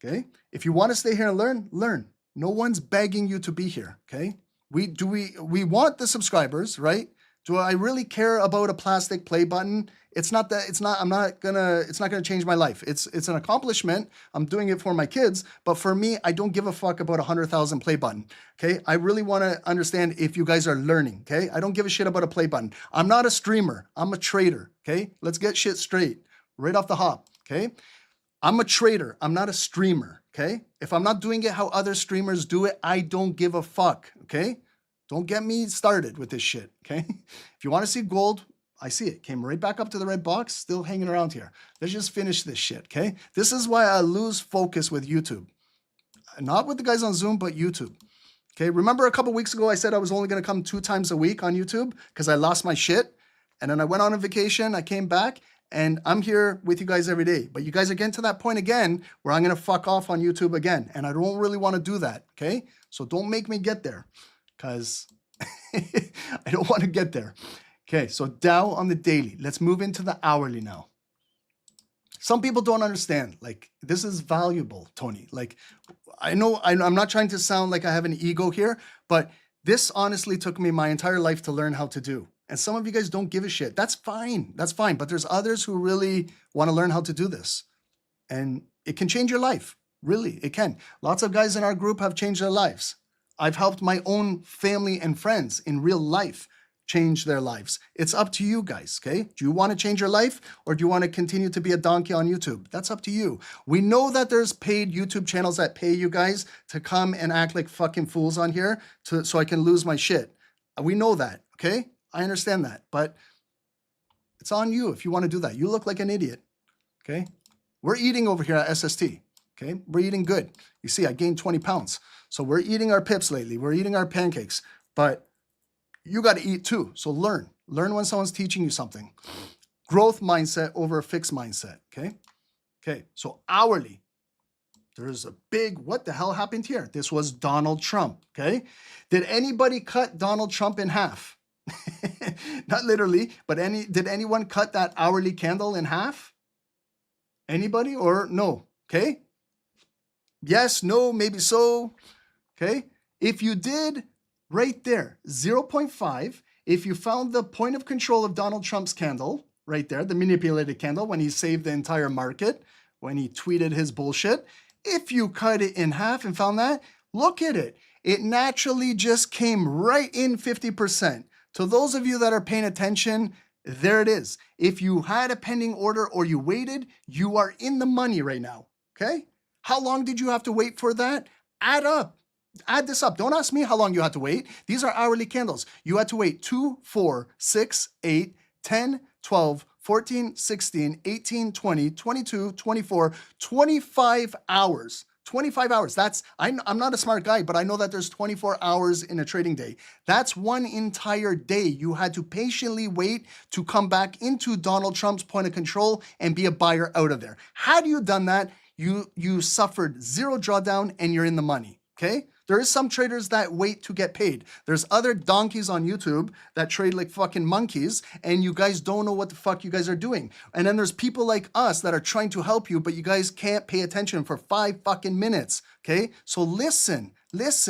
okay? If you want to stay here and learn, learn. No one's begging you to be here, okay? We want the subscribers, right? Do I really care about a plastic play button? It's not gonna change my life. It's an accomplishment. I'm doing it for my kids, but for me, I don't give a fuck about 100,000 play button. Okay, I really want to understand if you guys are learning. Okay, I don't give a shit about a play button. I'm not a streamer. I'm a trader. Okay, let's get shit straight right off the hop. Okay, I'm a trader. I'm not a streamer. Okay, if I'm not doing it how other streamers do it, I don't give a fuck. Okay. Don't get me started with this shit, okay? If you want to see gold, I see it. Came right back up to the red box, still hanging around here. Let's just finish this shit, okay? This is why I lose focus with YouTube. Not with the guys on Zoom, but YouTube. Okay, remember a couple weeks ago I said I was only going to come 2 times a week on YouTube because I lost my shit? And then I went on a vacation, I came back, and I'm here with you guys every day. But you guys are getting to that point again where I'm going to fuck off on YouTube again. And I don't really want to do that, okay? So don't make me get there. Because I don't want to get there. Okay, so Dow on the daily. Let's move into the hourly now. Some people don't understand. Like, this is valuable, Tony. Like, I know I'm not trying to sound like I have an ego here, but this honestly took me my entire life to learn how to do. And some of you guys don't give a shit. That's fine. That's fine. But there's others who really want to learn how to do this. And it can change your life. Really, it can. Lots of guys in our group have changed their lives. I've helped my own family and friends in real life change their lives. It's up to you guys, okay? Do you want to change your life or do you want to continue to be a donkey on YouTube? That's up to you. We know that there's paid YouTube channels that pay you guys to come and act like fucking fools on here so I can lose my shit. We know that, okay? I understand that, but it's on you if you want to do that. You look like an idiot, okay? We're eating over here at SST, okay? We're eating good. You see, I gained 20 pounds. So we're eating our pips lately. We're eating our pancakes, but you got to eat too. So learn when someone's teaching you something. Growth mindset over a fixed mindset. Okay. Okay. So hourly, there's a big, what the hell happened here? This was Donald Trump. Okay. Did anybody cut Donald Trump in half? Not literally, but did anyone cut that hourly candle in half? Anybody or no? Okay. Yes, no, maybe so. Okay. If you did, right there, 0.5. If you found the point of control of Donald Trump's candle, right there, the manipulated candle, when he saved the entire market, when he tweeted his bullshit, if you cut it in half and found that, look at it. It naturally just came right in 50%. To those of you that are paying attention, there it is. If you had a pending order or you waited, you are in the money right now, okay? How long did you have to wait for that? Add this up. Don't ask me how long you had to wait. These are hourly candles. You had to wait 2, 4, 6, 8, 10, 12, 14, 16, 18, 20, 22, 24, 25 hours. 25 hours. I'm not a smart guy, but I know that there's 24 hours in a trading day. That's one entire day you had to patiently wait to come back into Donald Trump's point of control and be a buyer out of there. Had you done that, you suffered zero drawdown and you're in the money, okay? There is some traders that wait to get paid. There's other donkeys on YouTube that trade like fucking monkeys, and you guys don't know what the fuck you guys are doing. And then there's people like us that are trying to help you, but you guys can't pay attention for 5 fucking minutes, okay? So listen. This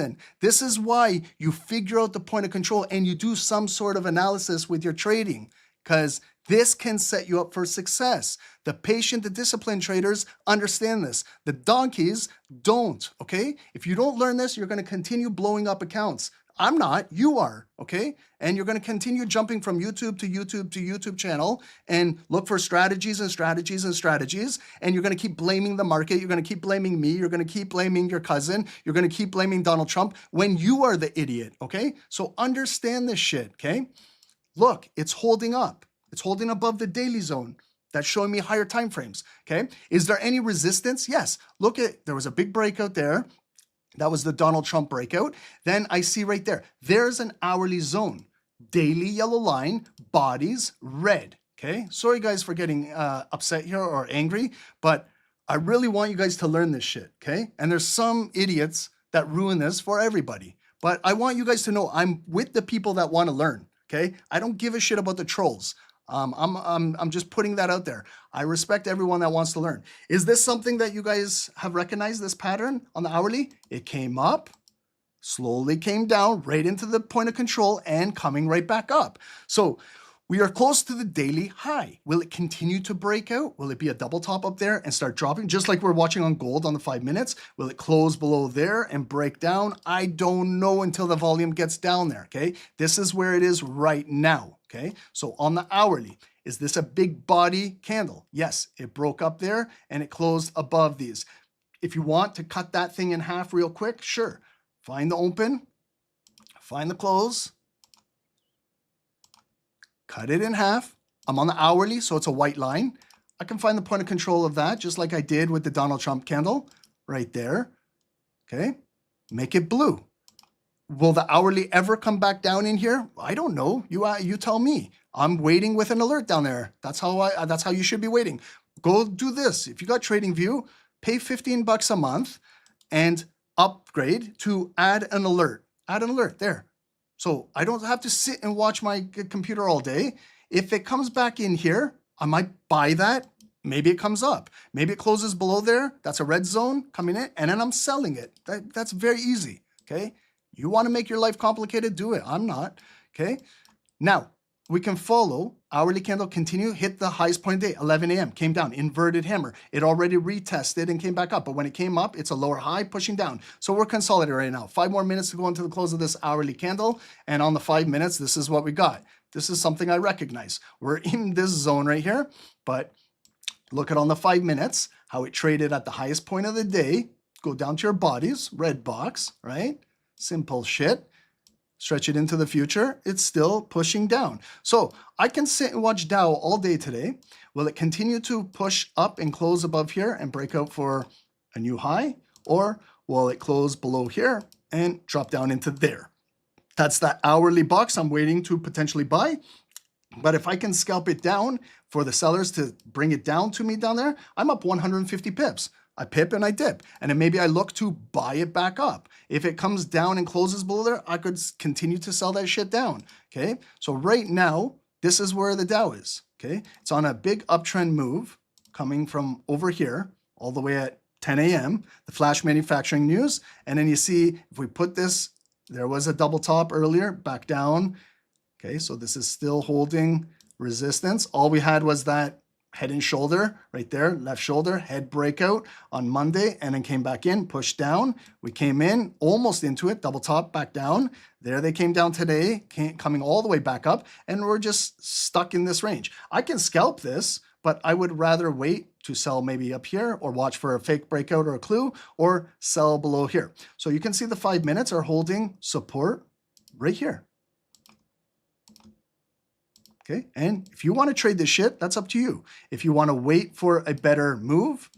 is why you figure out the point of control and you do some sort of analysis with your trading, because this can set you up for success. The patient, the disciplined traders understand this. The donkeys don't, okay? If you don't learn this, you're going to continue blowing up accounts. I'm not, you are, okay? And you're going to continue jumping from YouTube to YouTube to YouTube channel and look for strategies and strategies and strategies. And you're going to keep blaming the market. You're going to keep blaming me. You're going to keep blaming your cousin. You're going to keep blaming Donald Trump when you are the idiot, okay? So understand this shit, okay? Look, it's holding up. It's holding above the daily zone. That's showing me higher time frames, okay? Is there any resistance? Yes. Look there was a big breakout there. That was the Donald Trump breakout. Then I see right there, there's an hourly zone. Daily yellow line, bodies red, okay? Sorry guys for getting upset here or angry, but I really want you guys to learn this shit, okay? And there's some idiots that ruin this for everybody. But I want you guys to know I'm with the people that want to learn, okay? I don't give a shit about the trolls. I'm just putting that out there. I respect everyone that wants to learn. Is this something that you guys have recognized, this pattern on the hourly? It came up, slowly came down right into the point of control and coming right back up. So we are close to the daily high. Will it continue to break out? Will it be a double top up there and start dropping just like we're watching on gold on the 5 minutes? Will it close below there and break down? I don't know until the volume gets down there, okay? This is where it is right now. Okay, so on the hourly, is this a big body candle? Yes, it broke up there and it closed above these. If you want to cut that thing in half real quick, sure. Find the open, find the close, cut it in half. I'm on the hourly, so it's a white line. I can find the point of control of that, just like I did with the Donald Trump candle right there. Okay, make it blue. Will the hourly ever come back down in here? I don't know. You tell me. I'm waiting with an alert down there. That's how you should be waiting. Go do this. If you got TradingView, pay $15 a month and upgrade to add an alert. Add an alert there. So I don't have to sit and watch my computer all day. If it comes back in here, I might buy that. Maybe it comes up. Maybe it closes below there. That's a red zone coming in, and then I'm selling it. That's very easy, okay? You want to make your life complicated? Do it. I'm not, okay? Now, we can follow hourly candle, continue, hit the highest point of the day, 11 a.m., came down, inverted hammer. It already retested and came back up, but when it came up, it's a lower high pushing down. So we're consolidating right now. 5 more minutes to go into the close of this hourly candle, and on the 5 minutes, this is what we got. This is something I recognize. We're in this zone right here, but look at on the 5 minutes, how it traded at the highest point of the day. Go down to your bodies, red box, right? Simple shit. Stretch it into the future. It's still pushing down. So I can sit and watch Dow all day today. Will it continue to push up and close above here and break out for a new high? Or will it close below here and drop down into there? That's that hourly box I'm waiting to potentially buy. But if I can scalp it down for the sellers to bring it down to me down there, I'm up 150 pips. I pip and I dip. And then maybe I look to buy it back up. If it comes down and closes below there, I could continue to sell that shit down. Okay. So right now, this is where the Dow is. Okay. It's on a big uptrend move coming from over here all the way at 10 a.m., the flash manufacturing news. And then you see, if we put this, there was a double top earlier, back down. Okay, so this is still holding resistance. All we had was that head and shoulder right there, left shoulder, head breakout on Monday, and then came back in, pushed down. We came in almost into it, double top, back down. There they came down today, coming all the way back up, and we're just stuck in this range. I can scalp this, but I would rather wait to sell maybe up here or watch for a fake breakout or a clue or sell below here. So you can see the 5 minutes are holding support right here. Okay, and if you want to trade this shit, that's up to you. If you want to wait for a better move,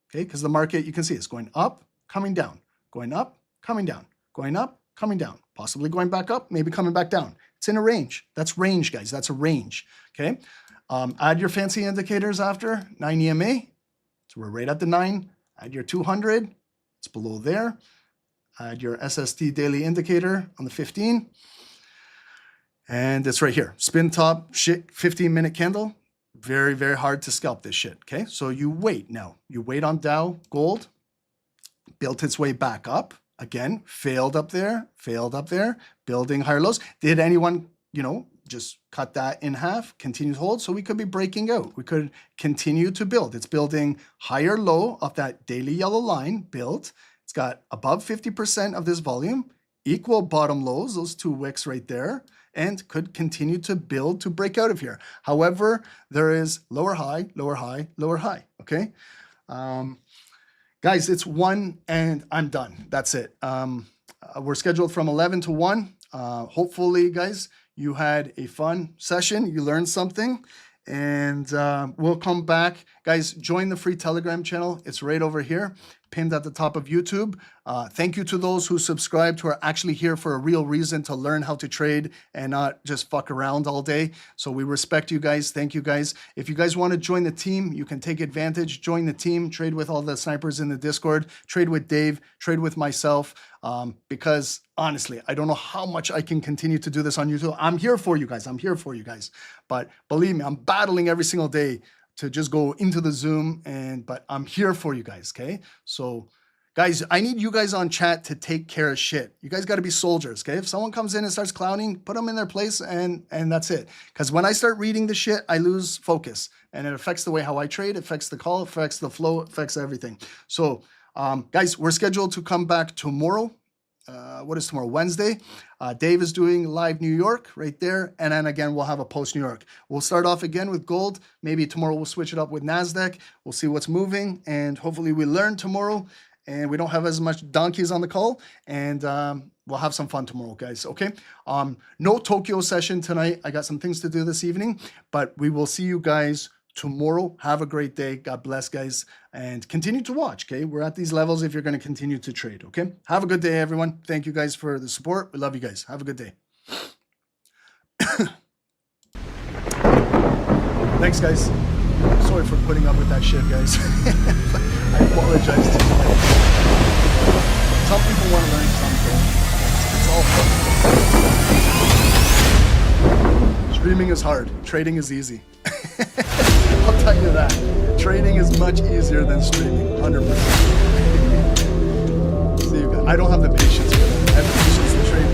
okay, because the market, you can see it's going up, coming down, going up, coming down, going up, coming down, possibly going back up, maybe coming back down. It's in a range. That's range, guys. That's a range, okay? Add your fancy indicators after 9 EMA. So we're right at the 9. Add your 200. It's below there. Add your SST daily indicator on the 15. And it's right here. Spin top, shit, 15-minute candle. Very, very hard to scalp this shit, okay? So you wait now. You wait on Dow, gold, built its way back up. Again, failed up there, building higher lows. Did anyone, just cut that in half, continue to hold? So we could be breaking out. We could continue to build. It's building higher low off that daily yellow line built. It's got above 50% of this volume, equal bottom lows, those two wicks right there, and could continue to build to break out of here. However, there is lower high, lower high, lower high, okay? Guys, it's 1 and I'm done. That's it. We're scheduled from 11 to 1. Hopefully, guys, you had a fun session. You learned something. And we'll come back. Guys, join the free Telegram channel. It's right over here, pinned at the top of YouTube. Thank you to those who subscribed, who are actually here for a real reason to learn how to trade and not just fuck around all day. So we respect you guys. Thank you guys. If you guys want to join the team, you can take advantage. Join the team. Trade with all the snipers in the Discord. Trade with Dave. Trade with myself. Because honestly, I don't know how much I can continue to do this on YouTube. I'm here for you guys. I'm here for you guys. But believe me, I'm battling every single day to just go into the Zoom, but I'm here for you guys, okay? So guys, I need you guys on chat to take care of shit. You guys got to be soldiers, okay? If someone comes in and starts clowning, put them in their place and that's it. Because when I start reading the shit, I lose focus and it affects the way how I trade, affects the call, affects the flow, affects everything. So guys, we're scheduled to come back tomorrow. What is tomorrow? Wednesday. Dave is doing live New York right there. And then again, we'll have a post New York. We'll start off again with gold. Maybe tomorrow we'll switch it up with NASDAQ. We'll see what's moving. And hopefully we learn tomorrow and we don't have as much donkeys on the call. And we'll have some fun tomorrow, guys. Okay. No Tokyo session tonight. I got some things to do this evening, but we will see you guys tomorrow. Have a great day. God bless, guys, and continue to watch. Okay, we're at these levels if you're going to continue to trade. Okay, have a good day, everyone. Thank you guys for the support. We love you guys. Have a good day. Thanks, guys. Sorry for putting up with that shit, guys. I apologize to you. Some people want to learn, some don't. It's all fun. Streaming is hard. Trading is easy. I'll tell you that. Trading is much easier than streaming, 100%. See you guys. I don't have the patience for that. I have the patience to trade.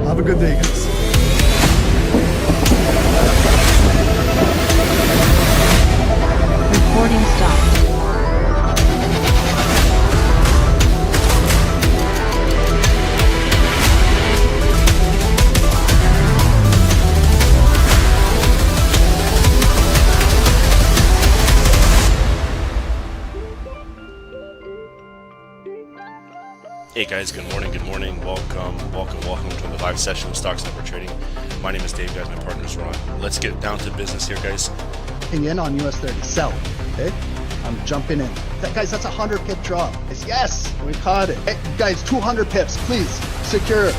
Have a good day, guys. Recording stopped. Hey guys, good morning, welcome to the live session of Stocks Number Trading. My name is Dave, guys, my partner is Ron. Let's get down to business here, guys. In on US30, sell, okay? I'm jumping in. Guys, that's a 100 pip drop. Yes, we caught it. Hey, guys, 200 pips, please, secure.